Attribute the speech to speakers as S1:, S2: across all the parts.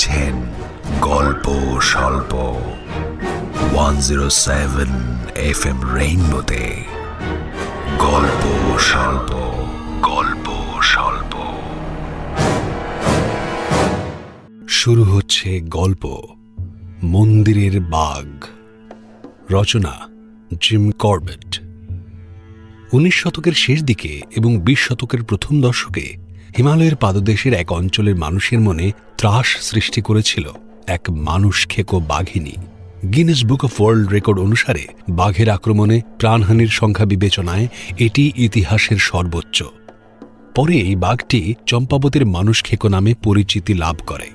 S1: শুনছেন গল্প স্বল্প 107 FM রেইনবোতে। গল্প স্বল্প, গল্প স্বল্প। শুরু হচ্ছে গল্প মন্দিরের বাঘ। রচনা জিম করবেট। 19 শতকের শেষ দিকে এবং 20 শতকের প্রথম দশকে হিমালয়ের পাদদেশের এক অঞ্চলের মানুষের মনে ত্রাস সৃষ্টি করেছিল এক মানুষ খেকো বাঘিনী। Guinness book of world record অনুসারে বাঘের আক্রমণে প্রাণহানির সংখ্যা বিবেচনায় এটি ইতিহাসের সর্বোচ্চ। পরে এই বাঘটি চম্পাবতীর মানুষ খেকো নামে পরিচিতি লাভ করে।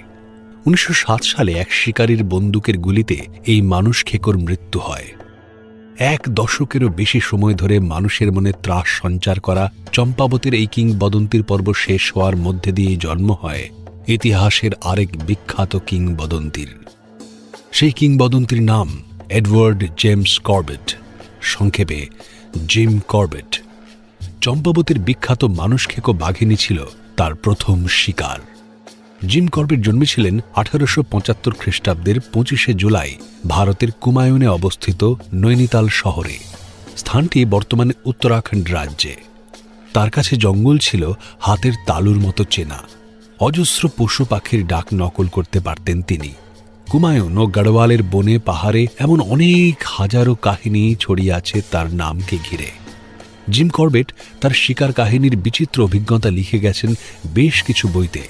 S1: 1907 সালে এক শিকারীর বন্দুকের গুলিতে এই মানুষ খেকোর মৃত্যু হয়। এক দশকেরও বেশি সময় ধরে মানুষের মনে ত্রাস সঞ্চার করা চম্পাবতীর এই কিংবদন্তির পর্ব শেষ হওয়ার মধ্যে দিয়ে জন্ম হয় ইতিহাসের আরেক বিখ্যাত কিংবদন্তির। সেই কিংবদন্তির নাম এডওয়ার্ড জেমস করবেট, সংক্ষেপে জিম করবেট। চম্পাবতীর বিখ্যাত মানুষ খেকো বাঘিনী ছিল তার প্রথম শিকার। জিম করবেট জন্মেছিলেন 1875 খ্রিস্টাব্দের 25শে জুলাই ভারতের কুমায়ুনে অবস্থিত নৈনিতাল শহরে। স্থানটি বর্তমানে উত্তরাখণ্ড রাজ্যে। তার কাছে জঙ্গল ছিল হাতের তালুর মতো চেনা। অজস্র পশু পাখির ডাক নকল করতে পারতেন তিনি। কুমায়ুন ও গড়ওয়ালের বনে পাহাড়ে এমন অনেক হাজারো কাহিনী ছড়িয়ে আছে তার নামকে ঘিরে। জিম করবেট তার শিকার কাহিনীর বিচিত্র অভিজ্ঞতা লিখে গেছেন বেশ কিছু বইতে,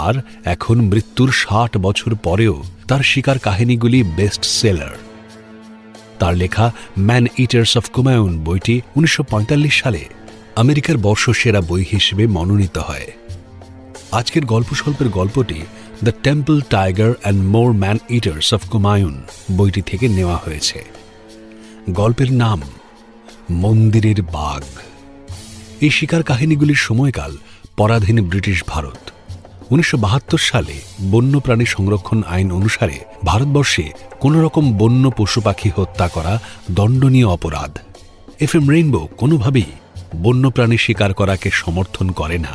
S1: আর এখন মৃত্যুর 60 বছর পরেও তার শিকার কাহিনীগুলি বেস্ট সেলার। তার লেখা ম্যান ইটার্স অফ কুমায়ুন বইটি 1945 সালে আমেরিকার বর্ষসেরা বই হিসেবে মনোনীত হয়। আজকের গল্প স্বল্পের গল্পটি the temple tiger and more man Eaters of Kumaon বইটি থেকে নেওয়া হয়েছে। গল্পের নাম মন্দিরের বাঘ। এই শিকার কাহিনীগুলির সময়কাল পরাধীন ব্রিটিশ ভারত। 1972 সালে বন্যপ্রাণী সংরক্ষণ আইন অনুসারে ভারতবর্ষে কোনো রকম বন্য পশু পাখি হত্যা করা দণ্ডনীয় অপরাধ। এফএম রেইনবো কোনোভাবেই বন্যপ্রাণী শিকার করাকে সমর্থন করে না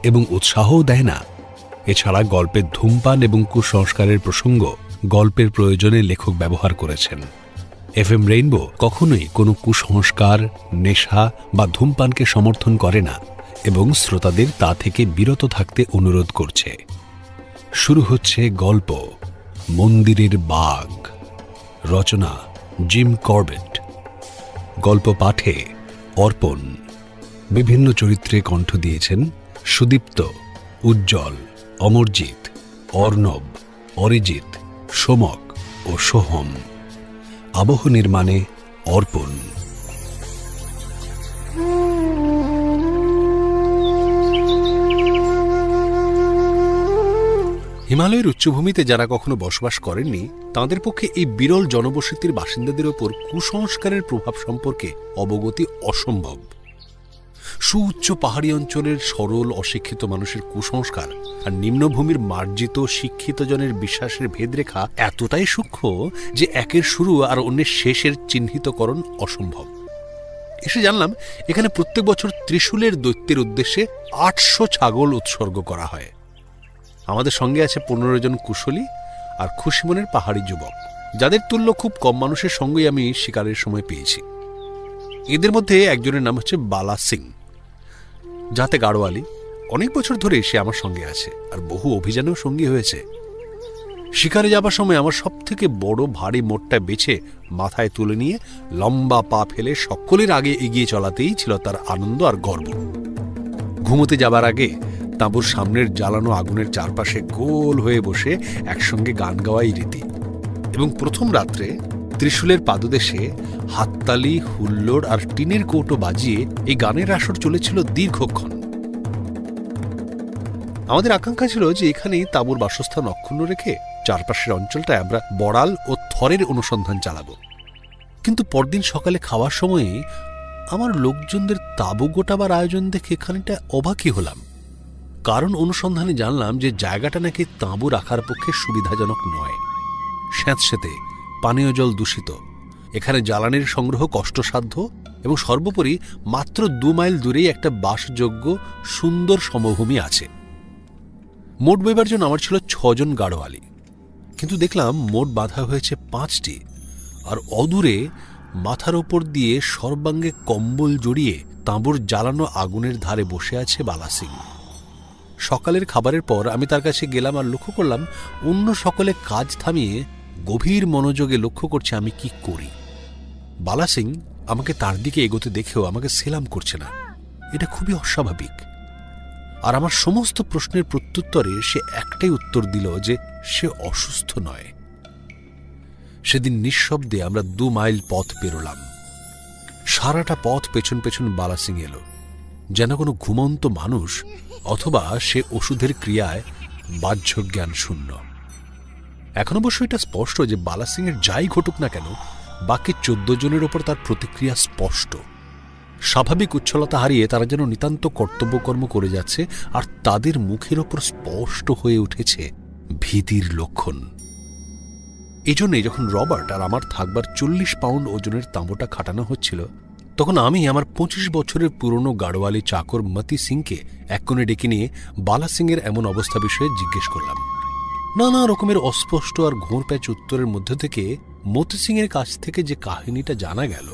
S1: এবং উৎসাহও দেয় না। এছাড়া গল্পের ধূমপান এবং কুসংস্কারের প্রসঙ্গ গল্পের প্রয়োজনে লেখক ব্যবহার করেছেন। এফএম রেইনবো কখনোই কোনো কুসংস্কার, নেশা বা ধূমপানকে সমর্থন করে না এবং শ্রোতাদের তা থেকে বিরত থাকতে অনুরোধ করছে। শুরু হচ্ছে গল্প মন্দিরের বাঘ। রচনা জিম করবেট। গল্প পাঠে অর্পণ। বিভিন্ন চরিত্রে কণ্ঠ দিয়েছেন সুদীপ্ত, উজ্জ্বল, অমরজিৎ, অর্ণব, অরিজিৎ, সোমক ও সোহম। আবহ নির্মাণে অর্পণ। হিমালয়ের উচ্চভূমিতে যারা কখনো বসবাস করেননি তাঁদের পক্ষে এই বিরল জনবসতির বাসিন্দাদের ওপর কুসংস্কারের প্রভাব সম্পর্কে অবগতি অসম্ভব। সুউচ্চ পাহাড়ি অঞ্চলের সরল অশিক্ষিত মানুষের কুসংস্কার আর নিম্নভূমির মার্জিত শিক্ষিত জনের বিশ্বাসের ভেদরেখা এতটাই সূক্ষ্ম যে একের শুরু আর অন্যের শেষের চিহ্নিতকরণ অসম্ভব। এসে জানলাম এখানে প্রত্যেক বছর ত্রিশূলের দৈত্যের উদ্দেশ্যে 800 ছাগল উৎসর্গ করা হয়। আমাদের সঙ্গে আছে 15 জন কুশলী আর খুশিমনের পাহাড়ি যুবক, যাদের তুল্য খুব কম মানুষের সঙ্গেই আমি শিকারের সময় পেয়েছি। এদের মধ্যে একজনের নাম হচ্ছে বালা সিং, যাতে গাড়োয়ালি। অনেক বছর ধরে সে আমার সঙ্গে আছে আর বহু অভিযানেও সঙ্গী হয়েছে। শিকারে যাবার সময় আমার সব থেকে বড় ভারী মোটটা বেছে মাথায় তুলে নিয়ে লম্বা পা ফেলে সকলের আগে এগিয়ে চলাতেই ছিল তার আনন্দ আর গর্ব। ঘুমোতে যাবার আগে তাঁবুর সামনের জ্বালানো আগুনের চারপাশে গোল হয়ে বসে একসঙ্গে গান গাওয়াই রীতি। এবং প্রথম রাত্রে ত্রিশূলের পাদদেশে হাততালি, হুল্লোড় আর টিনের কৌটো বাজিয়ে এই গানের আসর চলেছিল দীর্ঘক্ষণ। আমাদের আকাঙ্ক্ষা ছিল যে এখানেই তাঁবুর বাসস্থান অক্ষুণ্ণ রেখে চারপাশের অঞ্চলটায় আমরা বড়াল ও থরের অনুসন্ধান চালাব। কিন্তু পরদিন সকালে খাওয়ার সময়ে আমার লোকজনদের তাঁবু গোটাবার আয়োজন দেখে খানিকটা অবাকই হলাম। কারণ অনুসন্ধানে জানলাম যে জায়গাটা নাকি তাঁবু রাখার পক্ষে সুবিধাজনক নয়। স্যাঁতসেঁতে, পানীয় জল দূষিত, এখানে জ্বালানির সংগ্রহ কষ্টসাধ্য এবং সর্বোপরি মাত্র 2 মাইল দূরেই একটা বাসযোগ্য সুন্দর সমভূমি আছে। মোট বইবার জন্য আমার ছিল 6 জন গাড়োয়ালি, কিন্তু দেখলাম মোট বাঁধা হয়েছে 5টি, আর অদূরে মাথার ওপর দিয়ে সর্বাঙ্গে কম্বল জড়িয়ে তাঁবুর জ্বালানো আগুনের ধারে বসে আছে বালা সিং। সকালের খাবারের পর আমি তার কাছে গেলাম আর লক্ষ্য করলাম অন্য সকলে কাজ থামিয়ে গভীর মনোযোগে লক্ষ্য করছে আমি কি করি। বালা সিং আমাকে তার দিকে এগোতে দেখেও আমাকে সেলাম করছে না, এটা খুবই অস্বাভাবিক। আর আমার সমস্ত প্রশ্নের প্রত্যুত্তরে সে একটাই উত্তর দিল যে সে অসুস্থ নয়। সেদিন নিঃশব্দে আমরা 2 মাইল পথ পেরোলাম। সারাটা পথ পেছন পেছন বালা সিং এলো, যেন কোনো ঘুমন্ত মানুষ, অথবা সে ওষুধের ক্রিয়ায় বাহ্য জ্ঞান শূন্য। এখন অবশ্য এটা স্পষ্ট যে বালা সিং এর যাই ঘটুক না কেন, বাকি 14 জনের ওপর তার প্রতিক্রিয়া স্পষ্ট। স্বাভাবিক উচ্ছলতা হারিয়ে তারা যেন নিতান্ত কর্তব্যকর্ম করে যাচ্ছে, আর তাদের মুখের ওপর স্পষ্ট হয়ে উঠেছে ভীতির লক্ষণ। এজন্যই যখন রবার্ট আর আমার থাকবার 40 পাউন্ড ওজনের তাঁবুটা খাটানো হচ্ছিল, তখন আমি আমার 25 বছরের পুরনো গাড়োয়ালি চাকর মতি সিংকে এক কোণে ডেকে নিয়ে বালা সিংয়ের এমন অবস্থা বিষয়ে জিজ্ঞেস করলাম। নানা রকমের অস্পষ্ট আর ঘোরপ্যাচ উত্তরের মধ্য থেকে মতি সিংয়ের কাছ থেকে যে কাহিনীটা জানা গেল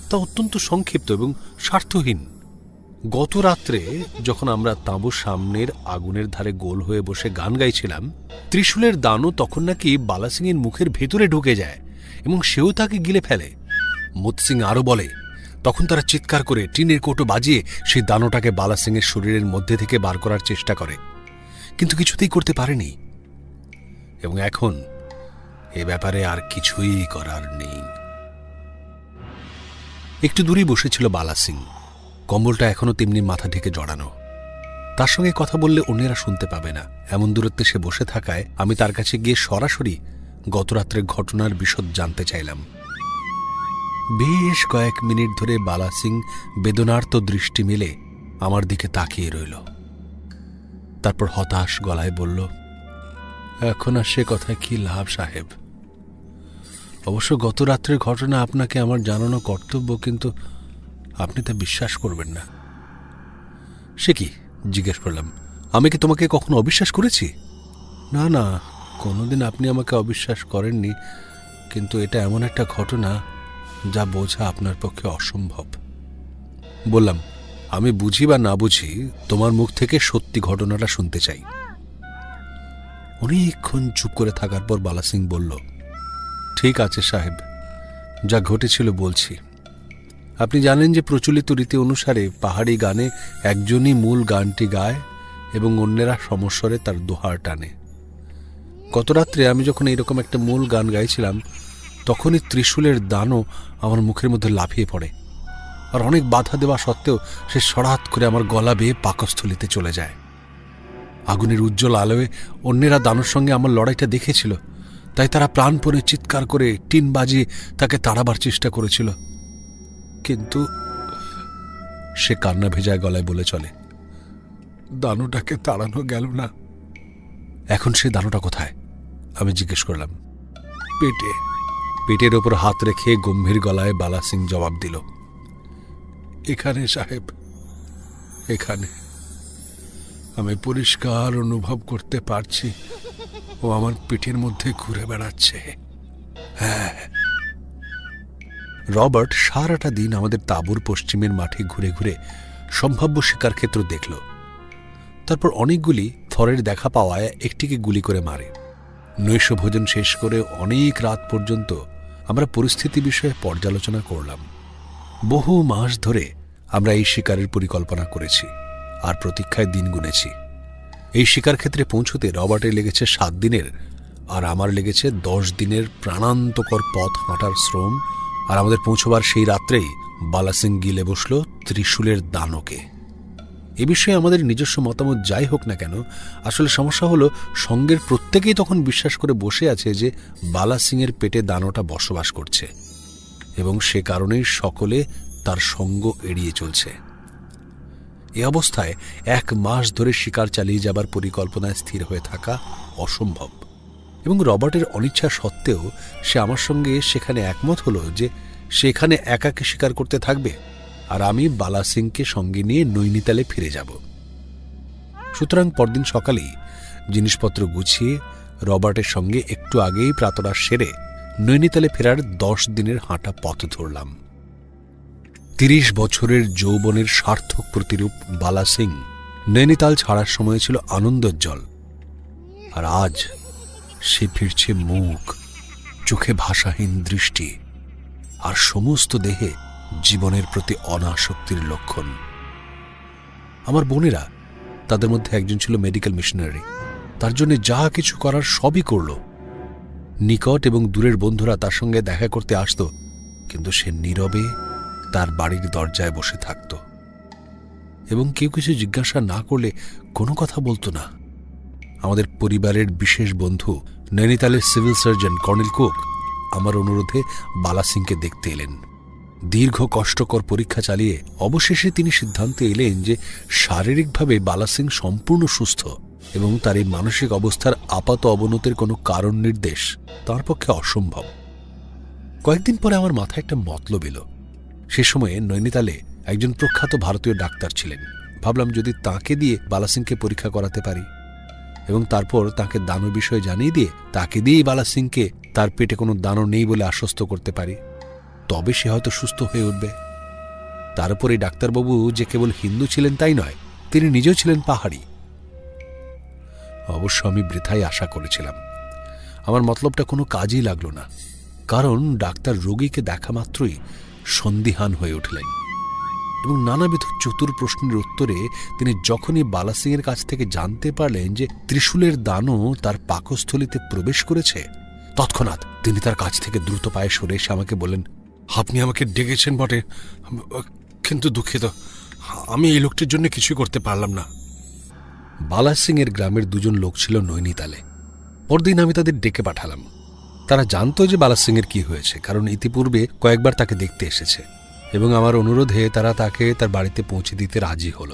S1: তা অত্যন্ত সংক্ষিপ্ত এবং স্বার্থহীন। গত রাত্রে যখন আমরা তাঁবুর সামনের আগুনের ধারে গোল হয়ে বসে গান গাইছিলাম, ত্রিশূলের দানও তখন নাকি বালা সিংয়ের মুখের ভেতরে ঢুকে যায় এবং সেও তাকে গিলে ফেলে। মতি সিং আরও বলে, তখন তারা চিৎকার করে টিনের কৌটো বাজিয়ে সেই দানোটাকে বালা সিংয়ের শরীরের মধ্যে থেকে বার করার চেষ্টা করে, কিন্তু কিছুতেই করতে পারেনি। এবং এখন এ ব্যাপারে আর কিছুই করার নেই। একটু দূরেই বসেছিল বালা সিং, কম্বলটা এখনো তেমনি মাথা ঢেকে জড়ানো। তার সঙ্গে কথা বললে অন্যেরা শুনতে পাবে না, এমন দূরত্বে সে বসে থাকায় আমি তার কাছে গিয়ে সরাসরি গতরাত্রের ঘটনার বিশদ জানতে চাইলাম। বেশ কয়েক মিনিট ধরে বালা সিং বেদনার্ত দৃষ্টি মেলে আমার দিকে তাকিয়ে রইল। তারপর হতাশ গলায় বলল, এখন আর সে কথা কি লাভ সাহেব? অবশ্য গত রাত্রের ঘটনা আপনাকে আমার জানানো কর্তব্য, কিন্তু আপনি তা বিশ্বাস করবেন না। সে কি? জিজ্ঞেস করলাম। আমি কি তোমাকে কখনো অবিশ্বাস করেছি? না না, কোনোদিন আপনি আমাকে অবিশ্বাস করেননি, কিন্তু এটা এমন একটা ঘটনা যা বোঝা আপনার পক্ষে অসম্ভব। বললাম, আমি বুঝি বা না বুঝি তোমার মুখ থেকে সত্যি ঘটনাটা শুনতে চাই। অনেকক্ষণ চুপ করে থাকার পর বালা সিং বলল, ঠিক আছে সাহেব, যা ঘটেছিল বলছি। আপনি জানেন যে প্রচলিত রীতি অনুসারে পাহাড়ি গানে একজনই মূল গানটি গায় এবং অন্যেরা সমস্বরে তার দোহার টানে। গত রাত্রে আমি যখন এইরকম একটা মূল গান গাইছিলাম, তখনই ত্রিশূলের দানও আমার মুখের মধ্যে লাফিয়ে পড়ে, আর অনেক বাধা দেওয়া সত্ত্বেও সে সরাত করে আমার গলা বেয়ে পাকস্থলিতে চলে যায়। আগুনের উজ্জ্বল আলোয় অন্যেরা দানুর সঙ্গে আমার লড়াইটা দেখেছিল, তাই তারা প্রাণপণে চিৎকার করে টিন বাজিয়ে তাকে তাড়াবার চেষ্টা করেছিল, কিন্তু সে কান্না ভেজায় গলায় বলে চলে, দানুটাকে তাড়ানো গেল না। এখন সে দানুটা কোথায়? আমি জিজ্ঞেস করলাম। পেটে। পেটের ওপর হাত রেখে গম্ভীর গলায় বালা সিং জবাব দিল, এখানে সাহেব, এখানে। আমি পরিষ্কার অনুভব করতে পারছি ও আমার পিঠের মধ্যে ঘুরে বেড়াচ্ছে। হ্যাঁ। রবার্ট সারাটা দিন আমাদের তাঁবুর পশ্চিমের মাঠে ঘুরে ঘুরে সম্ভাব্য শিকার ক্ষেত্র দেখল। তারপর অনেকগুলি থরের দেখা পাওয়ায় একটিকে গুলি করে মারে। নৈশ ভোজন শেষ করে অনেক রাত পর্যন্ত আমরা পরিস্থিতি বিষয়ে পর্যালোচনা করলাম। বহু মাস ধরে আমরা এই শিকারের পরিকল্পনা করেছি আর প্রতীক্ষায় দিন গুনেছি। এই শিকার ক্ষেত্রে পৌঁছতে রবার্টের লেগেছে 7 দিনের, আর আমার লেগেছে 10 দিনের প্রাণান্তকর পথ হাঁটার শ্রম। আর আমাদের পৌঁছবার সেই রাত্রেই বালা সিং গিলে বসল ত্রিশূলের দানকে। এ বিষয়ে আমাদের নিজস্ব মতামত যাই হোক না কেন, আসলে সমস্যা হলো সঙ্গের প্রত্যেকেই তখন বিশ্বাস করে বসে আছে যে বালা সিংয়ের পেটে দানটা বসবাস করছে, এবং সে কারণেই সকলে তার সঙ্গ এড়িয়ে চলছে। এ অবস্থায় 1 মাস ধরে শিকার চালিয়ে যাবার পরিকল্পনায় স্থির হয়ে থাকা অসম্ভব, এবং রবার্টের অনিচ্ছা সত্ত্বেও সে আমার সঙ্গে সেখানে একমত হলো যে সেখানে একাকে শিকার করতে থাকবে, আর আমি বালা সিংকে সঙ্গে নিয়ে নৈনিতালে ফিরে যাব। সুতরাং পরদিন সকালেই জিনিসপত্র গুছিয়ে রবার্টের সঙ্গে একটু আগেই প্রাতরাশ সেরে নৈনিতালে ফেরার 10 দিনের হাঁটা পথ ধরলাম। 30 বছরের যৌবনের সার্থক প্রতিরূপ বালা সিং নৈনিতাল ছাড়ার সময় ছিল আনন্দোজ্জ্বল, আর আজ সে ফিরছে মুখ, চোখে ভাষাহীন দৃষ্টি আর সমস্ত দেহে জীবনের প্রতি অনাসক্তির লক্ষণ। আমার বোনেরা, তাদের মধ্যে একজন ছিল মেডিকেল মিশনারি, তার জন্য যা কিছু করার সবই করল। নিকট এবং দূরের বন্ধুরা তার সঙ্গে দেখা করতে আসত, কিন্তু সে নীরবে তার বাড়ির দরজায় বসে থাকত এবং কেউ কিছু জিজ্ঞাসা না করলে কোনো কথা বলতো না। আমাদের পরিবারের বিশেষ বন্ধু নৈনিতালের সিভিল সার্জন কর্নেল কুক আমার অনুরোধে বালা সিংকে দেখতে এলেন। দীর্ঘ কষ্টকর পরীক্ষা চালিয়ে অবশেষে তিনি সিদ্ধান্তে এলেন যে শারীরিকভাবে বালা সিং সম্পূর্ণ সুস্থ এবং তার এই মানসিক অবস্থার আপাত অবনতির কোনো কারণ নির্দেশ তার পক্ষে অসম্ভব। কয়েকদিন পরে আমার মাথায় একটা মতলব এলো। সে সময়ে নৈনিতালে একজন প্রখ্যাত ভারতীয় ডাক্তার ছিলেন। ভাবলাম যদি তাকে দিয়ে বালা সিংকে পরীক্ষা করাতে পারি এবং তারপর তাকে দানো বিষয়ে জানিয়ে দিয়ে তাকে দিয়েই বালা সিংকে তার পেটে কোনো দানো নেই বলে আশ্বস্ত করতে পারি, তবে সে হয়তো সুস্থ হয়ে উঠবে। তার উপর এই ডাক্তারবাবু যে কেবল হিন্দু ছিলেন তাই নয়, তিনি নিজেও ছিলেন পাহাড়ি। অবশ্য আমি বৃথাই আশা করেছিলাম। আমার মতলবটা কোনো কাজই লাগল না, কারণ ডাক্তার রোগীকে দেখা মাত্রই সন্দিহান হয়ে উঠলেন এবং নানাবিধ চতুর প্রশ্নের উত্তরে তিনি যখনই বালা সিংয়ের কাছ থেকে জানতে পারলেন যে ত্রিশূলের দানও তার পাকস্থলিতে প্রবেশ করেছে, তৎক্ষণাৎ তিনি তার কাছ থেকে দ্রুত পায়ে সরে এসে আমাকে বললেন, আপনি আমাকে ডেকেছেন বটে, কিন্তু দুঃখিত, আমি এই লোকটির জন্য কিছুই করতে পারলাম না। বালা সিংয়ের গ্রামের 2 জন লোক ছিল নৈনিতালে। পরদিন আমি তাদের ডেকে পাঠালাম। তারা জানত যে বালা সিংয়ের কি হয়েছে, কারণ ইতিপূর্বে কয়েকবার তাকে দেখতে এসেছে এবং আমার অনুরোধে তারা তাকে তার বাড়িতে পৌঁছে দিতে রাজি হল।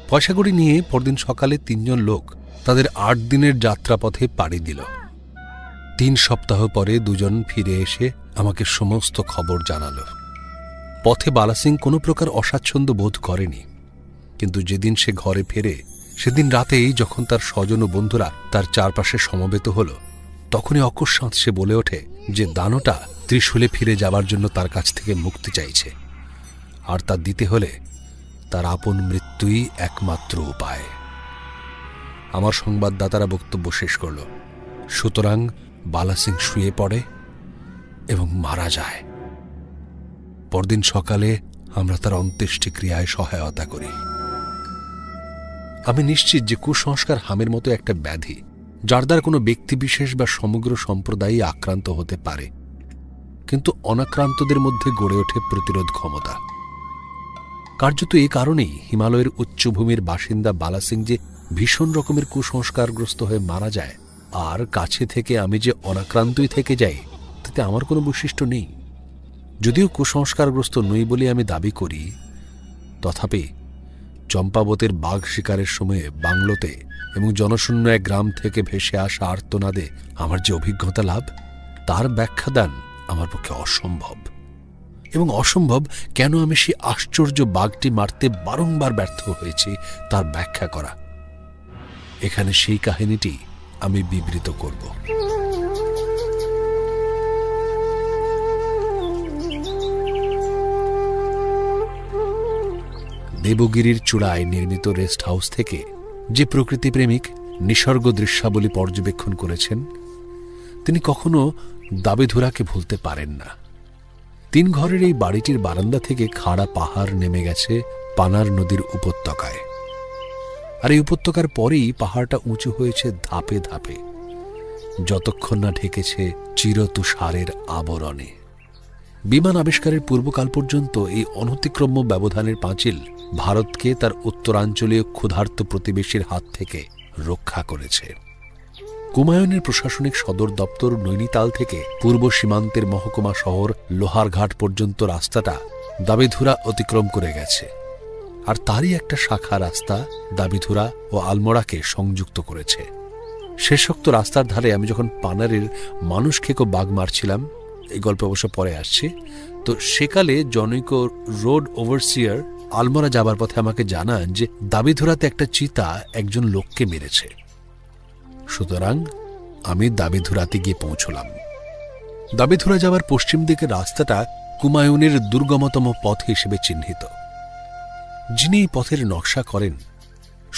S1: পয়সাকড়ি নিয়ে পরদিন সকালে 3 জন লোক তাদের 8 দিনের যাত্রাপথে পাড়ি দিল। 3 সপ্তাহ পরে 2 জন ফিরে এসে আমাকে সমস্ত খবর জানাল। পথে বালা সিং কোনো প্রকার অস্বাচ্ছন্দ্য বোধ করেনি, কিন্তু যেদিন সে ঘরে ফেরে সেদিন রাতেই যখন তার স্বজন ও বন্ধুরা তার চারপাশে সমবেত হল, তখনই অকস্মাৎ সে বলে ওঠে যে দানোটা ত্রিশূলে ফিরে যাবার জন্য তার কাছ থেকে মুক্তি চাইছে, আর তা দিতে হলে তার আপন মৃত্যুই একমাত্র উপায়। আমার সংবাদদাতারা বক্তব্য শেষ করল। সুতরাং বালা সিং শুয়ে পড়ে এবং মারা যায়। পরদিন সকালে আমরা তার অন্ত্যেষ্টিক্রিয়ায় সহায়তা করি। আমি নিশ্চিত যে কুসংস্কার হামের মতো একটা ব্যাধি, যার দ্বারা কোনো ব্যক্তিবিশেষ বা সমগ্র সম্প্রদায়ই আক্রান্ত হতে পারে, কিন্তু অনাক্রান্তদের মধ্যে গড়ে ওঠে প্রতিরোধ ক্ষমতা। কার্যত এই কারণেই হিমালয়ের উচ্চভূমির বাসিন্দা বালা সিং যে ভীষণ রকমের কুসংস্কারগ্রস্ত হয়ে মারা যায়, আর কাছে থেকে আমি যে অনাক্রান্তই থেকে যাই, তাতে আমার কোনো বৈশিষ্ট্য নেই। যদিও কুসংস্কারগ্রস্ত নই বলে আমি দাবি করি, তথাপি চম্পাবতের বাঘ শিকারের সময়ে বাংলোতে এবং জনশূন্য এক গ্রাম থেকে ভেসে আসা আর্তনাদে আমার যে অভিজ্ঞতা লাভ, তার ব্যাখ্যাদান আমার পক্ষে অসম্ভব। এবং অসম্ভব কেন আমি সেই আশ্চর্য বাঘটি মারতে বারংবার ব্যর্থ হয়েছি তার ব্যাখ্যা করা। এখানে সেই কাহিনীটি আমি বিবৃত করব। দেবগিরির চূড়ায় নির্মিত রেস্ট হাউস থেকে যে প্রকৃতিপ্রেমিক নিসর্গ দৃশ্যাবলী পর্যবেক্ষণ করেছেন, তিনি কখনো দাবিধুরাকে ভুলতে পারেন না। 3 ঘরের এই বাড়িটির বারান্দা থেকে খাড়া পাহাড় নেমে গেছে পানার নদীর উপত্যকায়, আর এই উপত্যকার পরেই পাহাড়টা উঁচু হয়েছে ধাপে ধাপে, যতক্ষণ না ঢেকেছে চিরতুষারের আবরণে। বিমান আবিষ্কারের পূর্বকাল পর্যন্ত এই অনতিক্রম্য ব্যবধানের পাঁচিল ভারতকে তার উত্তরাঞ্চলীয় ক্ষুধার্ত প্রতিবেশীর হাত থেকে রক্ষা করেছে। কুমায়ুনের প্রশাসনিক সদর দপ্তর নৈনিতাল থেকে পূর্ব সীমান্তের মহকুমা শহর লোহারঘাট পর্যন্ত রাস্তাটা দাবিধুরা অতিক্রম করে গেছে, আর তারই একটা শাখা রাস্তা দাবিধুরা ও আলমোড়াকে সংযুক্ত করেছে। শেষোক্ত রাস্তার ধারে আমি যখন পানারের মানুষ খেকো বাঘ মারছিলাম, এই গল্প অবশ্য পরে আসছে, তো সেকালে জনৈক রোড ওভারসিয়ার আলমোড়া যাবার পথে আমাকে জানান যে দাবিধুরাতে একটা চিতা একজন লোককে মেরেছে। সুতরাং আমি দাবিধুরাতে গিয়ে পৌঁছলাম। দাবিধুরা যাবার পশ্চিম দিকের রাস্তাটা কুমায়ুনের দুর্গমতম পথ হিসেবে চিহ্নিত। যিনি এই পথের নকশা করেন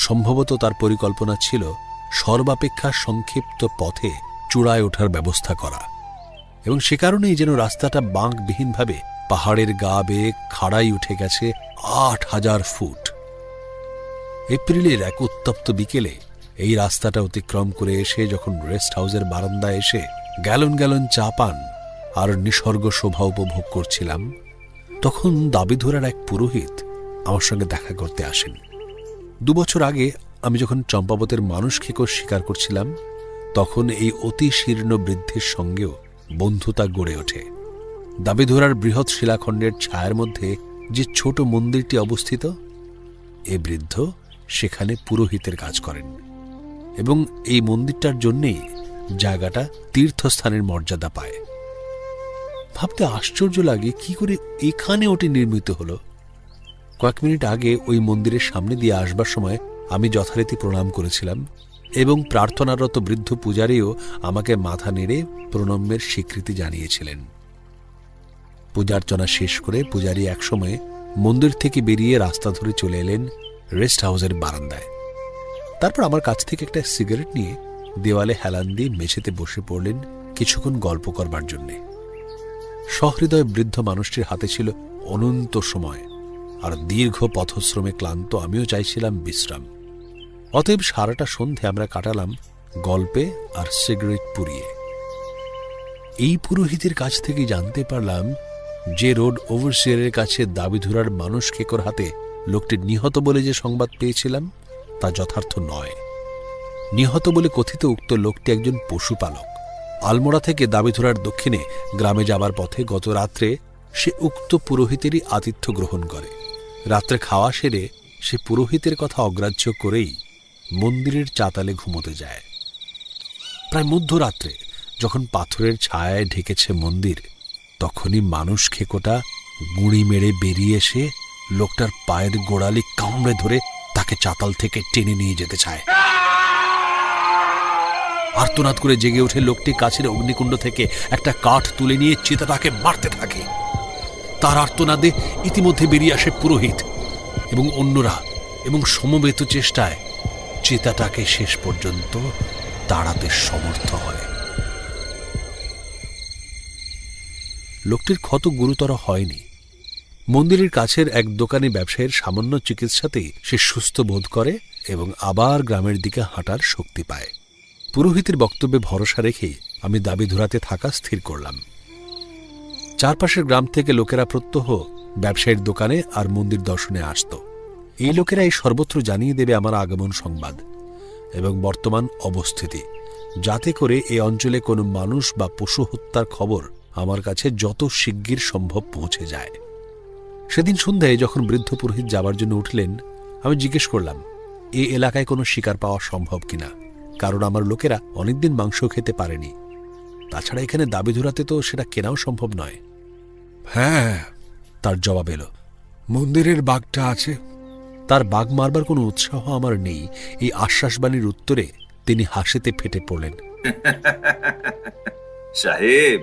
S1: সম্ভবত তার পরিকল্পনা ছিল সর্বাপেক্ষা সংক্ষিপ্ত পথে চূড়ায় ওঠার ব্যবস্থা করা, এবং সে কারণেই যেন রাস্তাটা বাঁকবিহীনভাবে পাহাড়ের গা বেয়ে খাড়াই উঠে গেছে ৮,০০০ ফুট। এপ্রিলের এক উত্তপ্ত বিকেলে এই রাস্তাটা অতিক্রম করে এসে যখন রেস্ট হাউসের বারান্দায় এসে গ্যালন গ্যালন চা পান আর নিসর্গ শোভা উপভোগ করছিলাম, তখন দাবিধুরার এক পুরোহিত আমার সঙ্গে দেখা করতে আসেন। ২ বছর আগে আমি যখন চম্পাবতের মানুষ খেকো শিকার করছিলাম, তখন এই অতি শীর্ণ বৃদ্ধের সঙ্গেও বন্ধুতা গড়ে ওঠে। দাবিধুরার বৃহৎ শিলাখণ্ডের ছায়ার মধ্যে যে ছোট মন্দিরটি অবস্থিত, এ বৃদ্ধ সেখানে পুরোহিতের কাজ করেন, এবং এই মন্দিরটার জন্যেই জায়গাটা তীর্থস্থানের মর্যাদা পায়। ভাবতে আশ্চর্য লাগে কি করে এখানে ওটি নির্মিত হলো। কয়েক মিনিট আগে ওই মন্দিরের সামনে দিয়ে আসবার সময় আমি যথারীতি প্রণাম করেছিলাম, এবং প্রার্থনারত বৃদ্ধ পূজারীও আমাকে মাথা নেড়ে প্রণম্যের স্বীকৃতি জানিয়েছিলেন। পূজার্চনা শেষ করে পূজারী একসময় মন্দির থেকে বেরিয়ে রাস্তা ধরে চলে এলেন রেস্ট হাউসের বারান্দায়। তারপর আমার কাছ থেকে একটা সিগারেট নিয়ে দেওয়ালে হেলান দিয়ে মেঝেতে বসে পড়লেন কিছুক্ষণ গল্প করবার জন্যে। সহৃদয় বৃদ্ধ মানুষটির হাতে ছিল অনন্ত সময়, আর দীর্ঘ পথশ্রমে ক্লান্ত আমিও চাইছিলাম বিশ্রাম। অতএব সারাটা সন্ধে আমরা কাটালাম গল্পে আর সিগারেট পুড়িয়ে। এই পুরোহিতের কাছ থেকে জানতে পারলাম যে রোড ওভারসিয়ারের কাছে দাবিধুরার মানুষ খেকোর হাতে লোকটি নিহত বলে যে সংবাদ পেয়েছিলাম, তা যথার্থ নয়। নিহত বলে কথিত উক্ত লোকটি একজন পশুপালক। আলমোড়া থেকে দাবিধুরার দক্ষিণে গ্রামে যাবার পথে গত রাত্রে সে উক্ত পুরোহিতেরই আতিথ্য গ্রহণ করে। রাত্রে খাওয়া সেরে সে পুরোহিতের কথা অগ্রাহ্য করেই মন্দিরের চাতালে ঘুমোতে যায়। প্রায় মধ্যরাত্রে যখন পাথরের ছায়ায় ঢেকেছে মন্দির, তখনই মানুষ খেকোটা গুঁড়ি মেরে বেরিয়ে এসে লোকটার পায়ের গোড়ালি কামড়ে ধরে তাকে চাতাল থেকে টেনে নিয়ে যেতে চায়। আর্তনাদ করে জেগে উঠে লোকটি কাছের অগ্নিকুণ্ড থেকে একটা কাঠ তুলে নিয়ে চিতাটাকে মারতে থাকে। তার আর্তনাদে ইতিমধ্যে বেরিয়ে আসে পুরোহিত এবং অন্যরা, এবং সমবেত চেষ্টায় চিতাটাকে শেষ পর্যন্ত তাড়াতে সমর্থ হয়। লোকটির ক্ষত গুরুতর হয়নি। মন্দিরের কাছের এক দোকানি ব্যবসায়ীর সামান্য চিকিৎসাতেই সে সুস্থ বোধ করে এবং আবার গ্রামের দিকে হাঁটার শক্তি পায়। পুরোহিতের বক্তব্যে ভরসা রেখেই আমি দাবিধুরাতে থাকা স্থির করলাম। চারপাশের গ্রাম থেকে লোকেরা প্রত্যহ ব্যবসায়ীর দোকানে আর মন্দির দর্শনে আসত। এই লোকেরা এই সর্বত্র জানিয়ে দেবে আমার আগমন সংবাদ এবং বর্তমান অবস্থিতি, যাতে করে এই অঞ্চলে কোনো মানুষ বা পশু হত্যার খবর আমার কাছে যত শিগগির সম্ভব পৌঁছে যায়। সেদিন সন্ধ্যায় যখন বৃদ্ধ পুরোহিত যাবার জন্য উঠলেন, আমি জিজ্ঞেস করলাম এই এলাকায় কোনো শিকার পাওয়া সম্ভব কিনা, কারণ আমার লোকেরা অনেকদিন মাংস খেতে পারেনি। তাছাড়া এখানে দাবিধুরাতে তো সেটা কেনাও সম্ভব নয়।
S2: হ্যাঁ,
S1: তার জবাব এলো,
S2: মন্দিরের বাঘটা আছে।
S1: তার বাঘ মারবার কোনো উৎসাহ আমার নেই। এই আশ্বাসবাণীর উত্তরে তিনি হাসিতে ফেটে পড়লেন।
S3: সাহেব,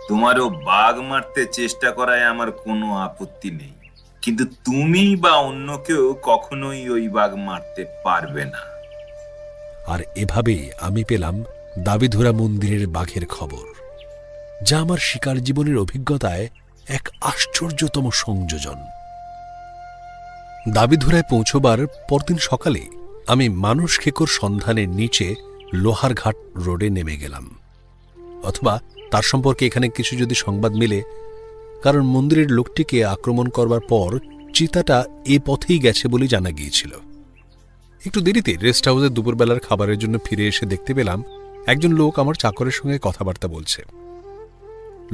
S3: তোমারও বাঘ মারতে চেষ্টা করায় আমার কোনো আপত্তি নেই, কিন্তু তুমি বা অন্য কেউ কখনোই ওই বাঘ মারতে পারবে না।
S1: আর এভাবেই আমি পেলাম দাবিধুরা মন্দিরের বাঘের খবর, যা আমার শিকার জীবনের অভিজ্ঞতায় এক আশ্চর্যতম সংযোজন। দাবিধুরায় পৌঁছবার পরদিন সকালে আমি মানুষ খেকোর সন্ধানের নিচে লোহারঘাট রোডে নেমে গেলাম, অথবা তার সম্পর্কে এখানে কিছু যদি সংবাদ মিলে, কারণ মন্দিরের লোকটিকে আক্রমণ করবার পর চিতাটা এ পথেই গেছে বলে জানা গিয়েছিল। একটু দেরিতে রেস্ট হাউসে দুপুরবেলার খাবারের জন্য ফিরে এসে দেখতে পেলাম একজন লোক আমার চাকরের সঙ্গে কথাবার্তা বলছে।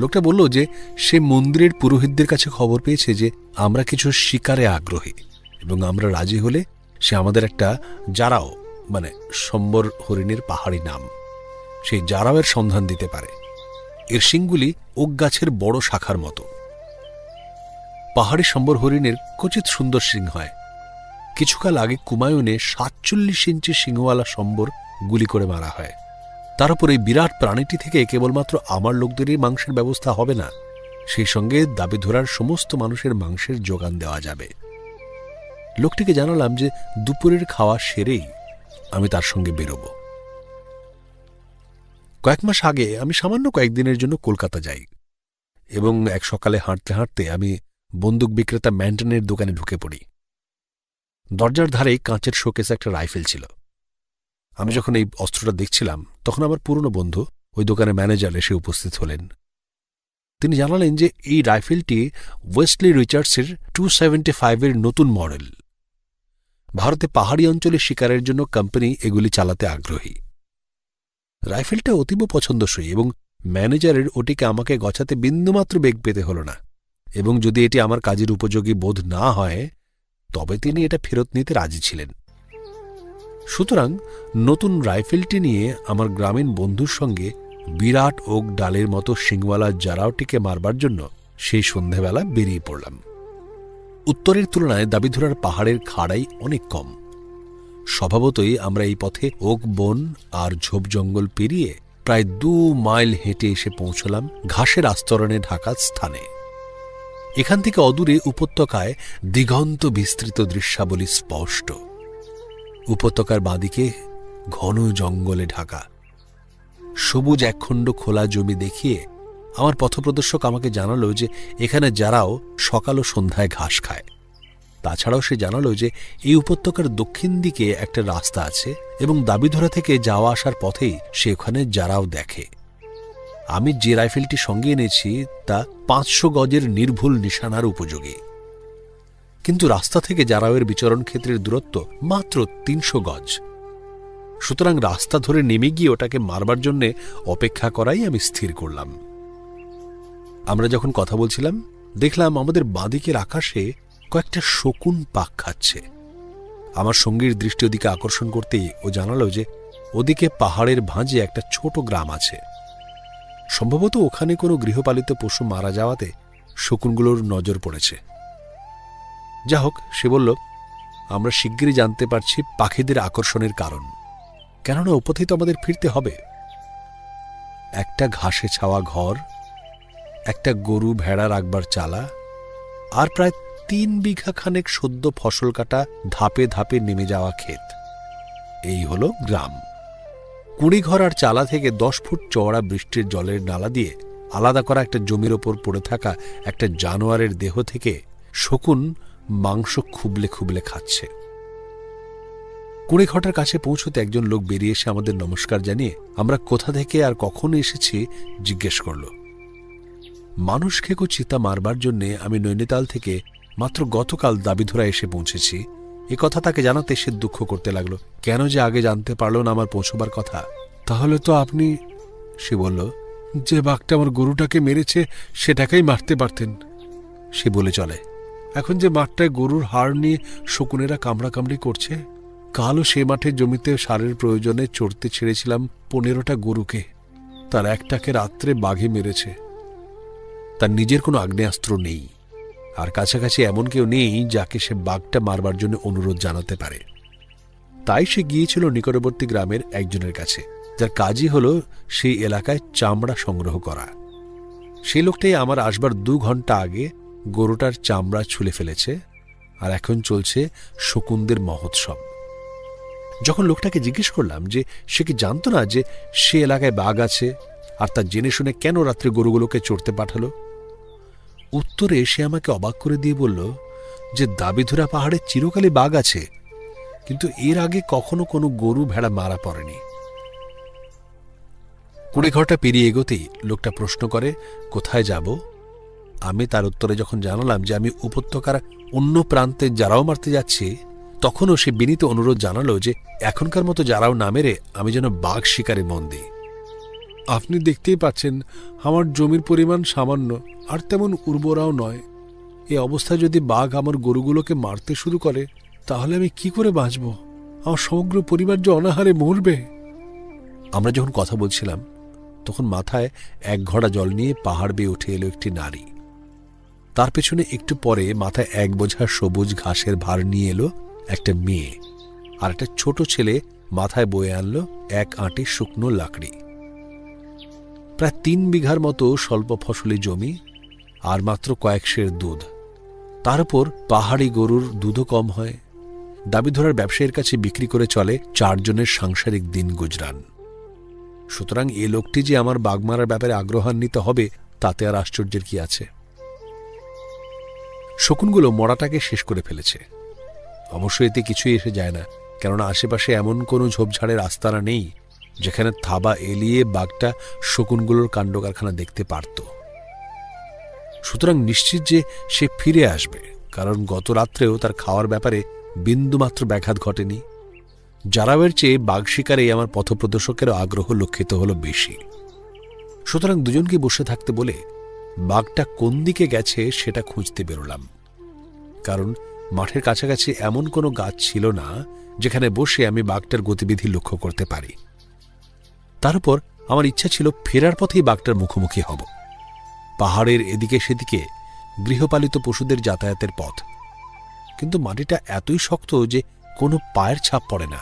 S1: লোকটা বলল যে সে মন্দিরের পুরোহিতদের কাছে খবর পেয়েছে যে আমরা কিছু শিকারে আগ্রহী, এবং আমরা রাজি হলে সে আমাদের একটা জারাও, মানে সম্বর হরিণের পাহাড়ি নাম, সেই জারাওয়ের সন্ধান দিতে পারে। এর শিংগুলি ওক গাছের বড় শাখার মতো। পাহাড়ি সম্বর হরিণের কচিত সুন্দর সিং হয়। কিছুকাল আগে কুমায়ুনে 47 ইঞ্চি সিংহওয়ালা সম্বর গুলি করে মারা হয়। তার উপর এই বিরাট প্রাণীটি থেকে কেবলমাত্র আমার লোকদেরই মাংসের ব্যবস্থা হবে না, সেই সঙ্গে দাবিধরার সমস্ত মানুষের মাংসের যোগান দেওয়া যাবে। লোকটিকে জানালাম যে দুপুরের খাওয়া সেরেই আমি তার সঙ্গে বেরোব। কয়েক মাস আগে আমি সামান্য কয়েকদিনের জন্য কলকাতা যাই এবং এক সকালে হাঁটতে হাঁটতে আমি বন্দুক বিক্রেতা ম্যান্টনের দোকানে ঢুকে পড়ি। দরজার ধারে কাঁচের শোকেসে একটা রাইফেল ছিল। আমি যখন এই অস্ত্রটা দেখছিলাম তখন আমার পুরনো বন্ধু, ওই দোকানের ম্যানেজার, এসে উপস্থিত হলেন। তিনি জানালেন যে এই রাইফেলটি ওয়েস্টলি রিচার্ডসের 275-এর নতুন মডেল। ভারতে পাহাড়ি অঞ্চলে শিকারের জন্য কোম্পানি এগুলি চালাতে আগ্রহী। রাইফেলটা অতীব পছন্দসই এবং ম্যানেজারের ওটিকে আমাকে গছাতে বিন্দুমাত্র বেগ পেতে হল না, এবং যদি এটি আমার কাজের উপযোগী বোধ না হয় তবে তিনি এটা ফেরত নিতে রাজি ছিলেন। সুতরাং নতুন রাইফেলটি নিয়ে আমার গ্রামীণ বন্ধুর সঙ্গে বিরাট ওক ডালের মতো সিংওয়ালা জারাওটিকে মারবার জন্য সেই সন্ধেবেলা বেরিয়ে পড়লাম। উত্তরের তুলনায় দাবিধরার পাহাড়ের খাড়াই অনেক কম। স্বভাবতই আমরা এই পথে ওক বন আর ঝোপ জঙ্গল পেরিয়ে প্রায় 2 মাইল হেঁটে এসে পৌঁছলাম ঘাসের আস্তরণে ঢাকা স্থানে। এখান থেকে অদূরে উপত্যকায় দিগন্ত বিস্তৃত দৃশ্যাবলী স্পষ্ট। উপত্যকার বাঁদিকে ঘন জঙ্গলে ঢাকা সবুজ একখণ্ড খোলা জমি দেখিয়ে আমার পথপ্রদর্শক আমাকে জানালো যে এখানে যারাও সকাল ও সন্ধ্যায় ঘাস খায়। তাছাড়াও সে জানালো যে এই উপত্যকার দক্ষিণ দিকে একটা রাস্তা আছে এবং দাবিধরা থেকে যাওয়া আসার পথেই সে ওখানে যারাও দেখে। আমি যে রাইফেলটি সঙ্গে এনেছি তা 500 গজের নির্ভুল নিশানার উপযোগী, কিন্তু রাস্তা থেকে জারাওয়ের বিচরণ ক্ষেত্রের দূরত্ব মাত্র 300 গজ। সুতরাং রাস্তা ধরে নেমে গিয়ে ওটাকে মারবার জন্যে অপেক্ষা করাই আমি স্থির করলাম। আমরা যখন কথা বলছিলাম দেখলাম আমাদের বাঁদিকের আকাশে কয়েকটা শকুন পাক খাচ্ছে। আমার সঙ্গীর দৃষ্টি ওদিকে আকর্ষণ করতেই ও জানালো যে ওদিকে পাহাড়ের ভাঁজে একটা ছোট গ্রাম আছে। সম্ভবত ওখানে কোনো গৃহপালিত পশু মারা যাওয়াতে শকুনগুলোর নজর পড়েছে। যা হোক, সে বলল, আমরা শিগগিরই জানতে পারছি পাখিদের আকর্ষণের কারণ, কেননা উপথেই তো আমাদের ফিরতে হবে। একটা ঘাসে ছাওয়া ঘর, একটা গরু ভেড়া রাখবার চালা, আর প্রায় 3 বিঘা খানেক সদ্য ফসল কাটা ধাপে ধাপে নেমে যাওয়া ক্ষেত, এই হল গ্রাম। কুড়িঘর আর চালা থেকে 10 ফুট চওড়া বৃষ্টির জলের নালা দিয়ে আলাদা করা একটা জমির ওপর পড়ে থাকা একটা জানোয়ারের দেহ থেকে শকুন মাংস খুবলে খুবলে খাচ্ছে। কুড়িঘরটার কাছে পৌঁছতে একজন লোক বেরিয়ে এসে আমাদের নমস্কার জানিয়ে আমরা কোথা থেকে আর কখন এসেছি জিজ্ঞেস করল। মানুষ খেকো চিতা মারবার জন্যে আমি নৈনিতাল থেকে মাত্র গতকাল দাবিধরা এসে পৌঁছেছি, এ কথা তাকে জানাতে সে দুঃখ করতে লাগলো। কেন যে আগে জানতে পারল না আমার পৌঁছবার কথা।
S2: তাহলে তো আপনি, সে বলল, যে বাঘটা আমার গরুটাকে মেরেছে সেটাকেই মারতে পারতেন।
S1: সে বলে চলে,
S2: এখন যে মাঠটায় গরুর হাড় নিয়ে শকুনেরা কামড়াকামড়ি করছে, কালও সে মাঠের জমিতে সারের প্রয়োজনে চড়তে ছেড়েছিলাম 15টা গরুকে, তার একটাকে রাত্রে বাঘে মেরেছে।
S1: তার নিজের কোনো আগ্নেয়াস্ত্র নেই, আর কাছাকাছি এমন কেউ নেই যাকে সে বাঘটা মারবার জন্য অনুরোধ জানাতে পারে। তাই সে গিয়েছিল নিকটবর্তী গ্রামের একজনের কাছে, যার কাজই হল সেই এলাকায় চামড়া সংগ্রহ করা। সেই লোকটাই আমার আসবার 2 ঘন্টা আগে গরুটার চামড়া ছুলে ফেলেছে, আর এখন চলছে শকুনদের মহোৎসব। যখন লোকটাকে জিজ্ঞেস করলাম যে সে কি জানত না যে সে এলাকায় বাঘ আছে, আর তা জেনে শুনে কেন রাত্রে গরুগুলোকে চড়তে পাঠালো, উত্তরে সে আমাকে অবাক করে দিয়ে বলল যে দাবিধরা পাহাড়ে চিরকালই বাঘ আছে, কিন্তু এর আগে কখনো কোনো গরু ভেড়া মারা পড়েনি। কুড়িঘরটা পেরিয়ে এগোতেই লোকটা প্রশ্ন করে কোথায় যাব। আমি তার উত্তরে যখন জানালাম যে আমি উপত্যকার অন্য প্রান্তে যারাও মারতে যাচ্ছি, তখনও সে বিনীত অনুরোধ জানালো যে এখনকার মতো যারাও না মেরে আমি যেন বাঘ শিকারে মন দিই।
S2: আপনি দেখতেই পাচ্ছেন আমার জমির পরিমাণ সামান্য, আর তেমন উর্বরাও নয়। এই অবস্থায় যদি বাঘ আমার গরুগুলোকে মারতে শুরু করে তাহলে আমি কি করে বাঁচব? আমার সমগ্র পরিবার যে অনাহারে মরবে।
S1: আমরা যখন কথা বলছিলাম তখন মাথায় 1 ঘড়া জল নিয়ে পাহাড় বেয়ে উঠে এলো একটি নারী।
S2: তার পেছনে একটু পরে মাথায় এক বোঝা সবুজ ঘাসের ভার নিয়ে এলো একটা মেয়ে, আর একটা ছোট ছেলে মাথায় বয়ে আনলো এক আঁটি শুকনো লাকড়ি। প্রায় 3 বিঘার মতো স্বল্প ফসলি জমি, আর মাত্র কয়েক সের দুধ। তার উপর পাহাড়ি গরুর দুধও কম হয়। দাবি ধরার ব্যবসায়ীর কাছে বিক্রি করে চলে 4 জনের সাংসারিক দিন গুজরান। সুতরাং এ লোকটি যে আমার বাঘ মারার ব্যাপারে আগ্রহান্বিত হবে তাতে আর আশ্চর্যের কি আছে। শকুনগুলো মরাটাকে শেষ করে ফেলেছে। অবশ্য এতে কিছুই এসে যায় না, কেননা আশেপাশে এমন কোনো ঝোপঝাড়ের আস্তানা নেই যেখানে থাবা এলিয়ে বাঘটা শকুনগুলোর কাণ্ডকারখানা দেখতে পারত। সুতরাং নিশ্চিত যে সে ফিরে আসবে, কারণ গত রাত্রেও তার খাওয়ার ব্যাপারে বিন্দুমাত্র ব্যাঘাত ঘটেনি। জারাওয়ের চেয়ে বাঘ শিকারে আমার পথপ্রদর্শকেরও আগ্রহ লক্ষিত হল বেশি। সুতরাং দুজনকে বসে থাকতে বলে বাঘটা কোন দিকে গেছে সেটা খুঁজতে বেরোলাম, কারণ মাঠের কাছাকাছি এমন কোনো গাছ ছিল না যেখানে বসে আমি বাঘটার গতিবিধি লক্ষ্য করতে পারি। তার উপর আমার ইচ্ছা ছিল ফেরার পথেই বাঘটার মুখোমুখি হব। পাহাড়ের এদিকে সেদিকে গৃহপালিত পশুদের যাতায়াতের পথ, কিন্তু মাটিটা এতই শক্ত যে কোনো পায়ের ছাপ পড়ে না।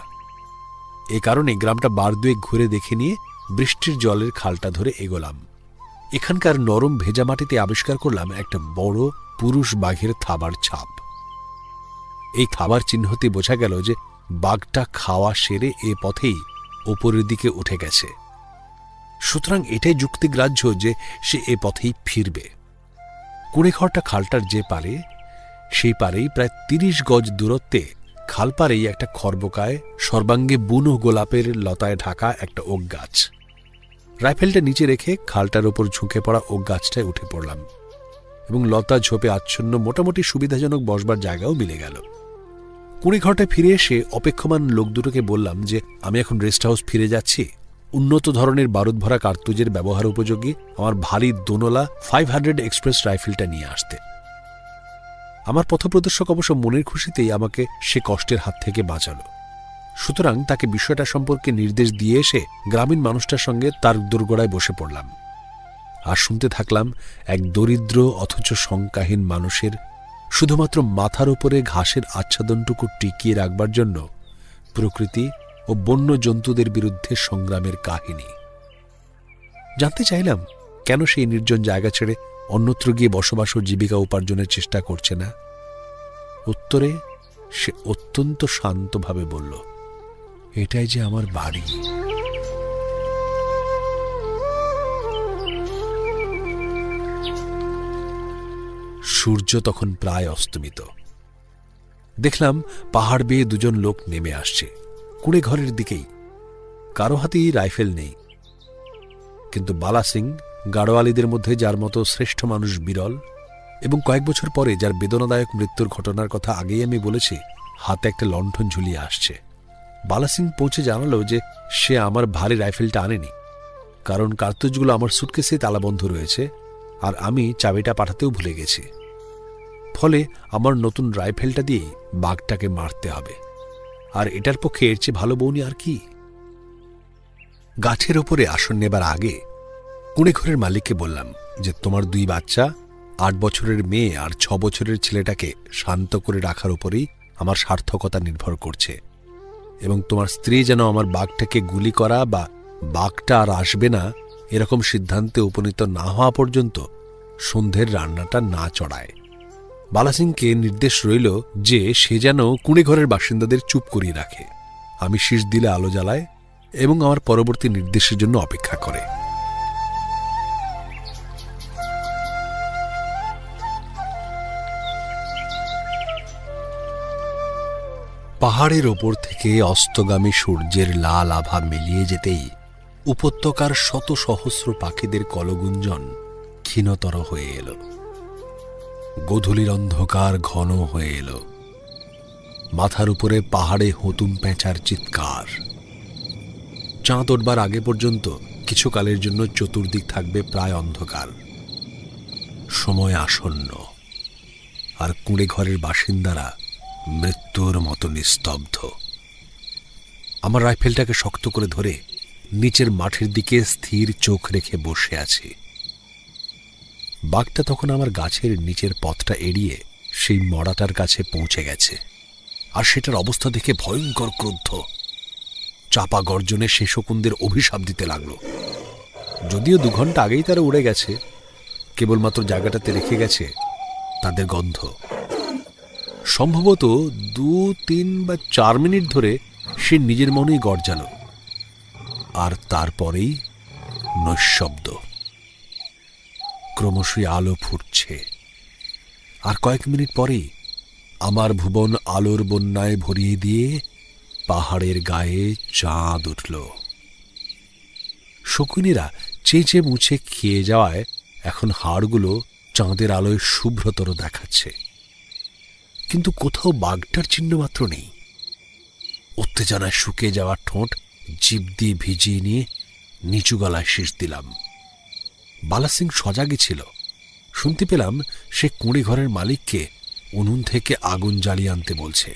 S2: এ কারণে গ্রামটা বার দুয়েক ঘুরে দেখে নিয়ে বৃষ্টির জলের খালটা ধরে এগোলাম। এখানকার নরম ভেজা মাটিতে আবিষ্কার করলাম একটা বড় পুরুষ বাঘের থাবার ছাপ। এই থাবার চিহ্নতে বোঝা গেল যে বাঘটা খাওয়া সেরে এ পথেই ওপরের দিকে উঠে গেছে। সুতরাং এটাই যুক্তিগ্রাহ্য যে সে এ পথেই ফিরবে। কুড়েঘরটা খালটার যে পারে সেই পারেই প্রায় 30 গজ দূরত্বে খালপাড়েই একটা খর্বকায় সর্বাঙ্গে বুনো গোলাপের লতায় ঢাকা একটা ওক গাছ। রাইফেলটা নিচে রেখে খালটার ওপর ঝুঁকে পড়া ওক গাছটায় উঠে পড়লাম, এবং লতা ঝোপে আচ্ছন্ন মোটামুটি সুবিধাজনক বসবার জায়গাও মিলে গেল। কুড়িঘরটায় ফিরে এসে অপেক্ষমান লোক দুটোকে বললাম যে আমি এখন রেস্ট হাউস ফিরে যাচ্ছি, উন্নত ধরনের বারুদ ভরা কার্তুজের ব্যবহার উপযোগী আমার ভারী দোনলা 500 এক্সপ্রেস রাইফেলটা নিয়ে আসতে। আমার পথপ্রদর্শক অবশ্য মনের খুশিতেই আমাকে সে কষ্টের হাত থেকে বাঁচালো। সুতরাং তাকে বিষয়টা সম্পর্কে নির্দেশ দিয়ে এসে গ্রামীণ মানুষটার সঙ্গে তার দোরগোড়ায় বসে পড়লাম, আর শুনতে থাকলাম এক দরিদ্র অথচ শঙ্কাহীন মানুষের শুধুমাত্র মাথার উপরে ঘাসের আচ্ছাদনটুকু টিকিয়ে রাখবার জন্য প্রকৃতি ও বন্য জন্তুদের বিরুদ্ধে সংগ্রামের কাহিনী। জানতে চাইলাম কেন সেই নির্জন জায়গা ছেড়ে অন্যত্র গিয়ে বসবাস ও জীবিকা উপার্জনের চেষ্টা করছে না। উত্তরে সে অত্যন্ত শান্তভাবে বলল, এটাই যে আমার বাড়ি। সূর্য তখন প্রায় অস্তমিত। দেখলাম পাহাড় বেয়ে 2 জন লোক নেমে আসছে কুড়ে ঘরের দিকেই। কারো হাতেই রাইফেল নেই, কিন্তু বালা সিং গাড়োয়ালিদের মধ্যে যার মতো শ্রেষ্ঠ মানুষ বিরল, এবং কয়েক বছর পরে যার বেদনাদায়ক মৃত্যুর ঘটনার কথা আগেই আমি বলেছি, হাতে একটা লণ্ঠন ঝুলিয়ে আসছে। বালা সিং পৌঁছে জানালো যে সে আমার ভারী রাইফেলটা আনেনি, কারণ কার্তুজগুলো আমার সুটকেসে তালাবন্ধ রয়েছে, আর আমি চাবিটা পাঠাতেও ভুলে গেছি। ফলে আমার নতুন রাইফেলটা দিয়েই বাঘটাকে মারতে হবে, আর এটার পক্ষে এর চেয়ে ভালো বউনি আর কি। গাছের ওপরে আসন নেবার আগে কুড়ে ঘরের মালিককে বললাম যে তোমার 2 বাচ্চা, 8 বছরের মেয়ে আর 6 বছরের ছেলেটাকে শান্ত করে রাখার উপরেই আমার সার্থকতা নির্ভর করছে, এবং তোমার স্ত্রী যেন আমার বাঘটাকে গুলি করা বা বাঘটা আর আসবে না এরকম সিদ্ধান্তে উপনীত না হওয়া পর্যন্ত সন্ধ্যের রান্নাটা না চড়ায়। বালা সিংকে নির্দেশ রইল যে সে যেন কুড়ে ঘরের বাসিন্দাদের চুপ করিয়ে রাখে। আমি শীষ দিলে আলো জ্বালায় এবং আমার পরবর্তী নির্দেশের জন্য অপেক্ষা করে। পাহাড়ের ওপর থেকে অস্তগামী সূর্যের লাল আভা মিলিয়ে যেতেই উপত্যকার শত সহস্র পাখিদের কলগুঞ্জন ক্ষীণতর হয়ে এল। গোধূলির অন্ধকার ঘন হয়ে এল। মাথার উপরে পাহাড়ে হুতুম পেঁচার চিৎকার। চাঁদ ওঠবার আগে পর্যন্ত কিছুকালের জন্য চতুর্দিক থাকবে প্রায় অন্ধকার। সময় আসন্ন, আর কুঁড়ে ঘরের বাসিন্দারা মৃত্যুর মতো নিস্তব্ধ। আমার রাইফেলটাকে শক্ত করে ধরে নিচের মাঠের দিকে স্থির চোখ রেখে বসে আছি।
S1: বাঘটা তখন আমার গাছের নিচের পথটা এড়িয়ে সেই মড়াটার কাছে পৌঁছে গেছে, আর সেটার অবস্থা দেখে ভয়ঙ্কর ক্রুদ্ধ। চাপা গর্জনে সে শকুনদের অভিশাপ দিতে লাগলো। যদিও 2 ঘন্টা আগেই তারা উড়ে গেছে, কেবলমাত্র জায়গাটাতে রেখে গেছে তাদের গন্ধ। সম্ভবত 2-3 বা 4 মিনিট ধরে সে নিজের মনেই গর্জাল, আর তারপরেই নৈঃশব্দ। ক্রমশই আলো ফুটছে, আর কয়েক মিনিট পরেই আমার ভুবন আলোর বন্যায় ভরিয়ে দিয়ে পাহাড়ের গায়ে চাঁদ উঠল। শকুনিরা চেঁচে মুছে খেয়ে যাওয়ায় এখন হাড়গুলো চাঁদের আলোয় শুভ্রতর দেখাচ্ছে, কিন্তু কোথাও বাঘটার চিহ্ন মাত্র নেই। উত্তেজনায় শুকিয়ে যাওয়া ঠোঁট জিভ দিয়ে ভিজিয়ে নিয়ে নিচু গলায় শীষ দিলাম। বালা সিং সজাগই ছিল। শুনতে পেলাম সে কুঁড়ে ঘরের মালিককে উনুন থেকে আগুন জ্বালিয়ে আনতে বলছে।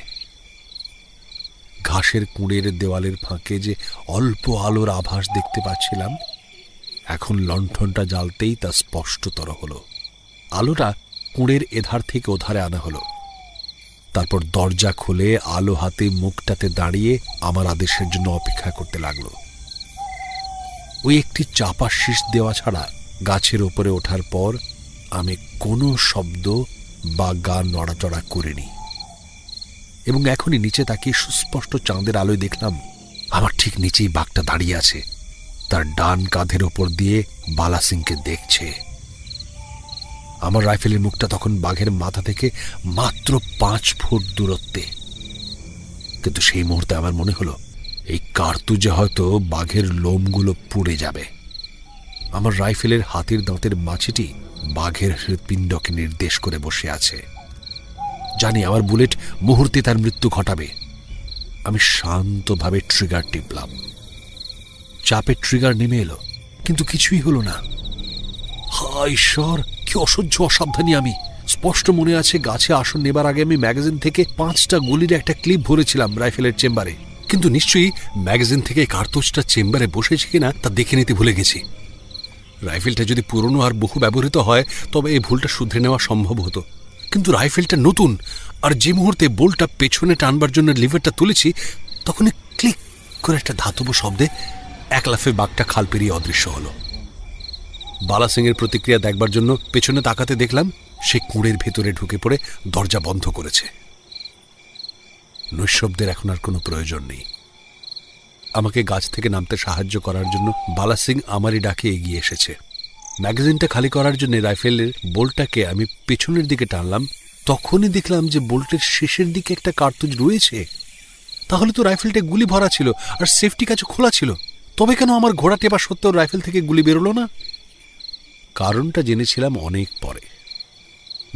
S1: ঘাসের কুঁড়ের দেওয়ালের ফাঁকে যে অল্প আলোর আভাস দেখতে পাচ্ছিলাম, এখন লণ্ঠনটা জ্বালতেই তা স্পষ্টতর হলো। আলোটা কুঁড়ের এধার থেকে ওধারে আনা হলো। তারপর দরজা খুলে আলো হাতে মুখটাতে দাঁড়িয়ে আমার আদেশের জন্য অপেক্ষা করতে লাগলো। ওই একটি চাপা শীষ দেওয়া ছাড়া গাছের ওপরে ওঠার পর আমি কোনো শব্দ বা গা নড়াচড়া করিনি, এবং এখনই নিচে তাকিয়ে সুস্পষ্ট চাঁদের আলোয় দেখলাম আমার ঠিক নিচেই বাঘটা দাঁড়িয়ে আছে, তার ডান কাঁধের ওপর দিয়ে বালা সিংকে দেখছে। আমার রাইফেলের মুখটা তখন বাঘের মাথা থেকে মাত্র 5 ফুট দূরত্বে, কিন্তু সেই মুহূর্তে আমার মনে হলো এই কার্তুজে হয়তো বাঘের লোমগুলো পুড়ে যাবে। আমার রাইফেলের হাতির দাঁতের মাছিটি বাঘের হৃৎপিণ্ডকে নির্দেশ করে বসে আছে। জানি আমার বুলেট মুহূর্তে তার মৃত্যু ঘটাবে। আমি শান্তভাবে ট্রিগার টিপলাম। চাপে ট্রিগার নেমে এলো, কিন্তু কিছুই হলো না। হায় ঈশ্বর, কি অসহ্য অসাবধানী আমি! স্পষ্ট মনে আছে গাছে আসন নেবার আগে আমি ম্যাগাজিন থেকে 5টা গুলির একটা ক্লিপ ভরেছিলাম রাইফেলের চেম্বারে, কিন্তু নিশ্চয়ই ম্যাগাজিন থেকে কার্তুজটা চেম্বারে বসেছে কিনা তা দেখে নিতে ভুলে গেছি। রাইফেলটা যদি পুরনো আর বহু ব্যবহৃত হয় তবে এই ভুলটা শুধরে নেওয়া সম্ভব হতো, কিন্তু রাইফেলটা নতুন, আর যে মুহূর্তে বোল্টটা পেছনে টানবার জন্য লিভারটা তুলেছি তখনই ক্লিক করে একটা ধাতব শব্দে এক লাফে বাঘটা খাল পেরিয়ে অদৃশ্য হলো। বালা সিংয়ের প্রতিক্রিয়া দেখবার জন্য পেছনে তাকাতে দেখলাম সে কুঁড়ের ভেতরে ঢুকে পড়ে দরজা বন্ধ করেছে। নৈশব্দের এখন আর কোনো প্রয়োজন নেই। আমাকে গাছ থেকে নামতে সাহায্য করার জন্য বালা সিং আমারই ডাকে এগিয়ে এসেছে। ম্যাগাজিনটা খালি করার জন্য রাইফেলের বোল্টটাকে আমি পেছনের দিকে টানলাম, তখনই দেখলাম যে বোল্টের শেষের দিকে একটা কার্তুজ রয়েছে। তাহলে তো রাইফেলটা গুলি ভরা ছিল আর সেফটি কাজও খোলা ছিল। তবে কেন আমার ঘোড়া টেপা সত্ত্বেও রাইফেল থেকে গুলি বেরোলো না? কারণটা জেনেছিলাম অনেক পরে।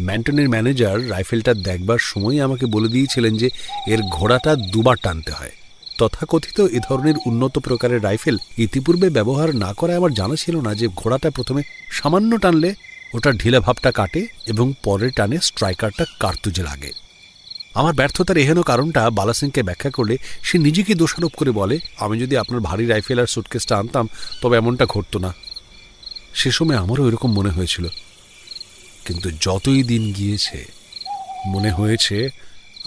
S1: ম্যান্টনের ম্যানেজার রাইফেলটা দেখবার সময় আমাকে বলে দিয়েছিলেন যে এর ঘোড়াটা 2 বার টানতে হয়। তথাকথিত এ ধরনের উন্নত প্রকারের রাইফেল ইতিপূর্বে ব্যবহার না করায় আমার জানা ছিল না যে ঘোড়াটা প্রথমে সামান্য টানলে ওটার ঢিলা ভাবটা কাটে এবং পরের টানে স্ট্রাইকারটা কার্তুজে লাগে। আমার ব্যর্থতার এহেন কারণটা বালা সিংকে ব্যাখ্যা করলে সে নিজেকে দোষারোপ করে বলে, আমি যদি আপনার ভারী রাইফেল আর সুটকেসটা আনতাম তবে এমনটা ঘটতো না। সে সময় আমারও এরকম মনে হয়েছিল, কিন্তু যতই দিন গিয়েছে মনে হয়েছে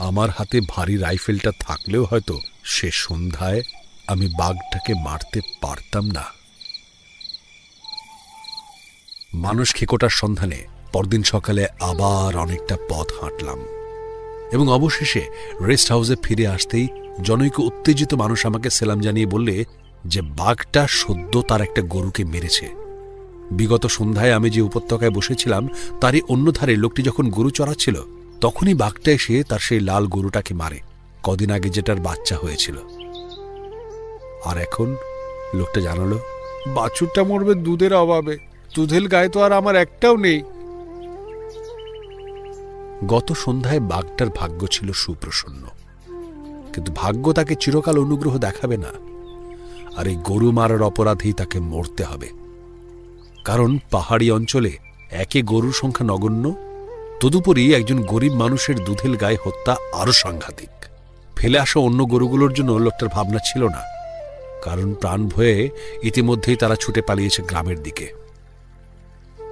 S1: আমার হাতে ভারী রাইফেলটা থাকলেও হয়তো সে সন্ধ্যায় আমি বাঘটাকে মারতে পারতাম না। মানুষ খেকোটার সন্ধানে পরদিন সকালে আবার অনেকটা পথ হাঁটলাম, এবং অবশেষে রেস্ট হাউসে ফিরে আসতেই জনৈক উত্তেজিত মানুষ আমাকে সেলাম জানিয়ে বললে যে বাঘটা সদ্য তার একটা গরুকে মেরেছে। বিগত সন্ধ্যায় আমি যে উপত্যকায় বসেছিলাম তারই অন্য ধারে লোকটি যখন গরু চড়াচ্ছিল তখনই বাঘটা এসে তার সেই লাল গরুটাকে মারে, কদিন আগে যেটার বাচ্চা হয়েছিল। আর এখন লোকটা জানালো
S2: বাছুরটা মরবে দুধের অভাবে। দুধের গায়ে তো আর আমার একটাও নেই।
S1: গত সন্ধ্যায় বাঘটার ভাগ্য ছিল সুপ্রসন্ন, কিন্তু ভাগ্য তাকে চিরকাল অনুগ্রহ দেখাবে না, আর এই গরু মারার অপরাধেই তাকে মরতে হবে। কারণ পাহাড়ি অঞ্চলে একে গরুর সংখ্যা নগণ্য, তদুপরি একজন গরিব মানুষের দুধেল গায়ে হত্যা আরো সাংঘাতিক। ফেলে আসা অন্য গরুগুলোর জন্য লোকটার ভাবনা ছিল না, কারণ প্রাণ ভয়ে ইতিমধ্যেই তারা ছুটে পালিয়েছে গ্রামের দিকে।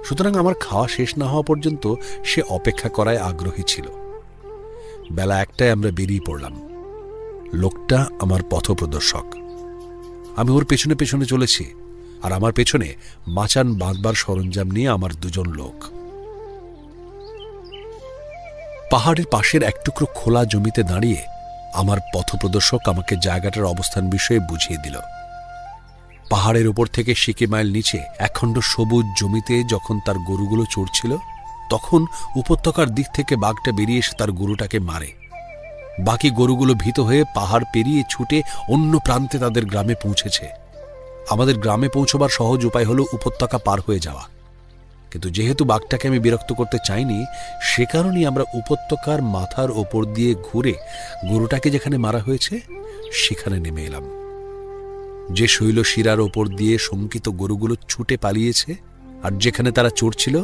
S1: সুতরাং আমার খাওয়া শেষ না হওয়া পর্যন্ত সে অপেক্ষা করায় আগ্রহী ছিল। বেলা 1টায় আমরা বেরিয়ে পড়লাম। লোকটা আমার পথপ্রদর্শক। আমি ওর পেছনে পেছনে চলেছি, আর আমার পেছনে মাচান বাঁধবার সরঞ্জাম নিয়ে আমার 2জন লোক। পাহাড়ের পাশের এক টুকরো খোলা জমিতে দাঁড়িয়ে আমার পথপ্রদর্শক আমাকে জায়গাটার অবস্থান বিষয়ে বুঝিয়ে দিল। পাহাড়ের ওপর থেকে সিকি মাইল নিচে একখণ্ড সবুজ জমিতে যখন তার গরুগুলো চড়ছিল, তখন উপত্যকার দিক থেকে বাঘটা বেরিয়ে এসে তার গরুটাকে মারে। বাকি গরুগুলো ভীত হয়ে পাহাড় পেরিয়ে ছুটে অন্য প্রান্তে তাদের গ্রামে পৌঁছেছে। আমাদের গ্রামে পৌঁছবার সহজ উপায় হলো উপত্যকা পার হয়ে যাওয়া, কিন্তু যেহেতু বাঘটাকে আমি বিরক্ত করতে চাইনি, সে কারণেই আমরা উপত্যকার মাথার ওপর দিয়ে ঘুরে গরুটাকে যেখানে মারা হয়েছে সেখানে নেমে এলাম। যে শৈলশিরার ওপর দিয়ে শঙ্কিত গরুগুলো ছুটে পালিয়েছে আর যেখানে তারা চড়ছিল,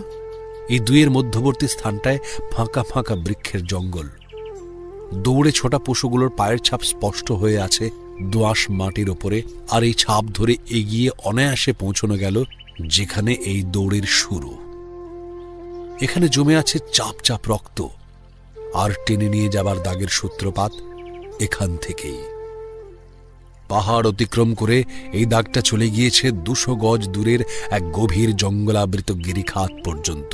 S1: এই দুইয়ের মধ্যবর্তী স্থানটায় ফাঁকা ফাঁকা বৃক্ষের জঙ্গল। দৌড়ে ছোটা পশুগুলোর পায়ের ছাপ স্পষ্ট হয়ে আছে দোআঁশ মাটির ওপরে, আর এই ছাপ ধরে এগিয়ে অনায়াসে পৌঁছানো গেল যেখানে এই দৌড়ের শুরু। এখানে জমে আছে চাপ চাপ রক্ত, আর টেনে নিয়ে যাবার দাগের সূত্রপাত এখান থেকেই। পাহাড় অতিক্রম করে এই দাগটা চলে গিয়েছে 200 গজ দূরের এক গভীর জঙ্গলাবৃত গিরিখাত পর্যন্ত।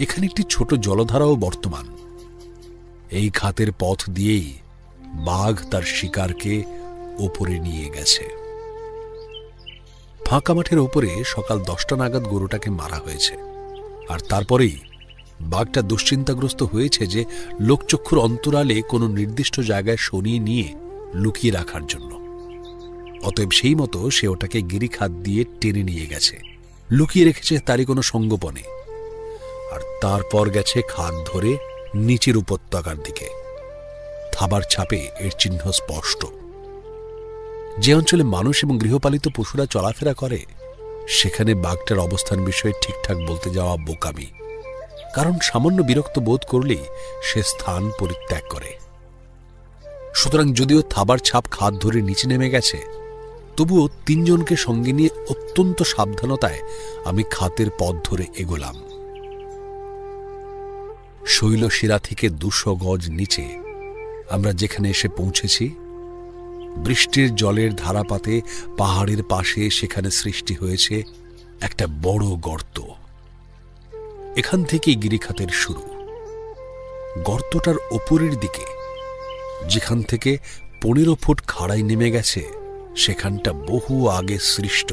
S1: এখানে একটি ছোট জলধারাও বর্তমান। এই খাতের পথ দিয়েই বাঘ তার শিকারকে ওপরে নিয়ে গেছে। ফাঁকা মাঠের ওপরে সকাল 10টা নাগাদ গরুটাকে মারা হয়েছে, আর তারপরেই বাঘটা দুশ্চিন্তাগ্রস্ত হয়েছে যে লোকচক্ষুর অন্তরালে কোনো নির্দিষ্ট জায়গায় সরিয়ে নিয়ে লুকিয়ে রাখার জন্য। অতএব সেই মতো সে ওটাকে গিরিখাত দিয়ে টেনে নিয়ে গেছে, লুকিয়ে রেখেছে তারই কোনো সঙ্গোপনে, আর তারপর গেছে খাদ ধরে নিচের উপত্যকার দিকে। থাবার ছাপে এর চিহ্ন স্পষ্ট। যে অঞ্চলে মানুষ এবং গৃহপালিত পশুরা চলাফেরা করে সেখানে বাঘটার অবস্থান বিষয়ে ঠিকঠাক বলতে যাওয়া বোকামি, কারণ সামান্য বিরক্ত বোধ করলেই সে স্থান পরিত্যাগ করে। সুতরাং যদিও থাবার ছাপ খাদ ধরে নিচে নেমে গেছে, তবুও 3 জনকে সঙ্গে নিয়ে অত্যন্ত সাবধানতায় আমি খাতের পথ ধরে এগোলাম। শৈলশিরা থেকে 200 গজ নিচে আমরা যেখানে এসে পৌঁছেছি, বৃষ্টির জলের ধারাপাতে পাহাড়ের পাশে সেখানে সৃষ্টি হয়েছে একটা বড় গর্ত। এখান থেকেই গিরিখাতের শুরু। গর্তটার ওপরের দিকে যেখান থেকে 15 ফুট খাড়াই নেমে গেছে, সেখানটা বহু আগে সৃষ্ট,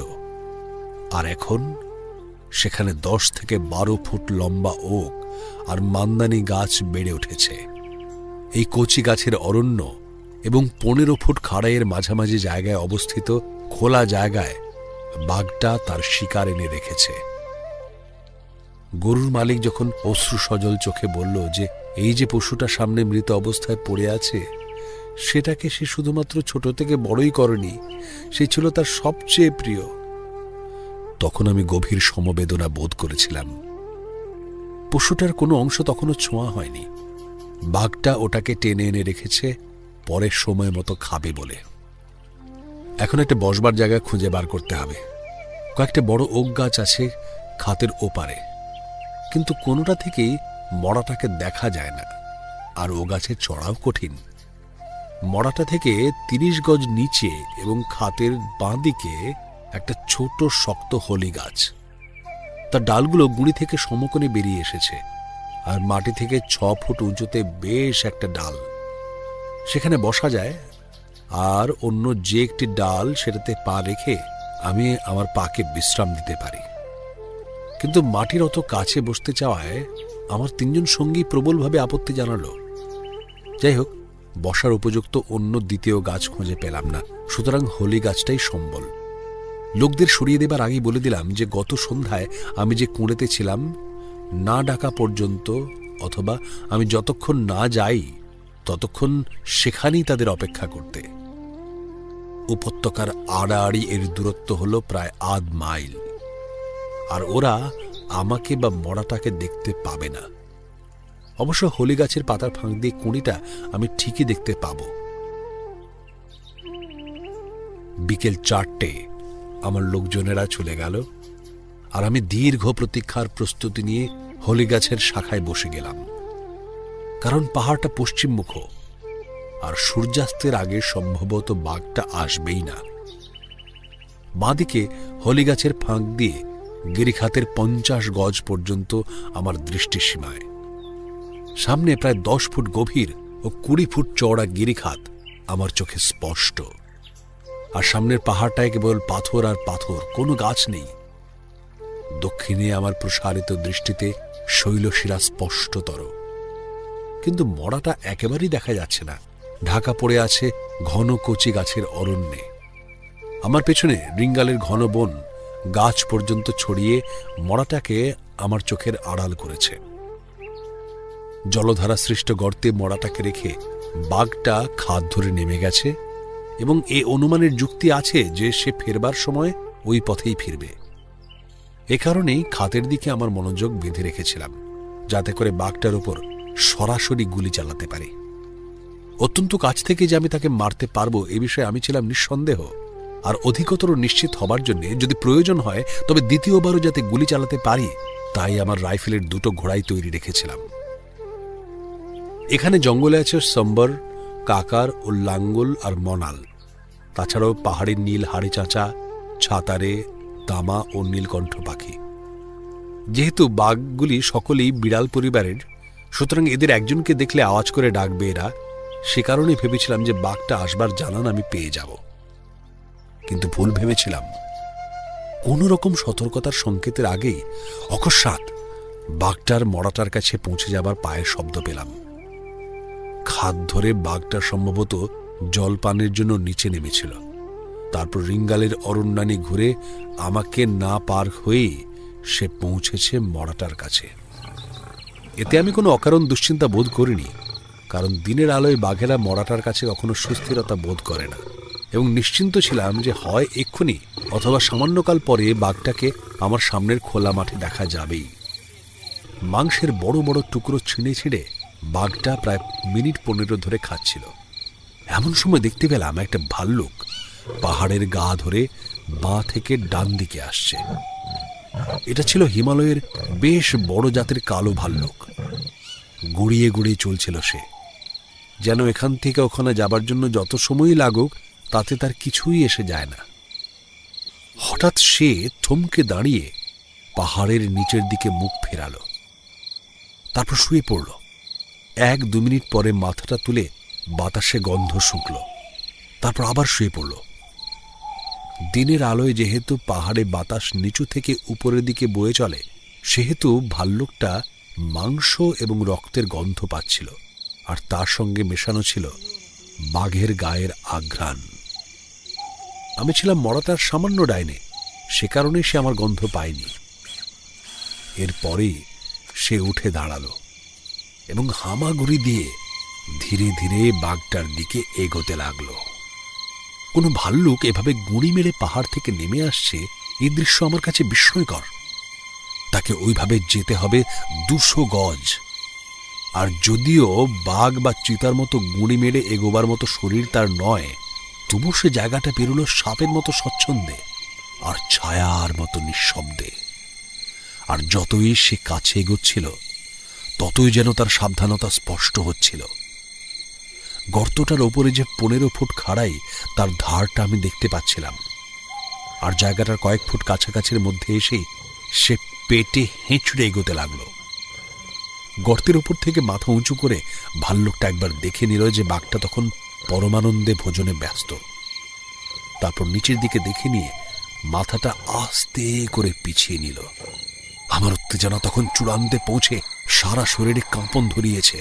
S1: আর এখন সেখানে 10 থেকে 12 ফুট লম্বা ওক আর মান্দানি গাছ বেড়ে উঠেছে। এই কচি গাছের অরণ্য এবং 15 ফুট খাড়াইয়ের মাঝামাঝি জায়গায় অবস্থিত খোলা জায়গায় বাঘটা তার শিকার এনে রেখেছে। গরুর মালিক যখন অশ্রু সজল চোখে বলল যে এই যে পশুটা সামনে মৃত অবস্থায় পড়ে আছে, সেটাকে সে শুধুমাত্র ছোট থেকে বড়ই করেনি, সে ছিল তার সবচেয়ে প্রিয়, তখন আমি গভীর সমবেদনা বোধ করেছিলাম। পশুটার কোনো অংশ তখনও ছোঁয়া হয়নি। বাঘটা ওটাকে টেনে এনে রেখেছে পরের সময় মতো খাবে বলে। এখন একটা বসবার জায়গা খুঁজে বার করতে হবে। কয়েকটা বড় ওক গাছ আছে খাতের ওপারে, কিন্তু কোনোটা থেকেই মড়াটাকে দেখা যায় না, আর ও গাছে চড়াও কঠিন। মড়াটা থেকে 30 গজ নিচে এবং খাতের বাঁ দিকে একটা ছোট শক্ত হলি গাছ। তার ডালগুলো গুঁড়ি থেকে সমকোণে বেরিয়ে এসেছে, আর মাটি থেকে 6 ফুট উঁচুতে বেশ একটা ডাল। সেখানে বসা যায়, আর অন্য যে একটি ডাল সেটাতে পা রেখে আমি আমার পাকে বিশ্রাম দিতে পারি। কিন্তু মাটির অত কাছে বসতে চাওয়ায় আমার 3 জন সঙ্গী প্রবলভাবে আপত্তি জানালো। যাই হোক, বসার উপযুক্ত অন্য দ্বিতীয় গাছ খুঁজে পেলাম না, সুতরাং হলি গাছটাই সম্বল। লোকদের সরিয়ে দেবার আগেই বলে দিলাম যে গত সন্ধ্যায় আমি যে কুঁড়েতে ছিলাম, না ডাকা পর্যন্ত অথবা আমি যতক্ষণ না যাই ততক্ষণ সেখানেই তাদের অপেক্ষা করতে। উপত্যকার আড়াআড়ি এর দূরত্ব হলো প্রায় 1/2 মাইল, আর ওরা আমাকে বা মড়াটাকে দেখতে পাবে না। অবশ্য হলি গাছের পাতার ফাঁক দিয়ে কুঁড়িটা আমি ঠিকই দেখতে পাব। বিকেল 4টে আমার লোকজনেরা চলে গেল,
S2: আর আমি দীর্ঘ প্রতীক্ষার প্রস্তুতি নিয়ে হলি গাছের শাখায় বসে গেলাম। কারণ পাহাড়টা পশ্চিমমুখ, আর সূর্যাস্তের আগে সম্ভবত বাঘটা আসবেই না। বাঁদিকে হলি গাছের ফাঁক দিয়ে গিরিখাতের 50 গজ পর্যন্ত আমার দৃষ্টিসীমায়। সামনে প্রায় 10 ফুট গভীর ও 20 ফুট চওড়া গিরিখাত আমার চোখে স্পষ্ট। আর সামনের পাহাড়টায় কেবল পাথর আর পাথর, কোনো গাছ নেই। দক্ষিণে আমার প্রসারিত দৃষ্টিতে শৈলশিরা স্পষ্টতর, কিন্তু মড়াটা একেবারেই দেখা যাচ্ছে না, ঢাকা পড়ে আছে ঘন কচি গাছের অরণ্যে। আমার পেছনে রিঙ্গালের ঘন বন গাছ পর্যন্ত ছড়িয়ে মড়াটাকে আমার চোখের আড়াল করেছে। জলধারা সৃষ্ট গর্তে মড়াটাকে রেখে বাঘটা খাদ ধরে নেমে গেছে, এবং এ অনুমানের যুক্তি আছে যে সে ফেরবার সময় ওই পথেই ফিরবে। এ কারণেই খাতের দিকে আমার মনোযোগ বেঁধে রেখেছিলাম, যাতে করে বাঘটার উপর সরাসরি গুলি চালাতে পারি। অত্যন্ত কাছ থেকে যে আমি তাকে মারতে পারবো এ বিষয়ে আমি ছিলাম নিঃসন্দেহ, আর অধিকতর নিশ্চিত হবার জন্য যদি প্রয়োজন হয় তবে দ্বিতীয়বারও যাতে গুলি চালাতে পারি, তাই আমার রাইফেলের 2টো ঘোড়াই তৈরি রেখেছিলাম। এখানে জঙ্গলে আছে সম্বর, কাকার ও লাঙ্গল আর মনাল, তাছাড়াও পাহাড়ের নীল হাড়ি চাঁচা, ছাতারে, তামা ও নীলকণ্ঠ পাখি। যেহেতু বাঘগুলি সকলেই বিড়াল পরিবারের, সুতরাং এদের একজনকে দেখলে আওয়াজ করে ডাকবে এরা, সে কারণে ভেবেছিলাম যে বাঘটা আসবার জানান আমি পেয়ে যাব। কিন্তু ভুল ভেবেছিলাম। কোন রকম সতর্কতার সংকেতের আগেই অকস্মাৎ বাঘটার মড়াটার কাছে পৌঁছে যাবার পায়ের শব্দ পেলাম। খাদ ধরে বাঘটা সম্ভবত জলপানের জন্য নিচে নেমেছিল। তারপর রিঙ্গালের অরণ্যানী ঘুরে আমাকে না পার হয়েই সে পৌঁছেছে মড়াটার কাছে। এতে আমি কোনো অকারণ দুশ্চিন্তা বোধ করিনি, কারণ দিনের আলোয় বাঘেরা মড়াটার কাছে কখনো সুস্থিরতা বোধ করে না, এবং নিশ্চিন্ত ছিলাম যে হয় এক্ষুনি অথবা সামান্যকাল পরে বাঘটাকে আমার সামনের খোলা মাঠে দেখা যাবেই। মাংসের বড় বড় টুকরো ছিঁড়ে ছিঁড়ে বাঘটা প্রায় মিনিট 15 ধরে খাচ্ছিল। এমন সময় দেখতে পেলাম একটা ভাল্লুক পাহাড়ের গা ধরে বাঁ থেকে ডান দিকে আসছে। এটা ছিল হিমালয়ের বেশ বড় জাতের কালো ভাল্লুক। গুড়িয়ে গুড়িয়ে চলছিল সে, যেন এখান থেকে ওখানে যাবার জন্য যত সময়ই লাগুক তাতে তার কিছুই এসে যায় না। হঠাৎ সে থমকে দাঁড়িয়ে পাহাড়ের নিচের দিকে মুখ ফেরালো, তারপর শুয়ে পড়ল। 1-2 মিনিট পরে মাথাটা তুলে বাতাসে গন্ধ শুঁকল, তারপর আবার শুয়ে পড়ল। দিনের আলোয় যেহেতু পাহাড়ে বাতাস নিচু থেকে উপরের দিকে বয়ে চলে, সেহেতু ভাল্লুকটা মাংস এবং রক্তের গন্ধ পাচ্ছিল, আর তার সঙ্গে মেশানো ছিল বাঘের গায়ের আঘ্রাণ। আমি ছিলাম মড়াটার সামান্য ডাইনে, সে কারণে সে আমার গন্ধ পায়নি। এরপরেই সে উঠে দাঁড়ালো এবং হামাগুড়ি দিয়ে ধীরে ধীরে বাঘটার দিকে এগোতে লাগলো। কোনো ভাল্লুক এভাবে গুঁড়ি মেরে পাহাড় থেকে নেমে আসছে, এই দৃশ্য আমার কাছে বিস্ময়কর। তাকে ওইভাবে যেতে হবে 200 গজ, আর যদিও বাঘ বা চিতার মতো গুঁড়ি মেরে এগোবার মতো শরীর তার নয়, তবু সে জায়গাটা পেরোল সাপের মতো স্বচ্ছন্দে আর ছায়ার মতো নিঃশব্দে। আর যতই সে কাছে এগোচ্ছিল ততই যেন তার সাবধানতা স্পষ্ট হচ্ছিল। গর্তটার ওপরে যে 15 ফুট খাড়াই, তার ধারটা আমি দেখতে পাচ্ছিলাম, আর জায়গাটার কয়েক ফুট কাছাকাছির মধ্যে এসেই সে পেটে হেঁচড়ে এগোতে লাগলো। গর্তের ওপর থেকে মাথা উঁচু করে ভাল্লুকটা একবার দেখে নিল যে বাঘটা তখন পরমানন্দে ভোজনে ব্যস্ত। তারপর নিচের দিকে দেখে নিয়ে মাথাটা আস্তে করে পিছিয়ে নিল। আমার উত্তেজনা তখন চূড়ান্তে পৌঁছে সারা শরীরে কাঁপন ধরিয়েছে,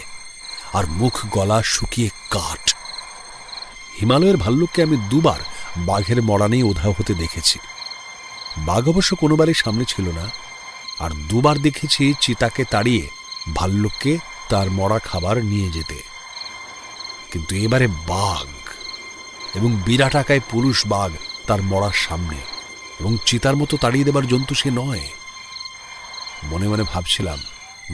S2: আর মুখ গলা শুকিয়ে কাঠ। হিমালয়ের ভাল্লুককে আমি 2 বার বাঘের মড়ানেই উধাও হতে দেখেছি। বাঘ অবশ্য কোনোবারই সামনে ছিল না, আর 2 বার দেখেছি চিতাকে তাড়িয়ে ভাল্লুককে তার মরা খাবার নিয়ে যেতে। কিন্তু এবারে বাঘ, এবং বিরাট আকায় পুরুষ বাঘ তার মরার সামনে, এবং চিতার মতো তাড়িয়ে দেবার জন্তু সে নয়। মনে মনে ভাবছিলাম,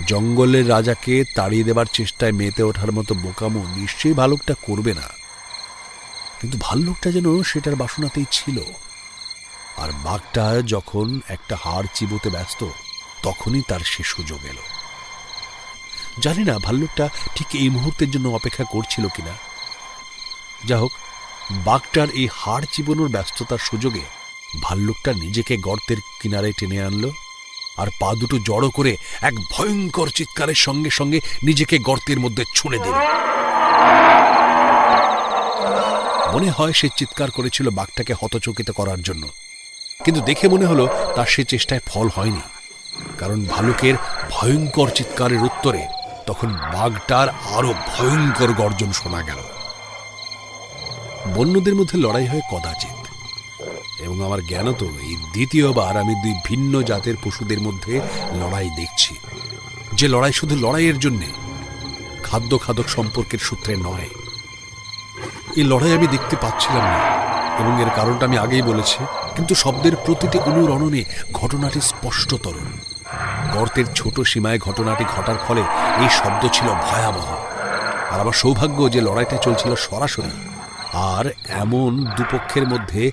S2: জঙ্গলের রাজাকে তাড়িয়ে দেবার চেষ্টায় মেতে ওঠার মতো বোকামো নিশ্চয়ই ভাল্লুকটা করবে না, কিন্তু ভাল্লুকটা যেন সেটার বাসনাতেই ছিল।
S1: আর বাঘটা যখন একটা হাড় চিবোতে ব্যস্ত, তখনই তার সে সুযোগ এলো। জানি না ভাল্লুকটা ঠিক এই মুহূর্তের জন্য অপেক্ষা করছিল কিনা। যা হোক, বাঘটার এই হাড় চিবোনোর ব্যস্ততার সুযোগে ভাল্লুকটা নিজেকে গর্তের কিনারে টেনে আনলো আর পা দুটো জড়ো করে এক ভয়ঙ্কর চিৎকারের সঙ্গে সঙ্গে নিজেকে গর্তের মধ্যে ছুঁড়ে দিল। মনে হয় সে চিৎকার করেছিল বাঘটাকে হতচকিত করার জন্য, কিন্তু দেখে মনে হলো তার সে চেষ্টায় ফল হয়নি, কারণ ভালুকের ভয়ঙ্কর চিৎকারের উত্তরে তখন বাঘটার আরো ভয়ঙ্কর গর্জন শোনা গেল। বন্যদের মধ্যে লড়াই হয় কদাচিৎ, এবং আমার জ্ঞানত এই দ্বিতীয়বার আমি দুই ভিন্ন জাতের পশুদের মধ্যে লড়াই দেখছি, যে লড়াই শুধু লড়াইয়ের জন্যে, খাদ্য খাদক সম্পর্কের সূত্রে নয়। এই লড়াই আমি দেখতে পাচ্ছিলাম না, এবং এর কারণটা আমি আগেই বলেছি, কিন্তু শব্দের প্রতিটি অনুরণনে ঘটনাটি স্পষ্টতর। গর্তের ছোট সীমায় ঘটনাটি ঘটার ফলে এই শব্দ ছিল ভয়াবহ। আর আমার সৌভাগ্য যে লড়াইটা চলছিল সরাসরি, আর এমন দুপক্ষের মধ্যে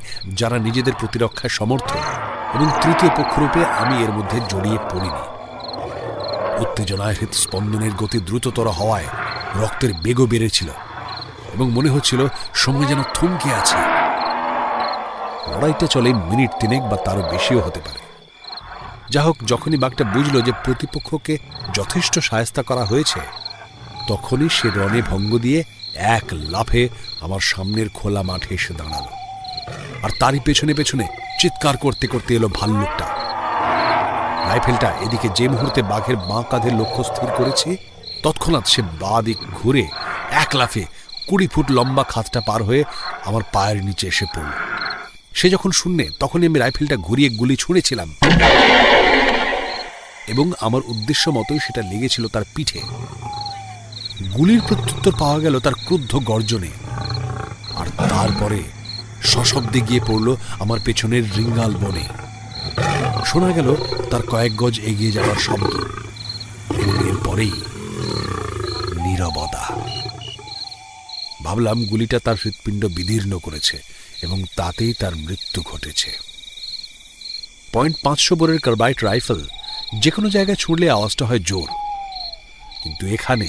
S1: যারা নিজেদের প্রতিরক্ষায় সমর্থ, এবং তৃতীয় পক্ষরূপে আমি এর মধ্যে জড়িয়ে পড়িনি। উত্তেজনায় হৃৎস্পন্দনের গতি দ্রুততর হওয়ায় রক্তের বেগও বেড়েছিল, এবং মনে হচ্ছিল সময় যেন থমকে আছে। লড়াইটা চলে মিনিট 3 বা তারও বেশিও হতে পারে। যা হোক, যখনই বাঘটা বুঝল যে প্রতিপক্ষকে যথেষ্ট শায়েস্তা করা হয়েছে, তখনই সে রণে ভঙ্গ দিয়ে এক লাফে আমার সামনের খোলা মাঠে এসে দাঁড়ালো, আর তারই পেছনে পেছনে চিৎকার করতে করতে এলো ভাল্লুকটা। রাইফেলটা এদিকে যে মুহূর্তে বাঘের বাঁ কাঁধের লক্ষ্য স্থির করেছে, তৎক্ষণাৎ সে বাঁ দিক ঘুরে এক লাফে 20 ফুট লম্বা খাতটা পার হয়ে আমার পায়ের নিচে এসে পড়ল। সে যখন শূন্যে, তখনই আমি রাইফেলটা ঘুরিয়ে গুলি ছুঁড়েছিলাম, এবং আমার উদ্দেশ্য মতোই সেটা লেগেছিল তার পিঠে। গুলির প্রত্যুত্তর পাওয়া গেল তার ক্রুদ্ধ গর্জনে, আর তারপরে সশব্দে গিয়ে পড়ল আমার পেছনের রিঙ্গাল বনে। শোনা গেল তার কয়েক গজ এগিয়ে যাওয়ার শব্দ, এবং এরপরেই নীরবতা। ভাবলাম গুলিটা তার হৃৎপিণ্ড বিদীর্ণ করেছে, এবং তাতেই তার মৃত্যু ঘটেছে। .500 বোরের কার্বাইট রাইফেল যে কোনো জায়গায় ছুঁড়লে আওয়াজটা হয় জোর, কিন্তু এখানে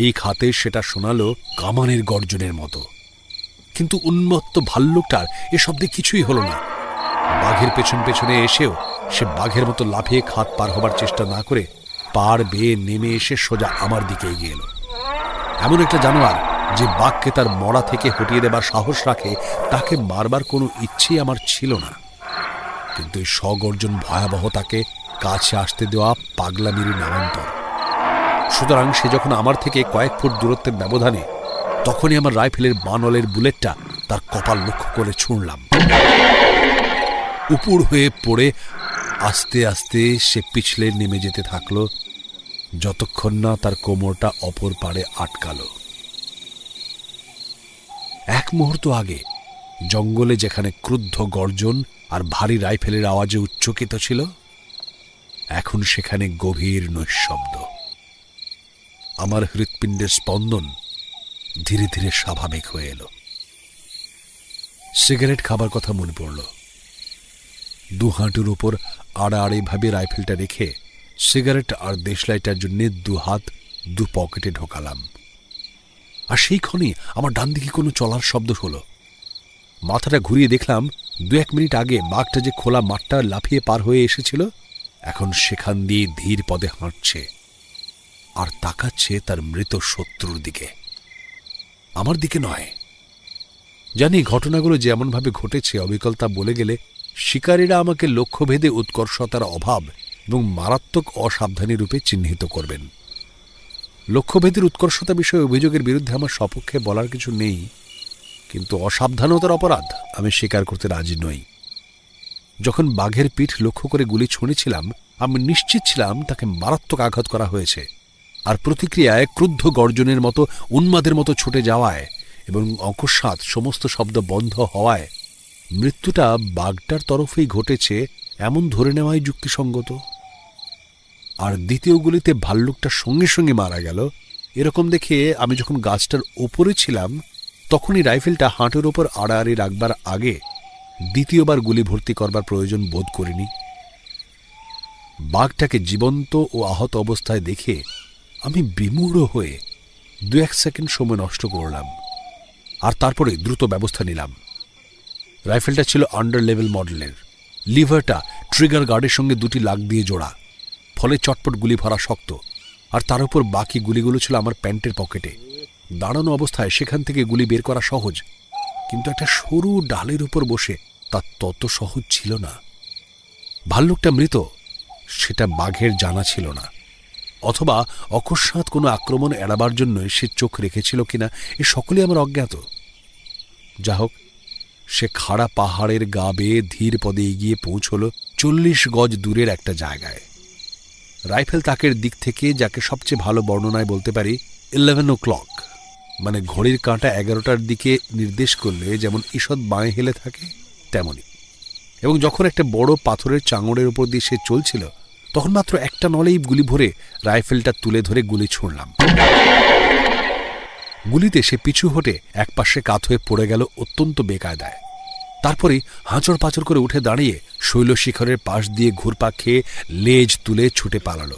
S1: এই খাতে সেটা শোনালো কামানের গর্জনের মতো। কিন্তু উন্মত্ত ভাল্লুকটার এ শব্দে কিছুই হলো না। বাঘের পেছন পেছনে এসেও সে বাঘের মতো লাফিয়ে খাত পার হবার চেষ্টা না করে পাড় বেয়ে নেমে এসে সোজা আমার দিকে এগিয়ে এলো। এমন একটা জানোয়ার যে বাঘকে তার মরা থেকে হটিয়ে দেবার সাহস রাখে, তাকে মারবার কোনো ইচ্ছেই আমার ছিল না। কিন্তু এই স্বগর্জন ভয়াবহতাকে কাছে আসতে দেওয়া পাগলামিরি নামান্তর। সুতরাং সে যখন আমার থেকে কয়েক ফুট দূরত্বের ব্যবধানে, তখনই আমার রাইফেলের বানলের বুলেটটা তার কপাল লক্ষ্য করে ছুঁড়লাম। উপুড় হয়ে পড়ে আস্তে আস্তে সে পিছলে নেমে যেতে থাকলো, যতক্ষণ না তার কোমরটা অপর পাড়ে আটকালো। এক মুহূর্ত আগে জঙ্গলে যেখানে ক্রুদ্ধ গর্জন আর ভারী রাইফেলের আওয়াজে উচ্চকিত ছিল, এখন সেখানে গভীর নৈঃশব্দ। আমার হৃৎপিণ্ডের স্পন্দন ধীরে ধীরে স্বাভাবিক হয়ে এলো। সিগারেট খাবার কথা মনে পড়ল। 2 হাঁটুর উপর আড়াআড়ি ভাবে রাইফেলটা রেখে সিগারেট আর দেশলাইটার জন্য 2 হাত 2 পকেটে ঢোকালাম। আর সেই ক্ষণে আমার ডান দিকে কোনো চলার শব্দ হলো। মাথাটা ঘুরিয়ে দেখলাম 2-1 মিনিট আগে বাঘটা যে খোলা মাঠটা লাফিয়ে পার হয়ে এসেছিল, এখন সেখান দিয়ে ধীর পদে হাঁটছে আর তাকাচ্ছে তার মৃত শত্রুর দিকে, আমার দিকে নয়। জানি ঘটনাগুলো যেমনভাবে ঘটেছে অবিকলতা বলে গেলে শিকারীরা আমাকে লক্ষ্যভেদে উৎকর্ষতার অভাব এবং মারাত্মক অসাবধানী রূপে চিহ্নিত করবেন। লক্ষ্যভেদের উৎকর্ষতা বিষয়ে অভিযোগের বিরুদ্ধে আমার সপক্ষে বলার কিছু নেই, কিন্তু অসাবধানতার অপরাধ আমি স্বীকার করতে রাজি নই। যখন বাঘের পিঠ লক্ষ্য করে গুলি ছুঁড়েছিলাম, আমি নিশ্চিত ছিলাম তাকে মারাত্মক আঘাত করা হয়েছে, আর প্রতিক্রিয়ায় ক্রুদ্ধ গর্জনের মতো উন্মাদের মতো ছুটে যাওয়ায় এবং অকস্মাৎ সমস্ত শব্দ বন্ধ হওয়ায় মৃত্যুটা বাঘটার তরফেই ঘটেছে এমন ধরে নেওয়াই যুক্তিসঙ্গত। আর দ্বিতীয় গুলিতে ভাল্লুকটা সঙ্গে সঙ্গে মারা গেল, এরকম দেখে আমি যখন গাছটার ওপরে ছিলাম, তখনই রাইফেলটা হাঁটুর ওপর আড়াআড়ি রাখবার আগে দ্বিতীয়বার গুলি ভর্তি করবার প্রয়োজন বোধ করিনি। বাঘটাকে জীবন্ত ও আহত অবস্থায় দেখে আমি বিমূঢ় হয়ে 2-1 সেকেন্ড সময় নষ্ট করলাম, আর তারপরে দ্রুত ব্যবস্থা নিলাম। রাইফেলটা ছিল আন্ডার লেভেল মডেলের। লিভারটা ট্রিগার গার্ডের সঙ্গে 2টি লাগ দিয়ে জোড়া, ফলে চটপট গুলি ভরা শক্ত, আর তার উপর বাকি গুলিগুলো ছিল আমার প্যান্টের পকেটে। দাঁড়ানো অবস্থায় সেখান থেকে গুলি বের করা সহজ, কিন্তু একটা সরু ডালের উপর বসে তা তত সহজ ছিল না। ভাল্লুকটা মৃত সেটা বাঘের জানা ছিল না, অথবা অকস্মাৎ কোনো আক্রমণ এড়াবার জন্য সে চোখ রেখেছিল কিনা এ সকলে আমার অজ্ঞাত। যা হোক, সে খাড়া পাহাড়ের গা বেয়ে ধীর পদে এগিয়ে পৌঁছল 40 গজ দূরের একটা জায়গায়। রাইফেল তাকের দিক থেকে যাকে সবচেয়ে ভালো বর্ণনায় বলতে পারি 11 o'clock, মানে ঘড়ির কাঁটা 11টার দিকে নির্দেশ করলে যেমন ঈষৎ বাঁয়ে হেলে থাকে তেমনি। এবং যখন একটা বড় পাথরের চাঙড়ের উপর দিয়ে সে চলছিল, তখন মাত্র একটা নলেই গুলি ভরে রাইফেলটা তুলে ধরে গুলি ছুঁড়লাম। গুলিতে সে পিছু হটে একপাশে কাত হয়ে পড়ে গেল অত্যন্ত বেকায়দায়। তারপরে হাঁচড় পাঁচড় করে উঠে দাঁড়িয়ে শৈলশিখরের পাশ দিয়ে ঘুরপা খেয়ে লেজ তুলে ছুটে পালাল।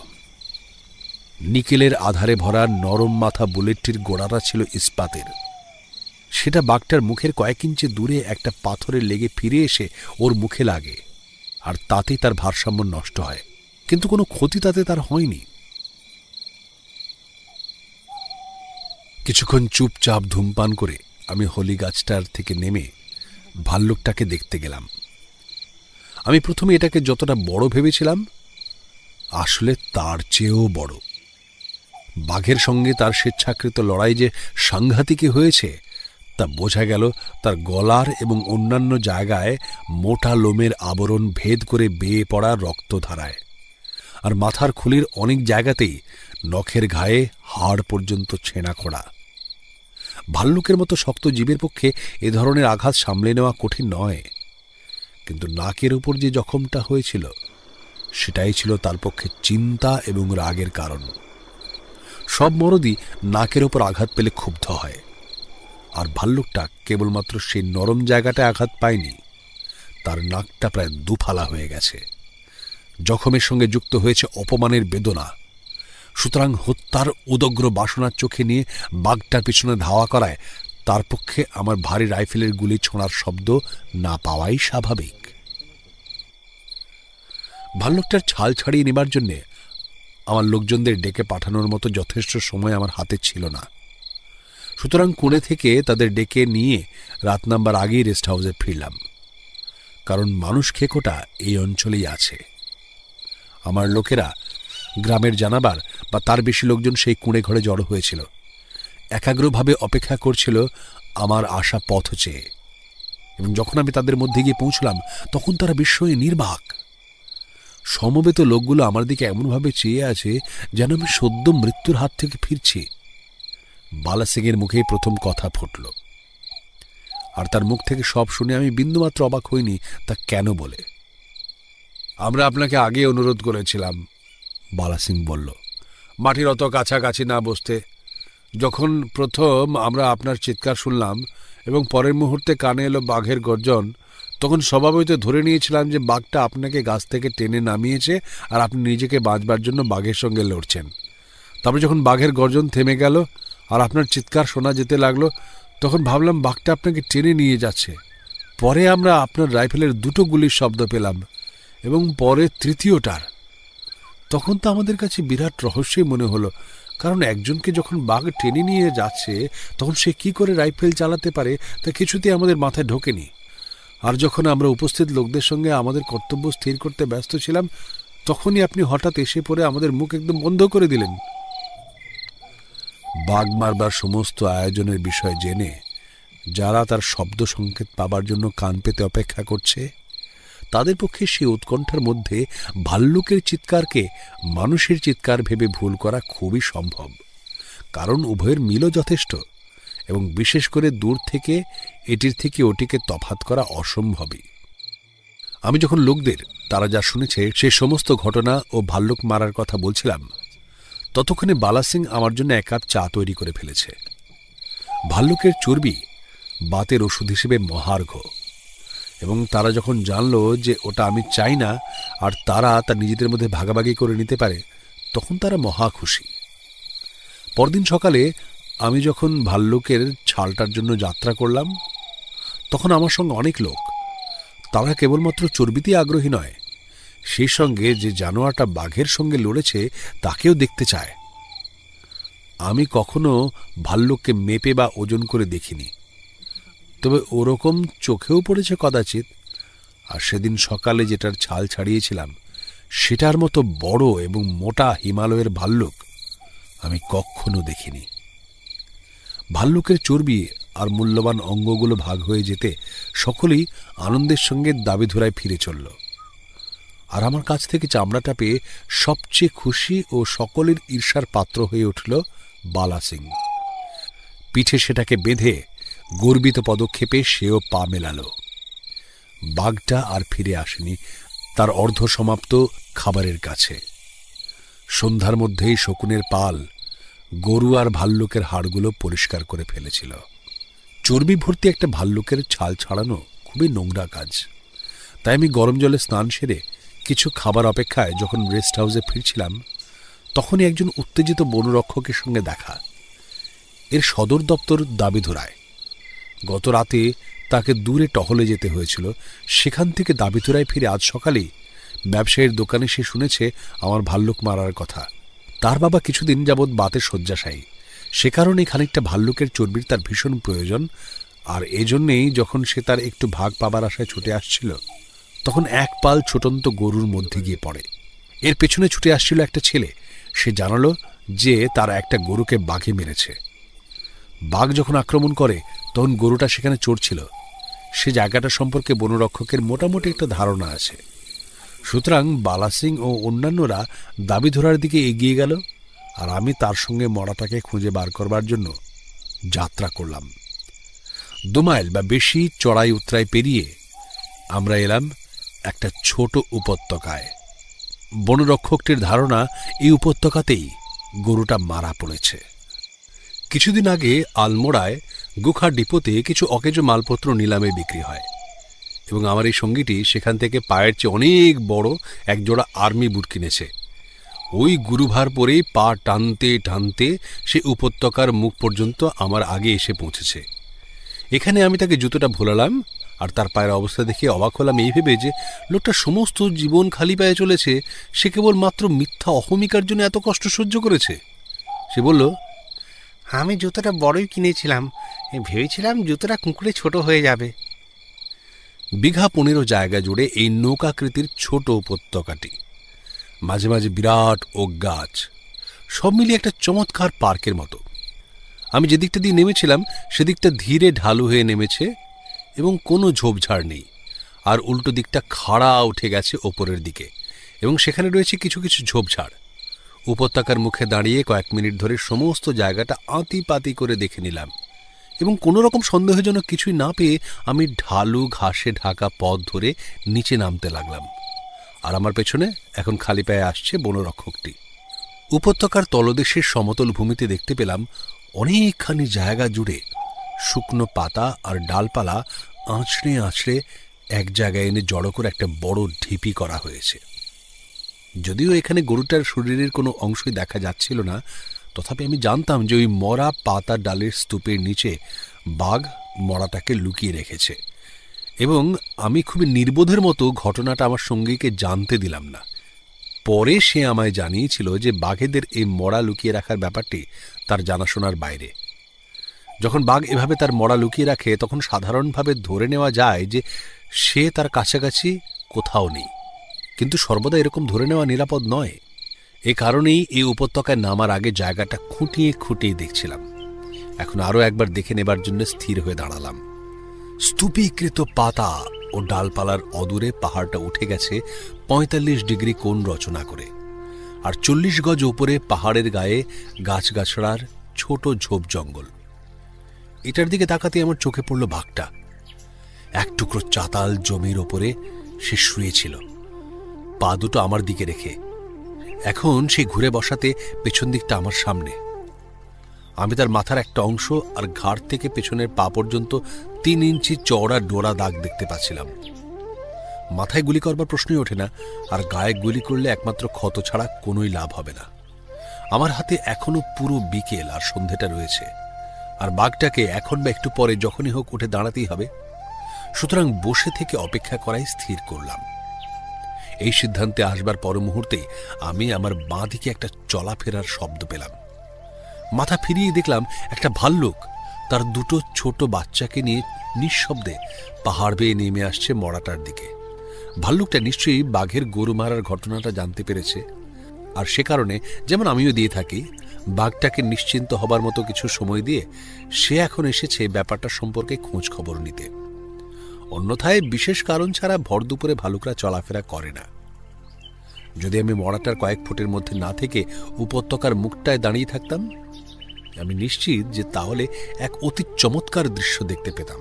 S1: নিকেলের আধারে ভরা নরম মাথা বুলেটটির গোড়াটা ছিল ইস্পাতের। সেটা বাঘটার মুখের কয়েক ইঞ্চি দূরে একটা পাথরের লেগে ফিরে এসে ওর মুখে লাগে, আর তাতেই তার ভারসাম্য নষ্ট হয়, কিন্তু কোনো ক্ষতি তাতে তার হয়নি। কিছুক্ষণ চুপচাপ ধূমপান করে আমি হলি গাছটার থেকে নেমে ভাল্লুকটাকে দেখতে গেলাম। আমি প্রথমে এটাকে যতটা বড় ভেবেছিলাম, আসলে তার চেয়েও বড়। বাঘের সঙ্গে তার স্বেচ্ছাকৃত লড়াই যে সাংঘাতিকই হয়েছে তা বোঝা গেল তার গলার এবং অন্যান্য জায়গায় মোটা লোমের আবরণ ভেদ করে বেয়ে পড়া রক্তধারায়, আর মাথার খুলির অনেক জায়গাতেই নখের ঘায়ে হাড় পর্যন্ত ছেঁড়া খোড়া। ভাল্লুকের মতো শক্ত জীবের পক্ষে এ ধরনের আঘাত সামলে নেওয়া কঠিন নয়, কিন্তু নাকের উপর যে জখমটা হয়েছিল সেটাই ছিল তার পক্ষে চিন্তা এবং রাগের কারণ। সব মরদই নাকের ওপর আঘাত পেলে ক্ষুব্ধ হয়, আর ভাল্লুকটা কেবলমাত্র সেই নরম জায়গাটায় আঘাত পায়নি, তার নাকটা প্রায় দুফালা হয়ে গেছে। জখমের সঙ্গে যুক্ত হয়েছে অপমানের বেদনা। সুতরাং হত্যার উদগ্র বাসনার চোখে নিয়ে বাঘটার পিছনে ধাওয়া করায় তার পক্ষে আমার ভারী রাইফেলের গুলি ছোঁড়ার শব্দ না পাওয়াই স্বাভাবিক। ভাল্লুকটার ছাল ছাড়িয়ে নেবার জন্যে আমার লোকজনদের ডেকে পাঠানোর মতো যথেষ্ট সময় আমার হাতে ছিল না। সুতরাং কোণে থেকে তাদের ডেকে নিয়ে রাত নাম্বার আগেই রেস্ট হাউসে ফিরলাম, কারণ মানুষ খেকোটা এই অঞ্চলেই আছে। আমার লোকেরা গ্রামের জানাবার বা তার বেশি লোকজন সেই কুঁড়ে ঘরে জড়ো হয়েছিল, একাগ্রভাবে অপেক্ষা করছিল আমার আসা পথ চেয়ে। এবং যখন আমি তাদের মধ্যে গিয়ে পৌঁছলাম, তখন তারা বিস্ময়ে নির্বাক। সমবেত লোকগুলো আমার দিকে এমনভাবে চেয়ে আছে যেন আমি সদ্য মৃত্যুর হাত থেকে ফিরছি। বালা সিংয়ের মুখেই প্রথম কথা ফুটল, আর তার মুখ থেকে সব শুনে আমি বিন্দুমাত্র অবাক হইনি তা কেন বলে। আমরা আপনাকে আগে অনুরোধ করেছিলাম, বালা সিং বলল, মাটির অত কাছাকাছি না বসতে। যখন প্রথম আমরা আপনার চিৎকার শুনলাম এবং পরের মুহূর্তে কানে এলো বাঘের গর্জন, তখন স্বভাবত ধরে নিয়েছিলাম যে বাঘটা আপনাকে গাছ থেকে টেনে নামিয়েছে আর আপনি নিজেকে বাঁচবার জন্য বাঘের সঙ্গে লড়ছেন। তারপরে যখন বাঘের গর্জন থেমে গেল আর আপনার চিৎকার শোনা যেতে লাগলো, তখন ভাবলাম বাঘটা আপনাকে টেনে নিয়ে যাচ্ছে। পরে আমরা আপনার রাইফেলের 2টো গুলির শব্দ পেলাম এবং পরে তৃতীয়টার। তখন তো আমাদের কাছে বিরাট রহস্যই মনে হলো, কারণ একজনকে যখন বাঘ টেনে নিয়ে যাচ্ছে তখন সে কি করে রাইফেল চালাতে পারে তা কিছুতেই আমাদের মাথায় ঢোকেনি। আর যখন আমরা উপস্থিত লোকদের সঙ্গে আমাদের কর্তব্য স্থির করতে ব্যস্ত ছিলাম, তখনই আপনি হঠাৎ এসে পড়ে আমাদের মুখ একদম বন্ধ করে দিলেন। বাঘ মারবার সমস্ত আয়োজনের বিষয় জেনে যারা তার শব্দ সংকেত পাবার জন্য কান পেতে অপেক্ষা করছে, তাদের পক্ষে সেই উৎকণ্ঠার মধ্যে ভাল্লুকের চিৎকারকে মানুষের চিৎকার ভেবে ভুল করা খুবই সম্ভব, কারণ উভয়ের মিলও যথেষ্ট, এবং বিশেষ করে দূর থেকে এটির থেকে ওটিকে তফাৎ করা অসম্ভবই। আমি যখন লোকদের তারা যা শুনেছে সেই সমস্ত ঘটনা ও ভাল্লুক মারার কথা বলছিলাম, ততক্ষণে বালা সিং আমার জন্য 1 কাপ চা তৈরি করে ফেলেছে। ভাল্লুকের চর্বি বাতের ওষুধ হিসেবে মহার্ঘ।
S2: এবং তারা যখন জানলো যে ওটা আমি চাই না আর তারা তা নিজেদের মধ্যে ভাগাভাগি করে নিতে পারে, তখন তারা মহা খুশি। পরদিন সকালে আমি যখন ভাল্লুকের ছালটার জন্য যাত্রা করলাম, তখন আমার সঙ্গে অনেক লোক। তারা কেবলমাত্র চর্বিতেই আগ্রহী নয়, সেই সঙ্গে যে জানোয়ারটা বাঘের সঙ্গে লড়েছে তাকেও দেখতে চায়। আমি কখনো ভাল্লুককে মেপে বা ওজন করে দেখিনি, তবে ওরকম চোখেও পড়েছে কদাচিৎ। আর সেদিন সকালে যেটার ছাল ছাড়িয়েছিলাম, সেটার মতো বড় এবং মোটা হিমালয়ের ভাল্লুক আমি কখনো দেখিনি। ভাল্লুকের চর্বি আর মূল্যবান অঙ্গগুলো ভাগ হয়ে যেতে সকলেই আনন্দের সঙ্গে দাবিধুরায় ফিরে চলল। আর আমার কাছ থেকে চামড়াটা পেয়ে সবচেয়ে খুশি ও সকলের ঈর্ষার পাত্র হয়ে উঠল বালা সিং। পিঠে সেটাকে বেঁধে গর্বিত পদক্ষেপে সেও পা মেলাল। বাঘটা আর ফিরে আসেনি তার অর্ধসমাপ্ত খাবারের কাছে। সন্ধ্যার মধ্যেই শকুনের পাল গরু আর ভাল্লুকের হাড়গুলো পরিষ্কার করে ফেলেছিল। চর্বি ভর্তি একটা ভাল্লুকের ছাল ছাড়ানো খুবই নোংরা কাজ। তাই আমি গরম জলে স্নান সেরে কিছু খাবার অপেক্ষায় যখন রেস্ট হাউসে ফিরছিলাম, তখনই একজন উত্তেজিত বনরক্ষকের সঙ্গে দেখা। এর সদর দপ্তর দাবিধুরায়। গত রাতে তাকে দূরে টহলে যেতে হয়েছিল। সেখান থেকে দাবিধুরায় ফিরে আজ সকালেই ব্যবসায়ীর দোকানে সে শুনেছে আমার ভাল্লুক মারার কথা। তার বাবা কিছুদিন যাবৎ বাতে শয্যাশায়ী, সে কারণে খানিকটা ভাল্লুকের চর্বির তার ভীষণ প্রয়োজন। আর এজন্যেই যখন সে তার একটু ভাগ পাবার আশায় ছুটে আসছিল, তখন এক পাল ছোটন্ত গরুর মধ্যে গিয়ে পড়ে। এর পেছনে ছুটে আসছিল একটা ছেলে। সে জানালো যে তার একটা গরুকে বাঘে মেরেছে। বাঘ যখন আক্রমণ করে তখন গরুটা সেখানে চড়ছিল। সে জায়গাটা সম্পর্কে বনরক্ষকের মোটামুটি একটা ধারণা আছে। সুতরাং বালা সিং ও অন্যান্যরা দাবি ধরার দিকে এগিয়ে গেল, আর আমি তার সঙ্গে মরাটাকে খুঁজে বার করবার জন্য যাত্রা করলাম। 2 মাইল বা বেশি চড়াই উতরাই পেরিয়ে আমরা এলাম একটা ছোট উপত্যকায়। বনরক্ষকটির ধারণা এই উপত্যকাতেই গরুটা মারা পড়েছে। কিছুদিন আগে আলমোড়ায় গুখা ডিপোতে কিছু অকেজো মালপত্র নিলামে বিক্রি হয়, এবং আমার এই সঙ্গীটি সেখান থেকে পায়ের চেয়ে অনেক বড় একজোড়া আর্মি বুট কিনেছে। ওই গুরুভার পরেই পা টানতে টানতে সে উপত্যকার মুখ পর্যন্ত আমার আগে এসে পৌঁছেছে। এখানে আমি তাকে জুতোটা ভোলালাম, আর তার পায়ের অবস্থা দেখে অবাক হলাম এই ভেবে যে লোকটা সমস্ত জীবন খালি পায়ে চলেছে, সে কেবল মাত্র মিথ্যা অহমিকার জন্য এত কষ্ট সহ্য করেছে। সে বলল,
S4: আমি জুতোটা বড়ই কিনেছিলাম, ভেবেছিলাম জুতোটা কুঁকড়ে ছোট হয়ে যাবে।
S2: বিঘা 15 জায়গা জুড়ে এই নৌকাকৃতির ছোট উপত্যকাটি, মাঝে মাঝে বিরাট ওক গাছ, সব মিলিয়ে একটা চমৎকার পার্কের মতো। আমি যেদিকটা দিয়ে নেমেছিলাম সেদিকটা ধীরে ঢালু হয়ে নেমেছে এবং কোনো ঝোপঝাড় নেই, আর উল্টো দিকটা খাড়া উঠে গেছে ওপরের দিকে, এবং সেখানে রয়েছে কিছু কিছু ঝোপঝাড়। উপত্যকার মুখে দাঁড়িয়ে কয়েক মিনিট ধরে সমস্ত জায়গাটা আঁতিপাতি করে দেখে নিলাম, এবং কোনো রকম সন্দেহজনক কিছুই না পেয়ে আমি ঢালু ঘাসে ঢাকা পথ ধরে নিচে নামতে লাগলাম। আর আমার পেছনে এখন খালি পায়ে আসছে বনরক্ষকটি। উপত্যকার তলদেশের সমতল ভূমিতে দেখতে পেলাম অনেকখানি জায়গা জুড়ে শুকনো পাতা আর ডালপালা আঁচড়ে আঁচড়ে এক জায়গায় এনে জড়ো করে একটা বড় ঢিপি করা হয়েছে। যদিও এখানে গরুটার শরীরের কোনো অংশই দেখা যাচ্ছিল না, তথাপি আমি জানতাম যে ওই মরা পাতা ডালের স্তূপের নিচে বাঘ মরাটাকে লুকিয়ে রেখেছে, এবং আমি খুবই নির্বোধের মতো ঘটনাটা আমার সঙ্গীকে জানতে দিলাম না। পরে সে আমায় জানিয়েছিল যে বাঘেদের এই মরা লুকিয়ে রাখার ব্যাপারটি তার জানাশোনার বাইরে। যখন বাঘ এভাবে তার মরা লুকিয়ে রাখে, তখন সাধারণভাবে ধরে নেওয়া যায় যে সে তার কাছাকাছি কোথাও নেই, কিন্তু সর্বদা এরকম ধরে নেওয়া নিরাপদ নয়। এ কারণেই এই উপত্যকায় নামার আগে জায়গাটা খুঁটিয়ে খুঁটিয়ে দেখছিলাম। এখন আরও একবার দেখে নেবার জন্য স্থির হয়ে দাঁড়ালাম। স্তূপীকৃত পাতা ও ডালপালার অদূরে পাহাড়টা উঠে গেছে 45 ডিগ্রি কোণ রচনা করে, আর 40 গজ ওপরে পাহাড়ের গায়ে গাছগাছড়ার ছোট ঝোপ জঙ্গল। এটার দিকে তাকাতে আমার চোখে পড়ল বাঘটা। এক টুকরো চাতাল জমির ওপরে সে শুয়েছিল, পা দুটো আমার দিকে রেখে। এখন সে ঘুরে বসাতে পেছন দিকটা আমার সামনে। আমি তার মাথার একটা অংশ আর ঘাড় থেকে পেছনের পা পর্যন্ত
S1: 3 ইঞ্চি চওড়া ডোরা দাগ দেখতে পাচ্ছিলাম। মাথায় গুলি করবার প্রশ্নই ওঠে না, আর গায়ে গুলি করলে একমাত্র ক্ষত ছাড়া কোনোই লাভ হবে না। আমার হাতে এখনো পুরো বিকেল আর সন্ধেটা রয়েছে, আর বাঘটাকে এখন বা একটু পরে যখনই হোক উঠে দাঁড়াতেই হবে। সুতরাং বসে থেকে অপেক্ষা করাই স্থির করলাম। এই সিদ্ধান্তে আসবার পর মুহূর্তে আমি আমার বাঁ দিকে একটা চলাফেরার শব্দ পেলাম। মাথা ফিরিয়ে দেখলাম একটা ভাল্লুক তার 2টো ছোট বাচ্চাকে নিয়ে নিঃশব্দে পাহাড় বেয়ে নেমে আসছে মড়াটার দিকে। ভাল্লুকটা নিশ্চয়ই বাঘের গরু মারার ঘটনাটা জানতে পেরেছে, আর সে কারণে, যেমন আমিও দিয়ে থাকি, বাঘটাকে নিশ্চিন্ত হবার মতো কিছু সময় দিয়ে সে এখন এসেছে ব্যাপারটা সম্পর্কে খোঁজ খবর নিতে। অন্যথায় বিশেষ কারণ ছাড়া ভর দুপুরে ভালুকরা চলাফেরা করে না। যদি আমি মড়াটার কয়েক ফুটের মধ্যে না থেকে উপত্যকার মুখটায় দাঁড়িয়ে থাকতাম, আমি নিশ্চিত যে তাহলে এক অতি চমৎকার দৃশ্য দেখতে পেতাম।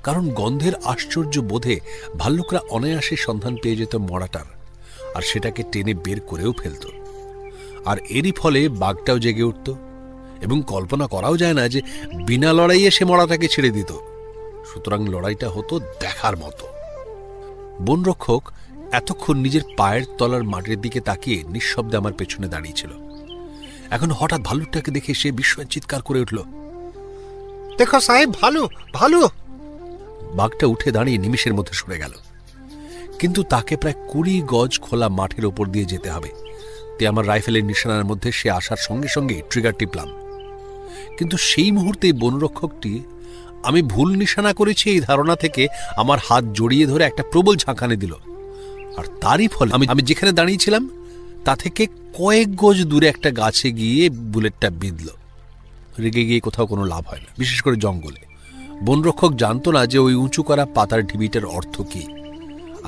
S1: কারণ গন্ধের আশ্চর্য বোধে ভাল্লুকরা অনায়াসে সন্ধান পেয়ে যেত মড়াটার, আর সেটাকে টেনে বের করেও ফেলত। আর এরই ফলে বাঘটাও জেগে উঠত, এবং কল্পনা করাও যায় না যে বিনা লড়াইয়ে সে মড়াটাকে ছেড়ে দিত। সুতরাং লড়াইটা হতো দেখার মতো। বনরক্ষক এতক্ষণ নিজের পায়ের তলার মাটির দিকে তাকিয়ে নিঃশব্দে আমার পেছনে দাঁড়িয়েছিল। এখন হঠাৎ ভাল্লুকটাকে দেখে সে বিস্ময় চিৎকার করে উঠল,
S4: দেখো সাহেব, ভালু ভালু।
S1: বাঘটা উঠে দাঁড়িয়ে নিমিষের মধ্যে সরে গেল, কিন্তু তাকে প্রায় 20 গজ খোলা মাঠের ওপর দিয়ে যেতে হবে। তে আমার রাইফেলের নিশানার মধ্যে সে আসার সঙ্গে সঙ্গে ট্রিগার টিপলাম। কিন্তু সেই মুহূর্তেই বনরক্ষকটি আমি ভুল নিশানা করেছি এই ধারণা থেকে আমার হাত জড়িয়ে ধরে একটা প্রবল ঝাঁকানি দিল, আর তারই ফলে আমি যেখানে দাঁড়িয়েছিলাম তা থেকে কয়েক গজ দূরে একটা গাছে গিয়ে বুলেটটা বিঁধল। রেগে গিয়ে কোথাও কোনো লাভ হয় না, বিশেষ করে জঙ্গলে। বনরক্ষক জানত না যে ওই উঁচু করা পাতার ঢিবিটার অর্থ কি,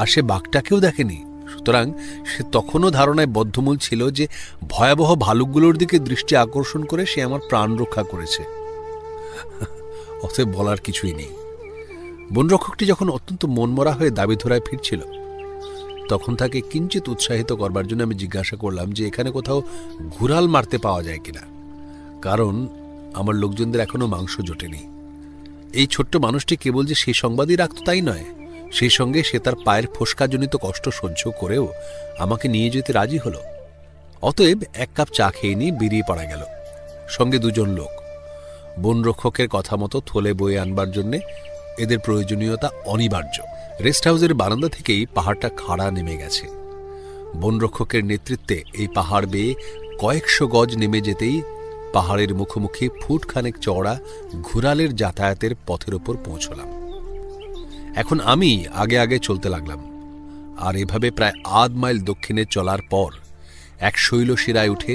S1: আর সে বাঘটাকেও দেখেনি। সুতরাং সে তখনও ধারণায় বদ্ধমূল ছিল যে ভয়াবহ ভালুকগুলোর দিকে দৃষ্টি আকর্ষণ করে সে আমার প্রাণ রক্ষা করেছে। অতএব বলার কিছুই নেই। বনরক্ষকটি যখন অত্যন্ত মনমরা হয়ে দাবি ধরায় ফিরছিল, তখন তাকে কিঞ্চিত উৎসাহিত করবার জন্য আমি জিজ্ঞাসা করলাম যে এখানে কোথাও ঘুরাল মারতে পাওয়া যায় কিনা, কারণ আমার লোকজনদের এখনো মাংস জোটেনি। এই ছোট্ট মানুষটি কেবল যে সেই সংবাদই রাখত তাই নয়, সেই সঙ্গে সে তার পায়ের ফোসকাজনিত কষ্ট সহ্য করেও আমাকে নিয়ে যেতে রাজি হল। অতএব 1 কাপ চা খেয়ে নিয়ে বেরিয়ে পড়া গেল। সঙ্গে 2 জন লোক। বনরক্ষকের কথা মতো থলে বয়ে আনবার জন্যে এদের প্রয়োজনীয়তা অনিবার্য। রেস্ট হাউসের বারান্দা থেকেই পাহাড়টা খাড়া নেমে গেছে। বনরক্ষকের নেতৃত্বে এই পাহাড় বেয়ে কয়েকশো গজ নেমে যেতেই পাহাড়ের মুখোমুখি ফুটখানেক চওড়া ঘুরালের যাতায়াতের পথের ওপর পৌঁছলাম। এখন আমি আগে আগে চলতে লাগলাম, আর এভাবে প্রায় 1/2 মাইল দক্ষিণে চলার পর এক শৈলশিরায় উঠে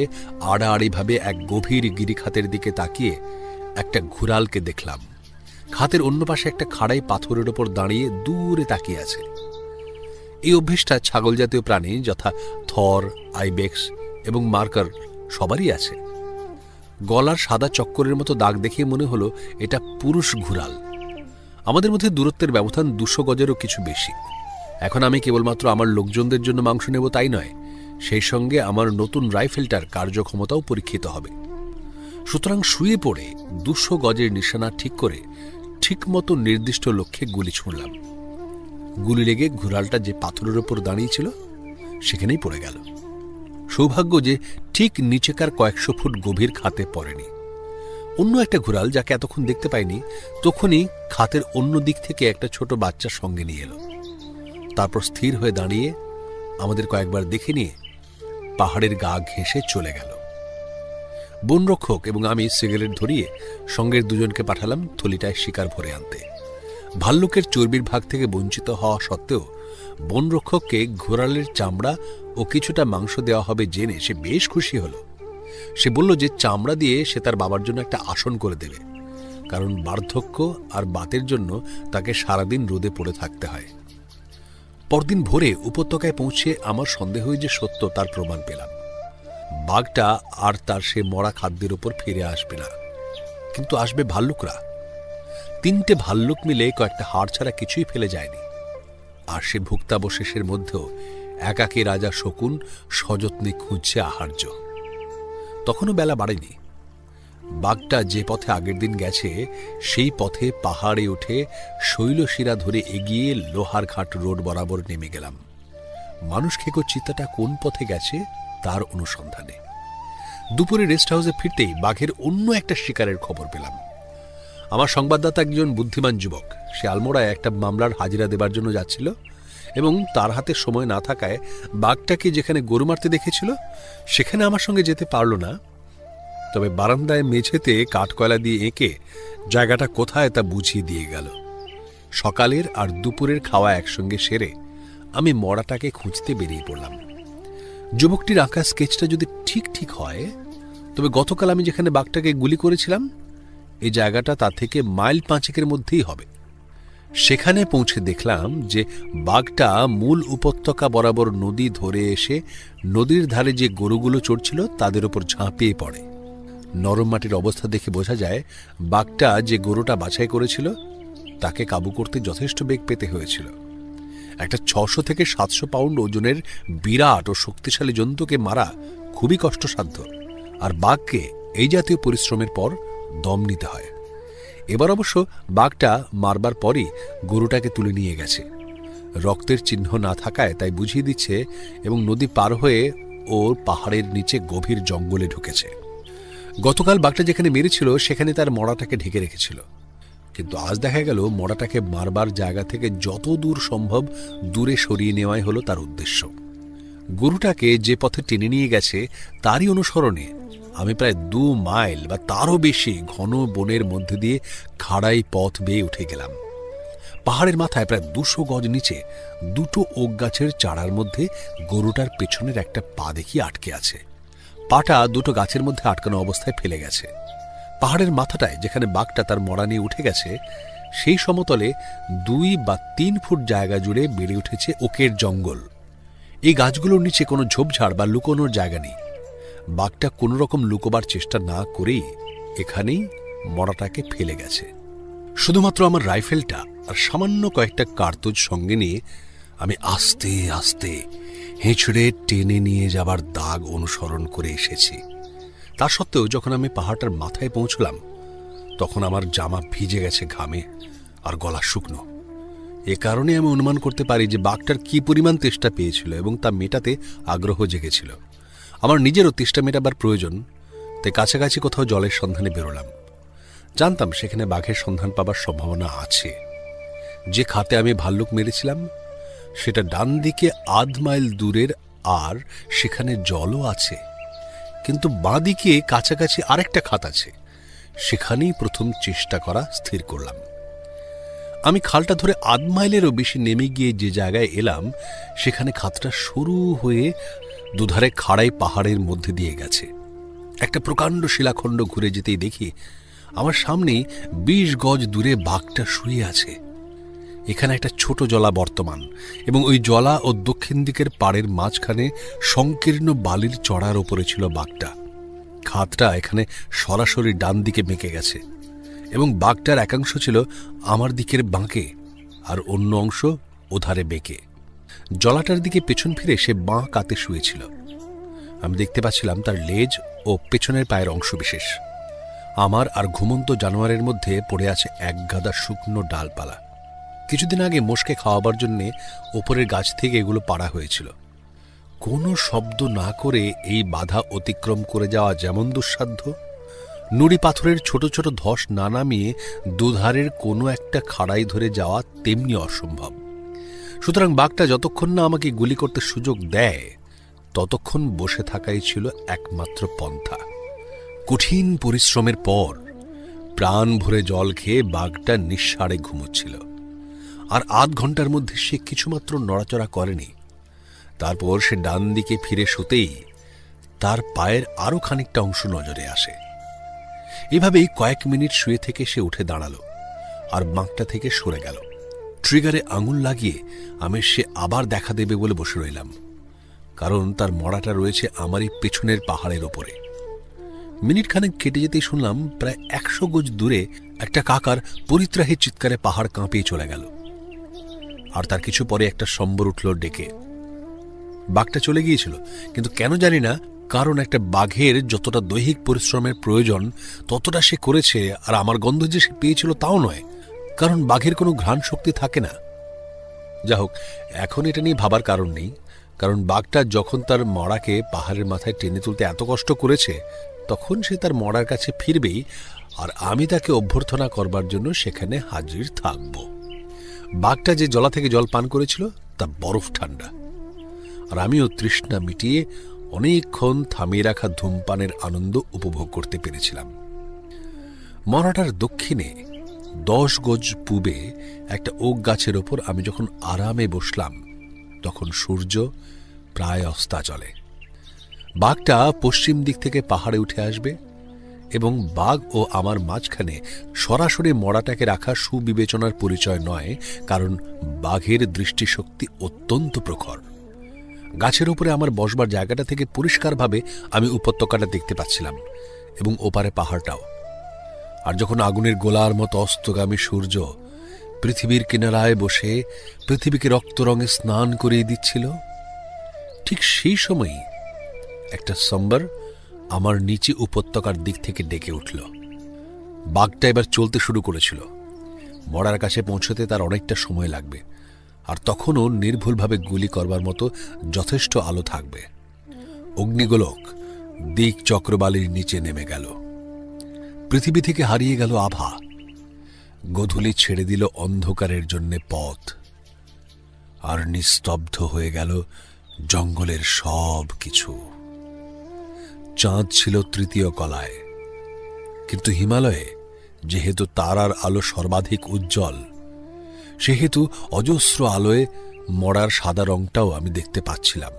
S1: আড়াআড়িভাবে এক গভীর গিরিখাতের দিকে তাকিয়ে একটা ঘুরালকে দেখলাম। খাতের অন্য পাশে একটা খাড়াই পাথরের ওপর দাঁড়িয়ে দূরে তাকিয়ে আছে। এই অভ্যেসটা ছাগল জাতীয় প্রাণী যথা থর, আইবেক্স এবং মার্কার সবারই আছে। গলার সাদা চক্করের মতো দাগ দেখে মনে হলো এটা পুরুষ ঘুরাল। আমাদের মধ্যে দূরত্বের ব্যবধান 200 গজেরও কিছু বেশি। এখন আমি কেবলমাত্র আমার লোকজনদের জন্য মাংস নেব তাই নয়, সেই সঙ্গে আমার নতুন রাইফেলটার কার্যক্ষমতাও পরীক্ষিত হবে। সুতরাং শুয়ে পড়ে 200 গজের নিশানা ঠিক করে ঠিকমতো নির্দিষ্ট লক্ষ্যে গুলি ছুঁড়লাম। গুলি লেগে ঘুরালটা যে পাথরের ওপর দাঁড়িয়েছিল সেখানেই পড়ে গেল। সৌভাগ্য যে ঠিক নিচেকার কয়েকশো ফুট গভীর খাতে পড়েনি। অন্য একটা ঘুরাল, যাকে এতক্ষণ দেখতে পাইনি, তখনই খাতের অন্য দিক থেকে একটা ছোট বাচ্চা সঙ্গে নিয়ে এলো। তারপর স্থির হয়ে দাঁড়িয়ে আমাদের কয়েকবার দেখে নিয়ে পাহাড়ের গা ঘেঁষে চলে গেল। বনরক্ষক এবং আমি সিগারেট ধরিয়ে সঙ্গের 2 জনকে পাঠালাম থলিটায় শিকার ভরে আনতে। ভাল্লুকের চর্বির ভাগ থেকে বঞ্চিত হওয়া সত্ত্বেও বনরক্ষককে ঘোড়ালের চামড়া ও কিছুটা মাংস দেওয়া হবে জেনে সে বেশ খুশি হল। সে বলল যে চামড়া দিয়ে সে তার বাবার জন্য একটা আসন করে দেবে, কারণ বার্ধক্য আর বাতের জন্য তাকে সারাদিন রোদে পড়ে থাকতে হয়। পরদিন ভোরে উপত্যকায় পৌঁছে আমার সন্দেহ যে সত্য তার প্রমাণ পেলাম। বাঘটা আর তার সে মরা খাদ্যের উপর ফিরে আসবে না, কিন্তু আসবে ভাল্লুকরা। 3টে ভাল্লুক মিলে কয়েকটা হাড় ছাড়া কিছুই ফেলে যায়নি। আর সে ভুক্তাবশেষের মধ্যেও একাকী রাজা শকুন সযত্নে খুঁজছে আহার্য। তখনও বেলা বাড়েনি। বাঘটা যে পথে আগের দিন গেছে সেই পথে পাহাড়ে উঠে শৈলশিরা ধরে এগিয়ে লোহারঘাট রোড বরাবর নেমে গেলাম মানুষ খেকো চিতাটা কোন পথে গেছে তার অনুসন্ধানে। দুপুরে রেস্ট হাউসে ফিরতেই বাঘের অন্য একটা শিকারের খবর পেলাম। আমার সংবাদদাতা একজন বুদ্ধিমান যুবক, সে আলমোড়ায় একটা মামলার হাজিরা দেবার জন্য যাচ্ছিল এবং তার হাতে সময় না থাকায় বাঘটাকে যেখানে গরু মারতে দেখেছিল সেখানে আমার সঙ্গে যেতে পারল না, তবে বারান্দায় মেঝেতে কাঠকয়লা দিয়ে এঁকে জায়গাটা কোথায় তা বুঝিয়ে দিয়ে গেল। সকালের আর দুপুরের খাওয়া একসঙ্গে সেরে আমি মড়াটাকে খুঁজতে বেরিয়ে পড়লাম। যুবকটির আঁকা স্কেচটা যদি ঠিক ঠিক হয় তবে গতকাল আমি যেখানে বাঘটাকে গুলি করেছিলাম এই জায়গাটা তা থেকে মাইল 5 মধ্যেই হবে। সেখানে পৌঁছে দেখলাম যে বাঘটা মূল উপত্যকা বরাবর নদী ধরে এসে নদীর ধারে যে গরুগুলো চড়ছিল তাদের উপর ঝাঁপিয়ে পড়ে। নরম মাটির অবস্থা দেখে বোঝা যায় বাঘটা যে গরুটা বাছাই করেছিল তাকে কাবু করতে যথেষ্ট বেগ পেতে হয়েছিল। একটা 600 থেকে 700 পাউন্ড ওজনের বিরাট ও শক্তিশালী জন্তুকে মারা খুবই কষ্টসাধ্য, আর বাঘকে এই জাতীয় পরিশ্রমের পর দম নিতে হয়। এবার অবশ্য বাঘটা মারবার পরই গরুটাকে তুলে নিয়ে গেছে। রক্তের চিহ্ন না থাকায় তাই বুঝিয়ে দিচ্ছে এবং নদী পার হয়ে ওর পাহাড়ের নিচে গভীর জঙ্গলে ঢুকেছে। গতকাল বাঘটা যেখানে মেরেছিল সেখানে তার মড়াটাকে ঢেকে রেখেছিল, কিন্তু আজ দেখা গেল মড়াটাকে মারবার জায়গা থেকে যত দূর সম্ভব দূরে সরিয়ে নেওয়াই হলো তার উদ্দেশ্য। গরুটাকে যে পথে টেনে নিয়ে গেছে তারই অনুসরণে আমি প্রায় 2 মাইল বা তারও বেশি ঘন বনের মধ্যে দিয়ে খাড়াই পথ বেয়ে উঠে গেলাম। পাহাড়ের মাথায় প্রায় 200 গজ নিচে 2টো ওক গাছের চারার মধ্যে গরুটার পেছনের একটা পা দেখি আটকে আছে। পাটা 2টো গাছের মধ্যে আটকানো অবস্থায় ফেলে গেছে। পাহাড়ের মাথাটায় যেখানে বাঘটা তার মড়া নিয়ে উঠে গেছে সেই সমতলে 2 বা 3 ফুট জায়গা জুড়ে বেড়ে উঠেছে ওকের জঙ্গল। এই গাছগুলোর নিচে কোনো ঝোপঝাড় বা লুকোনোর জায়গা নেই। বাঘটা কোনো রকম লুকোবার চেষ্টা না করেই এখানেই মড়াটাকে ফেলে গেছে। শুধুমাত্র আমার রাইফেলটা আর সামান্য কয়েকটা কার্তুজ সঙ্গে নিয়ে আমি আস্তে আস্তে হেঁচড়ে টেনে নিয়ে যাবার দাগ অনুসরণ করে এসেছি। তা সত্ত্বেও যখন আমি পাহাড়টার মাথায় পৌঁছলাম তখন আমার জামা ভিজে গেছে ঘামে আর গলা শুকনো। এ কারণে আমি অনুমান করতে পারি যে বাঘটার কি পরিমাণ তেষ্টা পেয়েছিল এবং তা মেটাতে আগ্রহ জেগেছিল। আমার নিজেরও তেষ্টা মেটাবার প্রয়োজন, তাই কাছাকাছি কোথাও জলের সন্ধানে বেরোলাম। জানতাম সেখানে বাঘের সন্ধান পাবার সম্ভাবনা আছে। যে খাতে আমি ভাল্লুক মেরেছিলাম সেটা ডান দিকে আধ মাইল দূরের, আর সেখানে জলও আছে, কিন্তু বাঁ দিকে কাছাকাছি আরেকটা খাত আছে। সেখানেই প্রথম চেষ্টা করা স্থির করলাম। আমি খালটা ধরে আধ মাইলেরও বেশি নেমে গিয়ে যে জায়গায় এলাম সেখানে খাতটা শুরু হয়ে দুধারে খাড়াই পাহাড়ের মধ্যে দিয়ে গেছে। একটা প্রকাণ্ড শিলাখণ্ড ঘুরে যেতেই দেখি আমার সামনেই 20 গজ দূরে বাঘটা শুয়ে আছে। এখানে একটা ছোট জলা বর্তমান এবং ওই জলা ও দক্ষিণ দিকের পাড়ের মাঝখানে সংকীর্ণ বালির চড়ার ওপরে ছিল বাঘটা। খাতটা এখানে সরাসরি ডান দিকে বেঁকে গেছে এবং বাঘটার একাংশ ছিল আমার দিকের বাঁকে আর অন্য অংশ ওধারে বেঁকে। জলাটার দিকে পেছন ফিরে সে বাঁ কাতে শুয়েছিল। আমি দেখতে পাচ্ছিলাম তার লেজ ও পেছনের পায়ের অংশ বিশেষ। আমার আর ঘুমন্ত জানোয়ারের মধ্যে পড়ে আছে এক গাদা শুকনো ডালপালা। কিছুদিন আগে মোষকে খাওয়াবার জন্যে ওপরের গাছ থেকে এগুলো পাড়া হয়েছিল। কোনো শব্দ না করে এই বাধা অতিক্রম করে যাওয়া যেমন দুঃসাধ্য, নুড়ি পাথরের ছোট ছোট ধস না নামিয়ে দুধারের কোনো একটা খাড়াই ধরে যাওয়া তেমনি অসম্ভব। সুতরাং বাঘটা যতক্ষণ না আমাকে গুলি করতে সুযোগ দেয় ততক্ষণ বসে থাকাই ছিল একমাত্র পন্থা। কঠিন পরিশ্রমের পর প্রাণ ভরে জল খেয়ে বাঘটা নিঃসাড়ে ঘুমোচ্ছিল, আর আধ ঘন্টার মধ্যে সে কিছুমাত্র নড়াচড়া করেনি। তারপর সে ডান দিকে ফিরে শুতেই তার পায়ের আরো খানিকটা অংশ নজরে আসে। এভাবেই কয়েক মিনিট শুয়ে থেকে সে উঠে দাঁড়ালো আর বাঁকটা থেকে সরে গেল। ট্রিগারে আঙুল লাগিয়ে আমি সে আবার দেখা দেবে বলে বসে রইলাম, কারণ তার মড়াটা রয়েছে আমারই পেছনের পাহাড়ের ওপরে। মিনিট খানেক কেটে যেতেই শুনলাম প্রায় 100 গজ দূরে একটা কাকার পরিত্রাহী চিৎকারে পাহাড় কাঁপিয়ে চলে গেল। আর তার কিছু পরে একটা সম্বর উঠল ডেকে। বাঘটা চলে গিয়েছিল, কিন্তু কেন জানি না কারণ একটা বাঘের যতটা দৈহিক পরিশ্রমের প্রয়োজন ততটা সে করেছে, আর আমার গন্ধ যে সে পেয়েছিল তাও নয়, কারণ বাঘের কোনো ঘ্রাণ শক্তি থাকে না। যা হোক, এখন এটা নিয়ে ভাবার কারণ নেই, কারণ বাঘটা যখন তার মড়াকে পাহাড়ের মাথায় টেনে তুলতে এত কষ্ট করেছে, তখন সে তার মড়ার কাছে ফিরবেই, আর আমি তাকে অভ্যর্থনা করবার জন্য সেখানে হাজির থাকব। বাঘটা যে জলা থেকে জল পান করেছিল তা বরফ ঠান্ডা, আর আমিও তৃষ্ণা মিটিয়ে অনেকক্ষণ থামিয়ে রাখা ধূমপানের আনন্দ উপভোগ করতে পেরেছিলাম। মরাটার দক্ষিণে 10 গজ পূবে একটা ওক গাছের ওপর আমি যখন আরামে বসলাম, তখন সূর্য প্রায় অস্তাচলে। বাঘটা পশ্চিম দিক থেকে পাহাড়ে উঠে আসবে এবং বাঘ ও আমার মাঝখানে সরাসরি মড়াটাকে রাখা সুবিবেচনার পরিচয় নয়, কারণ বাঘের দৃষ্টিশক্তি অত্যন্ত প্রখর। গাছের উপরে আমার বসবার জায়গাটা থেকে পরিষ্কারভাবে আমি উপত্যকাটা দেখতে পাচ্ছিলাম এবং ওপারে পাহাড়টাও। আর যখন আগুনের গোলার মতো অস্তগামী সূর্য পৃথিবীর কিনারায় বসে পৃথিবীকে রক্তরঙে স্নান করিয়ে দিচ্ছিল, ঠিক সেই সময়ই একটা সম্বর আমার নিচে উপত্যকার দিক থেকে ডেকে উঠল। বাঘটা এবার চলতে শুরু করেছিল। মড়ার কাছে পৌঁছতে তার অনেকটা সময় লাগবে, আর তখনও নির্ভুলভাবে গুলি করবার মতো যথেষ্ট আলো থাকবে। অগ্নিগোলক দিক চক্রবালির নিচে নেমে গেল, পৃথিবী থেকে হারিয়ে গেল আভা, গোধূলি ছেড়ে দিল অন্ধকারের জন্যে পথ, আর নিস্তব্ধ হয়ে গেল জঙ্গলের সব কিছু। চাঁদ ছিল তৃতীয় কলায়, কিন্তু হিমালয়ে যেহেতু তারার আলো সর্বাধিক উজ্জ্বল, সেহেতু অজস্র আলোয় মরার সাদা রংটাও আমি দেখতে পাচ্ছিলাম।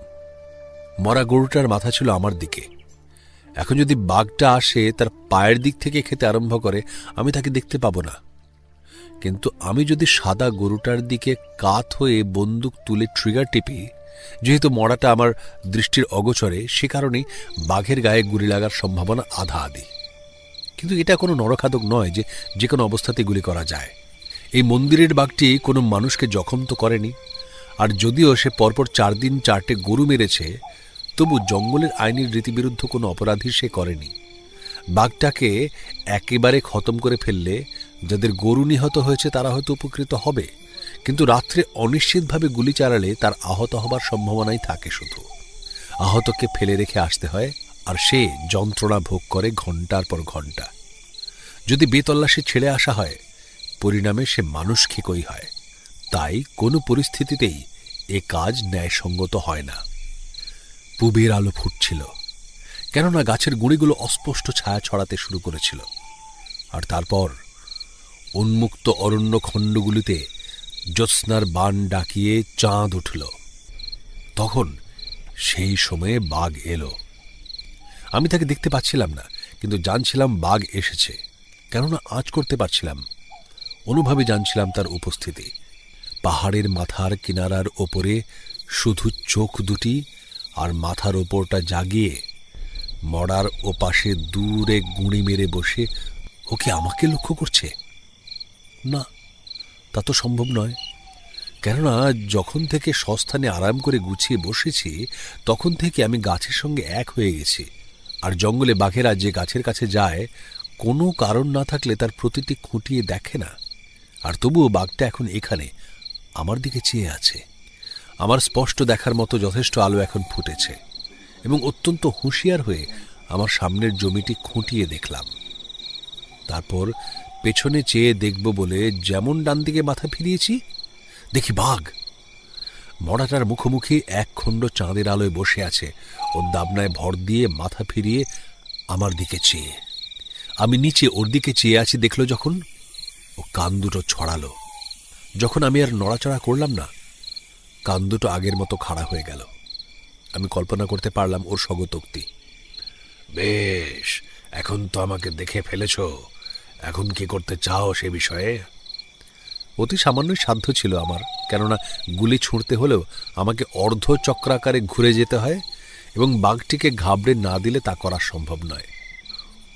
S1: মরা গরুটার মাথা ছিল আমার দিকে। এখন যদি বাঘটা আসে তার পায়ের দিক থেকে খেতে আরম্ভ করে, আমি তাকে দেখতে পাব না। কিন্তু আমি যদি সাদা গরুটার দিকে কাত হয়ে বন্দুক তুলে ট্রিগার টিপি, যেহেতু মরাটা আমার দৃষ্টির অগোচরে, সে কারণেই বাঘের গায়ে গুলি লাগার সম্ভাবনা আধা আধি। কিন্তু এটা কোনো নরখাদক নয় যে যে কোনো অবস্থাতে গুলি করা যায়। এই মন্দিরের বাঘটি কোনো মানুষকে জখম তো করেনি, আর যদিও সে পরপর 4 দিন 4টে গরু মেরেছে, তবু জঙ্গলের আইনের রীতিবিরুদ্ধ কোনো অপরাধী সে করেনি। বাঘটাকে একেবারে খতম করে ফেললে যাদের গরু নিহত হয়েছে তারা হয়তো উপকৃত হবে, কিন্তু রাত্রে অনিশ্চিতভাবে গুলি চালালে তার আহত হবার সম্ভাবনাই থাকে শুধু। আহতকে ফেলে রেখে আসতে হয়, আর সে যন্ত্রণা ভোগ করে ঘণ্টার পর ঘণ্টা। যদি বেতল্লাশি ছেড়ে আসা হয়, পরিণামে সে মানুষ খেকই হয়। তাই কোনো পরিস্থিতিতেই এ কাজ ন্যায়সঙ্গত হয় না। পূবের আলো ফুটছিল, কেননা গাছের গুঁড়িগুলো অস্পষ্ট ছায়া ছড়াতে শুরু করেছিল, আর তারপর উন্মুক্ত অরণ্য খণ্ডগুলিতে জ্যোৎস্নার বান ডাকিয়ে চাঁদ উঠল। তখন সেই সময়ে বাঘ এলো। আমি তাকে দেখতে পাচ্ছিলাম না, কিন্তু জানছিলাম বাঘ এসেছে, কেননা আঁচ করতে পারছিলাম। অনুভবে জানছিলাম তার উপস্থিতি। পাহাড়ের মাথার কিনারার ওপরে শুধু চোখ দুটি আর মাথার ওপরটা জাগিয়ে মড়ার ওপাশে দূরে গুঁড়ি মেরে বসে ও কি আমাকে লক্ষ্য করছে? না, তা তো সম্ভব নয়, কেননা যখন থেকে সস্থানে আরাম করে গুছিয়ে বসেছি তখন থেকে আমি গাছের সঙ্গে এক হয়ে গেছি। আর জঙ্গলে বাঘেরা যে গাছের কাছে যায়, কোনো কারণ না থাকলে তার প্রতিটি খুঁটিয়ে দেখে না। আর তবুও বাঘটা এখন এখানে আমার দিকে চেয়ে আছে। আমার স্পষ্ট দেখার মতো যথেষ্ট আলো এখন ফুটেছে, এবং অত্যন্ত হুঁশিয়ার হয়ে আমার সামনের জমিটি খুঁটিয়ে দেখলাম। তারপর পেছনে চেয়ে দেখব বলে যেমন ডান দিকে মাথা ফিরিয়েছি, দেখি বাঘ মড়াটার মুখোমুখি এক খণ্ড চাঁদের আলোয় বসে আছে, ও দাবনায় ভর দিয়ে মাথা ফিরিয়ে আমার দিকে চেয়ে। আমি নিচে ওর দিকে চেয়ে আছি দেখল যখন, ও কান দুটো ছড়ালো। যখন আমি আর নড়াচড়া করলাম না, কান দুটো আগের মতো খাড়া হয়ে গেল। আমি কল্পনা করতে পারলাম ওর স্বগতোক্তি। বেশ, এখন তো আমাকে দেখে ফেলেছ, এখন কি করতে চাও সে বিষয়ে? অতি সামান্যই সাধ্য ছিল আমার, কেননা গুলি ছুঁড়তে হলেও আমাকে অর্ধ চক্রাকারে ঘুরে যেতে হয়, এবং বাঘটিকে ঘাবড়ে না দিলে তা করা সম্ভব নয়।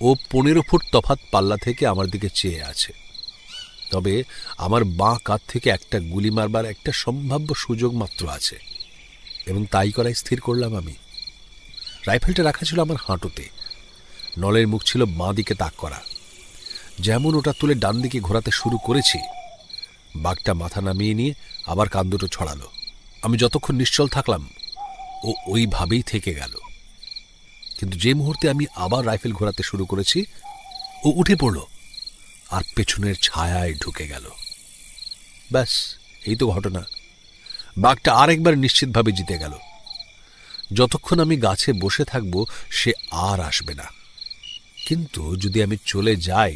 S1: ও 15 ফুট তফাৎ পাল্লা থেকে আমার দিকে চেয়ে আছে, তবে আমার বাঁ কাঁধ থেকে একটা গুলি মারবার একটা সম্ভাব্য সুযোগ মাত্র আছে, এবং তাই করাই স্থির করলাম আমি।
S2: রাইফেলটা রাখা ছিল আমার হাঁটুতে। নলের মুখ ছিল বাঁ দিকে তাক করা। যেমন ওটা তুলে ডান দিকে ঘোরাতে শুরু করেছি, বাঘটা মাথা নামিয়ে নিয়ে আবার কান দুটো ছড়ালো। আমি যতক্ষণ নিশ্চল থাকলাম ও ওইভাবেই থেকে গেল। কিন্তু যে মুহূর্তে আমি আবার রাইফেল ঘোরাতে শুরু করেছি, ও উঠে পড়ল আর পেছনের ছায়ায় ঢুকে গেল। ব্যাস, এই তো ঘটনা। বাঘটা আরেকবার নিশ্চিতভাবে জিতে গেল। যতক্ষণ আমি গাছে বসে থাকব সে আর আসবে না। কিন্তু যদি আমি চলে যাই,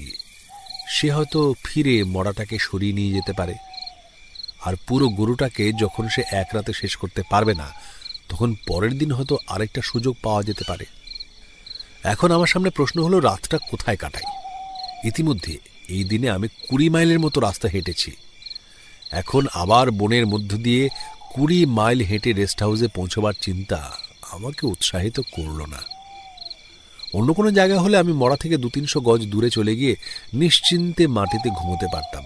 S2: সে হয়তো ফিরে মড়াটাকে সরিয়ে নিয়ে যেতে পারে। আর পুরো গরুটাকে যখন সে এক রাতে শেষ করতে পারবে না, তখন পরের দিন হয়তো আরেকটা সুযোগ পাওয়া যেতে পারে। এখন আমার সামনে প্রশ্ন হলো, রাতটা কোথায় কাটাই? ইতিমধ্যে এই দিনে আমি 20 মাইলের মতো রাস্তা হেঁটেছি। এখন আবার বনের মধ্য দিয়ে 20 মাইল হেঁটে রেস্ট হাউসে পৌঁছবার চিন্তা আমাকে উৎসাহিত করল না। অন্য কোনো জায়গা হলে আমি মড়া থেকে 200-300 গজ দূরে চলে গিয়ে নিশ্চিন্তে মাটিতে ঘুমোতে পারতাম।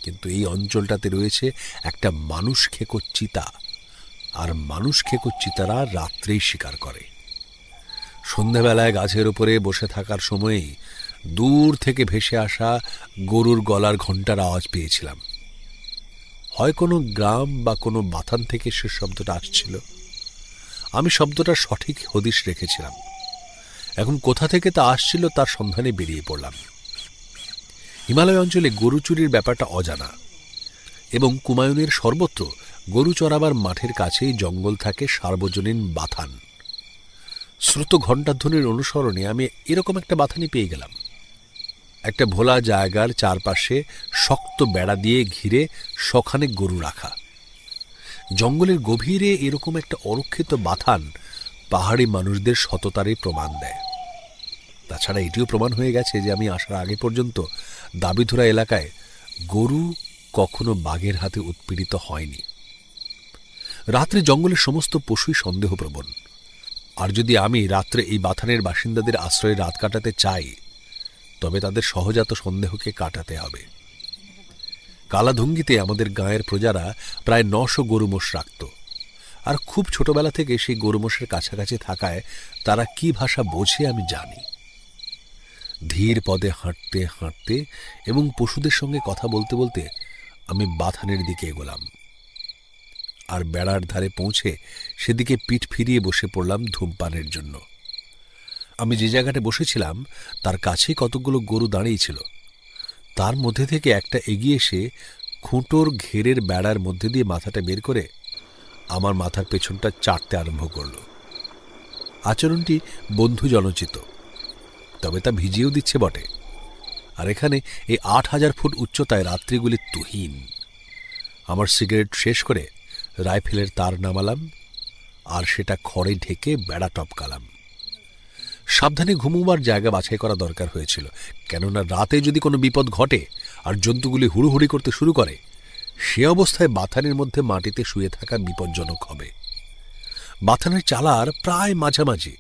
S2: কিন্তু এই অঞ্চলটাতে রয়েছে একটা মানুষ খেকো চিতা, আর মানুষ খেকো চিতারা রাত্রেই শিকার করে। সন্ধ্যাবেলায় গাছের উপরে বসে থাকার সময়েই দূর থেকে ভেসে আসা গরুর গলার ঘণ্টার আওয়াজ পেয়েছিলাম। হয় কোনো গ্রাম বা কোনো বাথান থেকে সে শব্দটা আসছিল। আমি শব্দটা সঠিক হদিশ রেখেছিলাম। এখন কোথা থেকে তা আসছিল তার সন্ধানে বেরিয়ে পড়লাম। হিমালয় অঞ্চলে গরু চুরির ব্যাপারটা অজানা, এবং কুমায়ুনের সর্বত্র গরু চড়াবার মাঠের কাছেই জঙ্গল থাকে সার্বজনীন বাথান। শ্রুত ঘণ্টাধ্বনির অনুসরণে আমি এরকম একটা বাথানি পেয়ে গেলাম। একটা ভোলা জায়গার চারপাশে শক্ত বেড়া দিয়ে ঘিরে শখানেক গরু রাখা। জঙ্গলের গভীরে এরকম একটা অরক্ষিত বাথান পাহাড়ি মানুষদের সততারই প্রমাণ দেয়। তাছাড়া এটিও প্রমাণ হয়ে গেছে যে আমি আসার আগে পর্যন্ত দাবিধরা এলাকায় গরু কখনো বাঘের হাতে উৎপীড়িত হয়নি। রাত্রে জঙ্গলের সমস্ত পশুই সন্দেহপ্রবণ। আর যদি আমি রাত্রে এই বাথানের বাসিন্দাদের আশ্রয়ে রাত কাটাতে চাই, তবে তাদের সহজাত সন্দেহকে কাটাতে হবে। কালাধুঙ্গিতে আমাদের গাঁয়ের প্রজারা প্রায় 900 গরু মোষ রাখত। আর খুব ছোটবেলা থেকে সেই গরু মোষের কাছাকাছি থাকায় তারা কি ভাষা বোঝে আমি জানি। ধীর পদে হাঁটতে হাঁটতে এবং পশুদের সঙ্গে কথা বলতে বলতে আমি বাথানের দিকে এগোলাম। আর বেড়ার ধারে পৌঁছে সেদিকে পিঠ ফিরিয়ে বসে পড়লাম ধূমপানের জন্য। আমি যে জায়গাটা বসেছিলাম তার কাছেই কতগুলো গরু দাঁড়িয়েছিল। তার মধ্যে থেকে একটা এগিয়ে এসে খুঁটোর ঘেরের বেড়ার মধ্যে দিয়ে মাথাটা বের করে আমার মাথার পেছনটা চাটতে আরম্ভ করল। আচরণটি বন্ধু জনচিত, তবে তা ভিজিয়েও দিচ্ছে বটে। আর এখানে এই 8000 ফুট উচ্চতায় রাত্রিগুলি তুহিন। আমার সিগারেট শেষ করে রাইফেলের তার নামালাম আর সেটা খড়ে ঢেকে বেড়া টপকালাম। সাবধানে ঘুমোবার জায়গা বাছাই করা দরকার হয়েছিল, কেননা রাতে যদি কোনো বিপদ ঘটে আর জন্তুগুলি হুড়োহুড়ি করতে শুরু করে, সে অবস্থায় বাথানের মধ্যে মাটিতে শুয়ে থাকা বিপজ্জনক হবে। বাথানের চালার প্রায় মাঝামাঝি,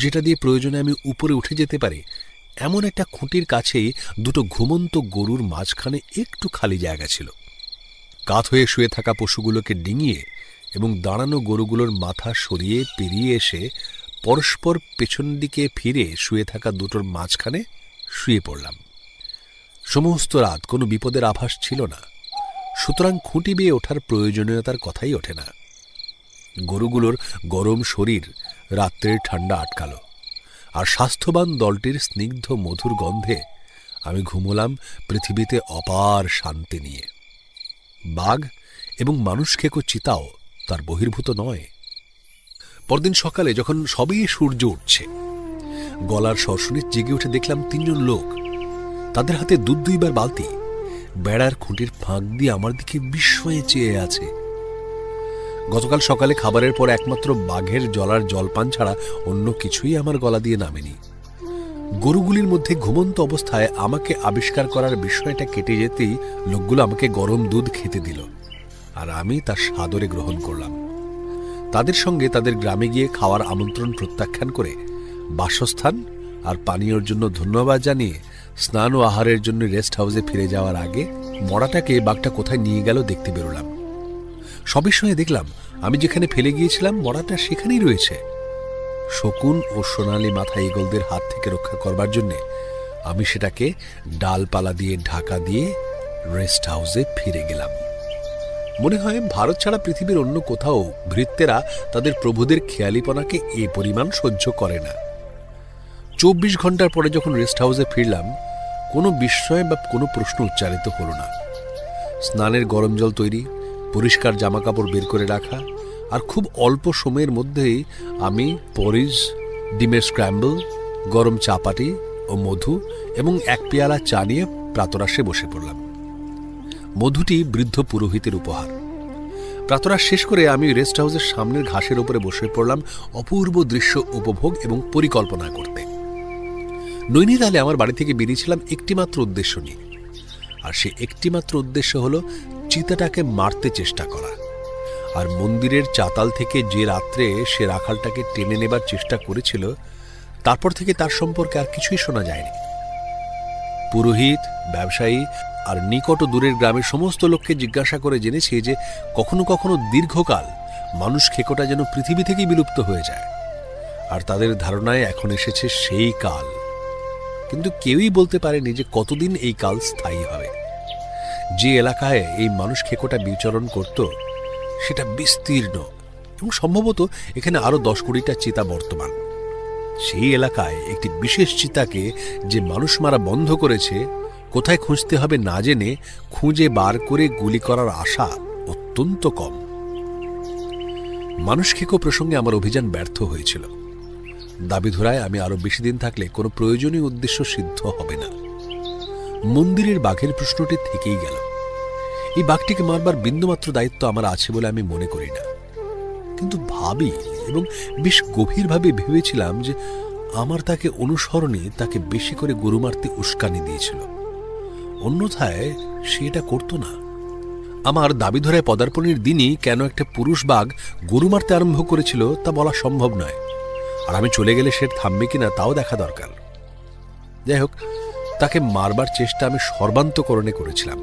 S2: যেটা দিয়ে প্রয়োজনে আমি উপরে উঠে যেতে পারি, এমন একটা খুঁটির কাছেই দুটো ঘুমন্ত গরুর মাঝখানে একটু খালি জায়গা ছিল। কাত হয়ে শুয়ে থাকা পশুগুলোকে ডিঙিয়ে এবং দাঁড়ানো গরুগুলোর মাথা সরিয়ে পেরিয়ে এসে পরস্পর পেছন দিকে ফিরে শুয়ে থাকা দুটোর মাঝখানে শুয়ে পড়লাম। সমস্ত রাত কোনো বিপদের আভাস ছিল না, সুতরাং খুঁটি বেয়ে ওঠার প্রয়োজনীয়তার কথাই ওঠে না। গরুগুলোর গরম শরীর রাত্রের ঠান্ডা আটকালো, আর স্বাস্থ্যবান দলটির স্নিগ্ধ মধুর গন্ধে আমি ঘুমোলাম পৃথিবীতে অপার শান্তি নিয়ে। বাঘ এবং মানুষ খেকো চিতাও তার বহির্ভূত নয়। পরদিন সকালে যখন সবে সূর্য উঠছে, গলার সরসনে জেগে উঠে দেখলাম 3 জন লোক, তাদের হাতে দুধ দুইবার বালতি, বেড়ার খুঁটির ফাঁক দিয়ে আমার দিকে বিস্ময়ে চেয়ে আছে। গতকাল সকালে খাবারের পর একমাত্র বাঘের জলার জলপান ছাড়া অন্য কিছুই আমার গলা দিয়ে নামেনি। গরুগুলির মধ্যে ঘুমন্ত অবস্থায় আমাকে আবিষ্কার করার বিষয়টা কেটে যেতেই লোকগুলো আমাকে গরম দুধ খেতে দিল, আর আমি তার সাদরে গ্রহণ করলাম। তাদের সঙ্গে তাদের গ্রামে গিয়ে খাওয়ার আমন্ত্রণ প্রত্যাখ্যান করে বাসস্থান আর পানীয়র জন্য ধন্যবাদ জানিয়ে স্নান ও আহারের জন্য রেস্ট হাউসে ফিরে যাওয়ার আগে মড়াটাকে বাঘটা কোথায় নিয়ে গেল দেখতে বেরোলাম। সবিস্ময়ে দেখলাম আমি যেখানে ফেলে গিয়েছিলাম মড়াটা সেখানেই রয়েছে। শকুন ও সোনালী মাথা ঈগলদের হাত থেকে রক্ষা করবার জন্যে আমি সেটাকে ডালপালা দিয়ে ঢাকা দিয়ে রেস্ট হাউসে ফিরে গেলাম। মনে হয় ভারত ছাড়া পৃথিবীর অন্য কোথাও ভৃত্যেরা তাদের প্রভুদের খেয়ালিপনাকে এ পরিমাণ সহ্য করে না। 24 ঘন্টার পরে যখন রেস্ট হাউসে ফিরলাম, কোনো বিস্ময় বা কোনো প্রশ্ন উচ্চারিত হল না। স্নানের গরম জল তৈরি, পরিষ্কার জামাকাপড় বের করে রাখা, আর খুব অল্প সময়ের মধ্যেই আমি পরিজ, ডিমের স্ক্র্যাম্বল, গরম চাপাটি ও মধু এবং এক পেয়ালা চা নিয়ে প্রাতরাশে বসে পড়লাম। মধুটি বৃদ্ধ পুরোহিতের উপহার। প্রাতরাশ শেষ করে আমি রেস্ট হাউসের সামনের ঘাসের উপরে বসে পড়লাম অপূর্ব দৃশ্য উপভোগ এবং পরিকল্পনা করতে। নৈনিতালে আমার বাড়ি থেকে বেরিয়েছিলাম একটিমাত্র উদ্দেশ্য নিয়ে, আর সে একটিমাত্র উদ্দেশ্য হলো চিতাটাকে মারতে চেষ্টা করা। আর মন্দিরের চাতাল থেকে যে রাত্রে সে রাখালটাকে টেনে নেবার চেষ্টা করেছিল, তারপর থেকে তার সম্পর্কে আর কিছুই শোনা যায়নি। পুরোহিত, ব্যবসায়ী আর নিকট ও দূরের গ্রামের সমস্ত লোককে জিজ্ঞাসা করে জেনেছি যে কখনো কখনো দীর্ঘকাল মানুষ খেকোটা যেন পৃথিবী থেকেই বিলুপ্ত হয়ে যায়, আর তাদের ধারণায় এখন এসেছে সেই কাল। কিন্তু কেউই বলতে পারেনি যে কতদিন এই কাল স্থায়ী হবে। যে এলাকায় এই মানুষ খেকোটা বিচরণ করত সেটা বিস্তীর্ণ এবং সম্ভবত এখানে আরো 10-20টা চিতা বর্তমান। সেই এলাকায় একটি বিশেষ চিতাকে যে মানুষ মারা বন্ধ করেছে, কোথায় খুঁজতে হবে না জেনে খুঁজে বার করে গুলি করার আশা অত্যন্ত কম। মানুষ খেকো প্রসঙ্গে আমার অভিযান ব্যর্থ হয়েছিল। দাবিধরায় আমি আরো বেশি দিন থাকলে কোনো প্রয়োজনীয় উদ্দেশ্য সিদ্ধ হবে না। মন্দিরের বাঘের প্রশ্নটি থেকেই গেল। এই বাঘটিকে মারবার বিন্দুমাত্র দায়িত্ব আমার আছে বলে আমি মনে করি না, কিন্তু ভাবি এবং বেশ গভীরভাবে ভেবেছিলাম যে আমার তাকে অনুসরণে তাকে বেশি করে গরু মারতে উস্কানি দিয়েছিল, অন্যথায় সে এটা করত না। আমার দাবিধরায় পদার্পণের দিনই কেন একটা পুরুষ বাঘ গরু মারতে আরম্ভ করেছিল তা বলা সম্ভব নয়, আর আমি চলে গেলে সে থামবে কিনা তাও দেখা দরকার। যাই হোক, তাকে মারবার চেষ্টা আমি সর্বান্তকরণে করেছিলাম।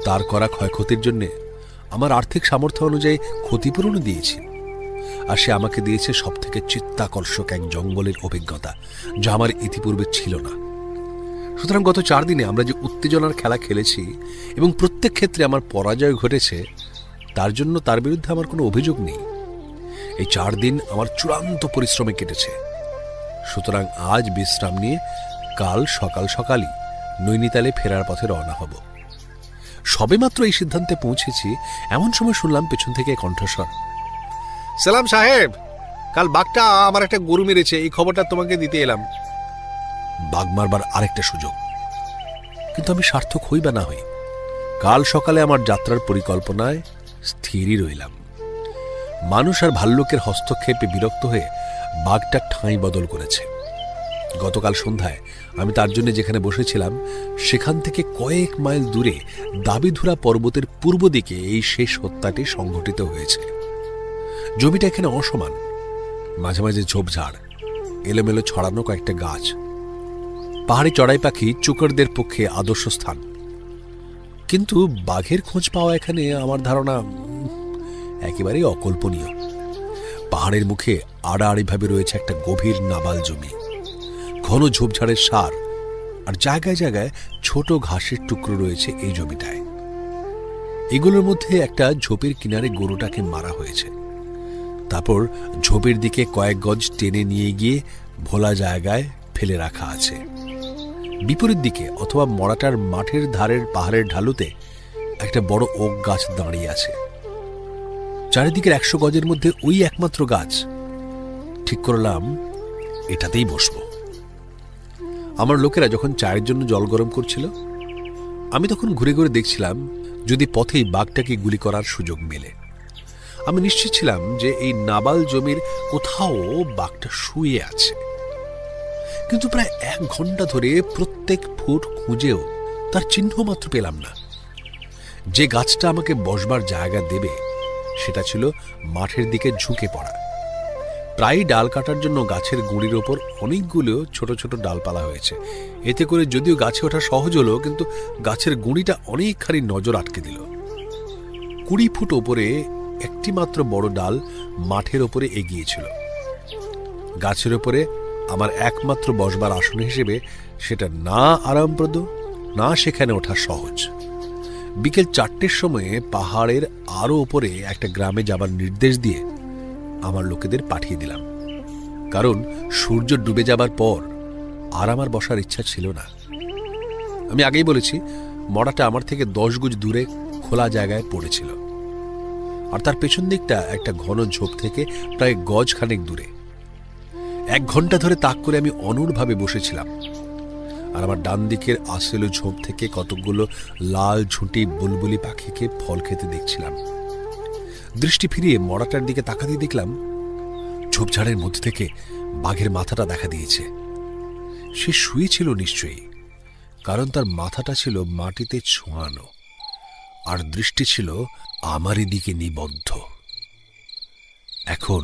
S2: তার করা ক্ষয়ক্ষতির জন্য আমার আর্থিক সামর্থ্য অনুযায়ী ক্ষতিপূরণও দিয়েছি, আর সে আমাকে দিয়েছে সবথেকে চিত্তাকর্ষক এক জঙ্গলের অভিজ্ঞতা, যা আমার ইতিপূর্বে ছিল না। সুতরাং গত 4 দিনে আমরা যে উত্তেজনার খেলা খেলেছি এবং প্রত্যেক ক্ষেত্রে আমার পরাজয় ঘটেছে, তার জন্য তার বিরুদ্ধে আমার কোনো অভিযোগ নেই। এই 4 দিন আমার চূড়ান্ত পরিশ্রমে কেটেছে। সুতরাং আজ বিশ্রাম নিয়ে কাল সকাল সকালই নৈনিতালে ফেরার পথে রওনা হব। সবেমাত্র এই সিদ্ধান্তে পৌঁছেছি, এমন সময় শুনলাম পেছন থেকে কণ্ঠস্বর, সালাম সাহেব, কাল বাঘটা আমার একটা গরু মেরেছে, এই খবরটা তোমাকে দিতে এলাম। বাঘ মারবার আরেকটা সুযোগ, কিন্তু আমি সার্থক হই বা না হই, কাল সকালে আমার যাত্রার পরিকল্পনায় স্থিরই রইলাম। মানুষ আর ভাল্লুকের হস্তক্ষেপে বিরক্ত হয়ে বাঘটা ঠাঁই বদল করেছে। গতকাল সন্ধ্যায় আমি তার জন্য যেখানে বসেছিলাম সেখান থেকে কয়েক মাইল দূরে দাবিধুরা পর্বতের পূর্ব দিকে এই শেষ হত্যাটি সংঘটিত হয়েছে। জমিটা এখানে অসমান, মাঝে মাঝে ঝোপঝাড়, এলোমেলো ছড়ানো কয়েকটা গাছ। পাহাড়ি চড়াই পাখি চুকরদের পক্ষে আদর্শ স্থান, কিন্তু বাঘের খোঁজ পাওয়া এখানে আমার ধারণা একেবারেই অকল্পনীয়। পাহাড়ের মুখে আড়াআড়িভাবে রয়েছে একটা গভীর নাবাল জমি, ঘন ঝোপঝাড়ের সার, আর জায়গায় জায়গায় ছোট ঘাসের টুকরো রয়েছে এই জমিটায়। এগুলোর মধ্যে একটা ঝোপের কিনারে গরুটাকে মারা হয়েছে, তারপর ঝোপের দিকে কয়েক গজ টেনে নিয়ে গিয়ে ভোলা জায়গায় ফেলে রাখা আছে। বিপরীত দিকে অথবা মরাটার মাঠের ধারের পাহাড়ের ঢালুতে একটা বড় ওক গাছ দাঁড়িয়ে আছে। চারিদিকের 100 গজের মধ্যে ওই একমাত্র গাছ। ঠিক করলাম এটাতেই বসবো। আমার লোকেরা যখন চায়ের জন্য জল গরম করছিল, আমি তখন ঘুরে ঘুরে দেখছিলাম যদি পথেই বাঘটাকে গুলি করার সুযোগ মেলে। আমি নিশ্চিত ছিলাম যে এই নাবাল জমির কোথাও বাঘটা শুয়ে আছে, কিন্তু প্রায় 1 ঘন্টা ধরে প্রত্যেক ফুট খুঁজেও তার চিহ্ন মাত্র পেলাম না। যে গাছটা আমাকে বসবার জায়গা দেবে সেটা ছিল মাঠের দিকে ঝুঁকে পড়া। প্রায় ডাল কাটার জন্য গাছের গুঁড়ির ওপর অনেকগুলো ছোট ছোট ডালপালা হয়েছে। এতে করে যদিও গাছে ওঠা সহজ হলো, কিন্তু গাছের গুঁড়িটা অনেকখানি নজর আটকে দিল। 20 ফুট ওপরে একটি মাত্র বড় ডাল মাঠের ওপরে এগিয়েছিল। গাছের ওপরে আমার একমাত্র বসবার আসন হিসেবে সেটা না আরামপ্রদ, না সেখানে ওঠা সহজ। বিকেল 4টের সময়ে পাহাড়ের আরো ওপরে একটা গ্রামে যাবার নির্দেশ দিয়ে আমার লোকেদের পাঠিয়ে দিলাম, কারণ সূর্য ডুবে যাবার পর আর আমার বসার ইচ্ছা ছিল না। আমি আগেই বলেছি, মড়াটা আমার থেকে 10 গজ দূরে খোলা জায়গায় পড়েছিল, আর তার পেছন দিকটা একটা ঘন ঝোপ থেকে প্রায় গজ খানেক দূরে। 1 ঘন্টা ধরে তাক করে আমি অনড়ভাবে বসেছিলাম, আর আমার ডান দিকের আসেল ঝোপ থেকে কতকগুলো লাল ঝুঁটি বুলবুলি পাখিকে ফল খেতে দেখছিলাম। দৃষ্টি ফিরিয়ে মড়াটার দিকে তাকাতে দেখলাম ঝোপঝাড়ের মধ্যে থেকে বাঘের মাথাটা দেখা দিয়েছে। সে শুয়েছিল নিশ্চয়ই, কারণ তার মাথাটা ছিল মাটিতে ছোঁয়ানো, আর দৃষ্টি ছিল আমারই দিকে নিবদ্ধ। এখন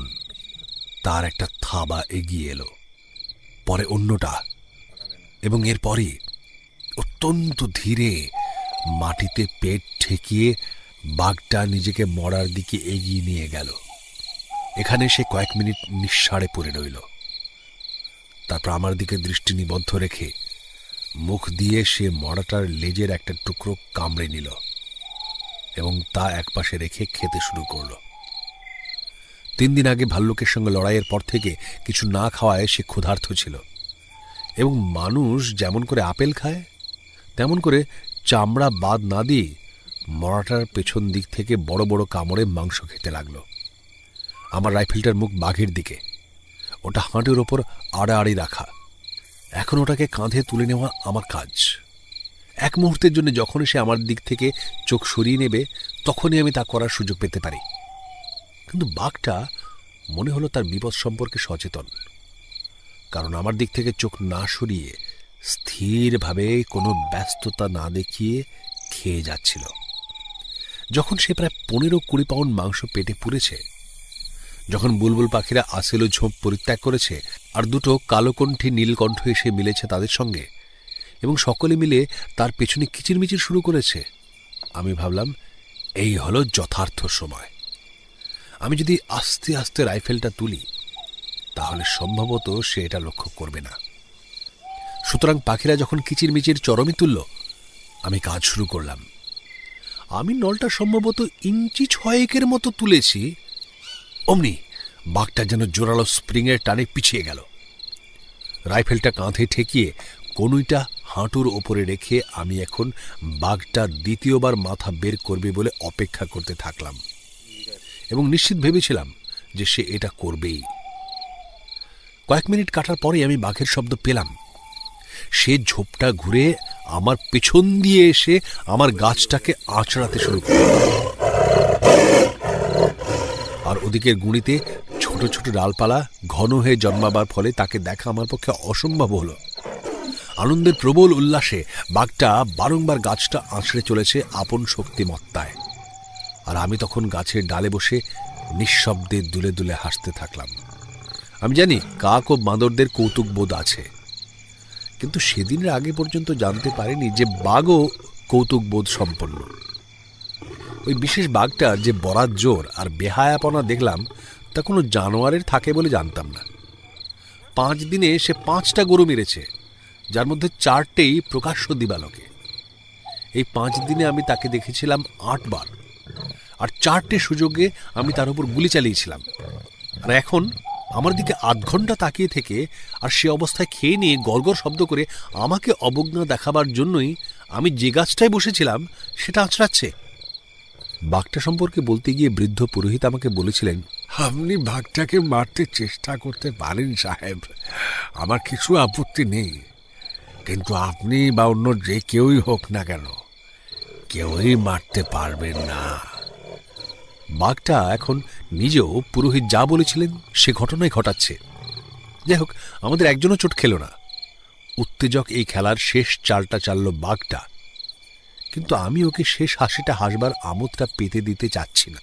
S2: তার একটা থাবা এগিয়ে এলো, পরে অন্যটা, এবং এরপরই অত্যন্ত ধীরে মাটিতে পেট ঠেকিয়ে বাঘটা নিজেকে মরার দিকে এগিয়ে নিয়ে গেল। এখানে সে কয়েক মিনিট নিঃসাড়ে পড়ে রইল। তারপর আমার দিকে দৃষ্টি নিবদ্ধ রেখে মুখ দিয়ে সে মড়াটার লেজের একটা টুকরো কামড়ে নিল এবং তা একপাশে রেখে খেতে শুরু করল। 3 দিন আগে ভাল্লুকের সঙ্গে লড়াইয়ের পর থেকে কিছু না খাওয়ায় সে ক্ষুধার্ত ছিল, এবং মানুষ যেমন করে আপেল খায় তেমন করে চামড়া বাদ না দিয়ে মড়াটার পেছন দিক থেকে বড় বড় কামড়ে মাংস খেতে লাগলো। আমার রাইফেলটার মুখ বাঘের দিকে, ওটা হাঁটুর ওপর আড়াআড়ি রাখা। এখন ওটাকে কাঁধে তুলে নেওয়া আমার কাজ। এক মুহূর্তের জন্য যখনই সে আমার দিক থেকে চোখ সরিয়ে নেবে, তখনই আমি তা করার সুযোগ পেতে পারি। কিন্তু বাঘটা মনে হলো তার বিপদ সম্পর্কে সচেতন, কারণ আমার দিক থেকে চোখ না সরিয়ে স্থিরভাবে কোনো ব্যস্ততা না দেখিয়ে খেয়ে যাচ্ছিল। যখন সে প্রায় 15-20 পাউন্ড মাংস পেটে পুরেছে, যখন বুলবুল পাখিরা আসেল ঝোপ পরিত্যাগ করেছে, আর 2টো কালোকণ্ঠী নীলকণ্ঠ এসে মিলেছে তাদের সঙ্গে, এবং সকলে মিলে তার পেছনে কিচিরমিচির শুরু করেছে, আমি ভাবলাম এই হলো যথার্থ সময়। আমি যদি আস্তে আস্তে রাইফেলটা তুলি, তাহলে সম্ভবত সে এটা লক্ষ্য করবে না। সুতরাং পাখিরা যখন কিচিরমিচির চরমে তুলল, আমি কাজ শুরু করলাম। আমি নলটা সম্ভবত 6 ইঞ্চি মতো তুলেছি, অমনি বাঘটা যেন জোরালো স্প্রিংয়ের টানে পিছিয়ে গেল। রাইফেলটা কাঁধে ঠেকিয়ে কনুইটা হাঁটুর ওপরে রেখে আমি এখন বাঘটা দ্বিতীয়বার মাথা বের করবে বলে অপেক্ষা করতে থাকলাম, এবং নিশ্চিত ভেবেছিলাম যে সে এটা করবেই। কয়েক মিনিট কাটার পরে আমি বাঘের শব্দ পেলাম। সে ঝোপটা ঘুরে আমার পেছন দিয়ে এসে আমার গাছটাকে আঁচড়াতে শুরু করল, আর ওদিকের গুঁড়িতে ছোট ছোট ডালপালা ঘন হয়ে জন্মাবার ফলে তাকে দেখা আমার পক্ষে অসম্ভব হলো। আনন্দের প্রবল উল্লাসে বাঘটা বারংবার গাছটা আঁচড়ে চলেছে আপন শক্তিমত্তায়, আর আমি তখন গাছের ডালে বসে নিঃশব্দে দুলে দুলে হাসতে থাকলাম। আমি জানি কাক ও বাঁদরদের কৌতুক বোধ আছে, কিন্তু সেদিনের আগে পর্যন্ত জানতে পারিনি যে বাঘও কৌতুক বোধ সম্পন্ন। ওই বিশেষ বাঘটার যে বরাত জোর আর বেহায়াপনা দেখলাম, তা কোনো জানোয়ারের থাকে বলে জানতাম না। 5 দিনে সে 5টা গরু মেরেছে, যার মধ্যে 4টেই প্রকাশ্য দিবালোকে। এই 5 দিনে আমি তাকে দেখেছিলাম 8 বার, আর 4টে সুযোগে আমি তার উপর গুলি চালিয়েছিলাম। আর এখন আমার দিকে 8 ঘন্টা তাকিয়ে থেকে আর সে অবস্থায় খেয়ে নিয়ে গড়গড় শব্দ করে আমাকে অবজ্ঞা দেখাবার জন্যই আমি যে গাছটায় বসেছিলাম সেটা আঁচড়াচ্ছে। বাঘটা সম্পর্কে বলতে গিয়ে বৃদ্ধ পুরোহিত আমাকে বলেছিলেন,
S5: আপনি বাঘটাকে মারতে চেষ্টা করতে পারেন সাহেব, আমার কিছু আপত্তি নেই, কিন্তু আপনি বা অন্য যে কেউই হোক না কেন, কেউই মারতে পারবেন না।
S2: বাঘটা এখন নিজেও পুরোহিত যা বলেছিলেন সে ঘটনাই ঘটাচ্ছে। যাই হোক, আমাদের একজনও চোট খেল না। উত্তেজক এই খেলার শেষ চালটা চালল বাঘটা, কিন্তু আমি ওকে শেষ হাসিটা হাসবার আমোদটা পেতে দিতে চাচ্ছি না।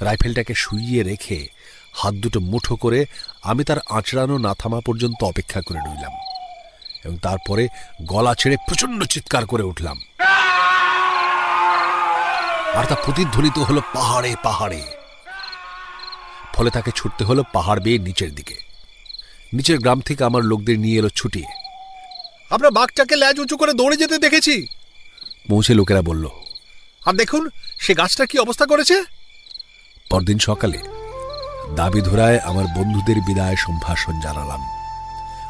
S2: রাইফেলটাকে শুইয়ে রেখে হাত দুটো মুঠো করে আমি তার আঁচড়ানো না থামা পর্যন্ত অপেক্ষা করে রইলাম, এবং তারপরে গলা ছেড়ে প্রচণ্ড চিৎকার করে উঠলাম, আর তা প্রতিধ্বনিত হলো পাহাড়ে পাহাড়ে। ফলে তাকে ছুটতে হলো পাহাড় বেয়ে নিচের দিকে। নিচের গ্রাম থেকে আমার লোকদের নিয়ে এলো ছুটিয়ে। আমরা বাঘটাকে ল্যাজ উঁচু করে দৌড়ে যেতে দেখেছি, পৌঁছে লোকেরা বলল। আর দেখুন সে গাছটা কি অবস্থা করেছে। পরদিন সকালে দাবিধরায় আমার বন্ধুদের বিদায় সম্ভাষণ জানালাম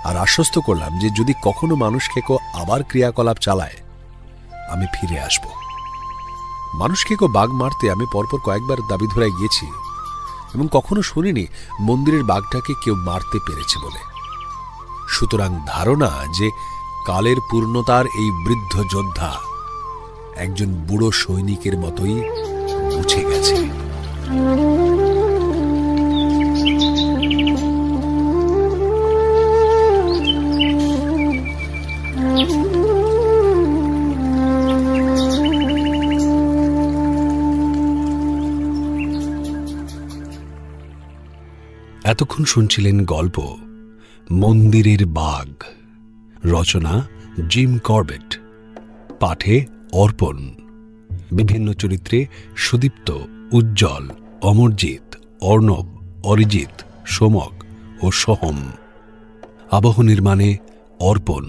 S2: আর আশ্বস্ত করলাম যে যদি কখনো মানুষ খেকো আবার ক্রিয়াকলাপ চালায় আমি ফিরে আসব। মানুষ খেকো বাঘ মারতে আমি পরপর কয়েকবার দাবিধরায় গিয়েছি এবং কখনো শুনিনি মন্দিরের বাঘটাকে কেউ মারতে পেরেছে বলে। সুতরাং ধারণা যে কালের পূর্ণতার এই বৃদ্ধ যোদ্ধা একজন বুড়ো সৈনিকের মতোই মুছে গেছে।
S1: এতক্ষণ শুনছিলেন গল্প মন্দিরের বাঘ, রচনা জিম করবেট, পাঠে অর্পণ। বিভিন্ন চরিত্রে সুদীপ্ত, উজ্জ্বল, অমরজিৎ, অর্ণব, অরিজিৎ, সোমক ও সোহম। আবহ নির্মাণে অর্পণ।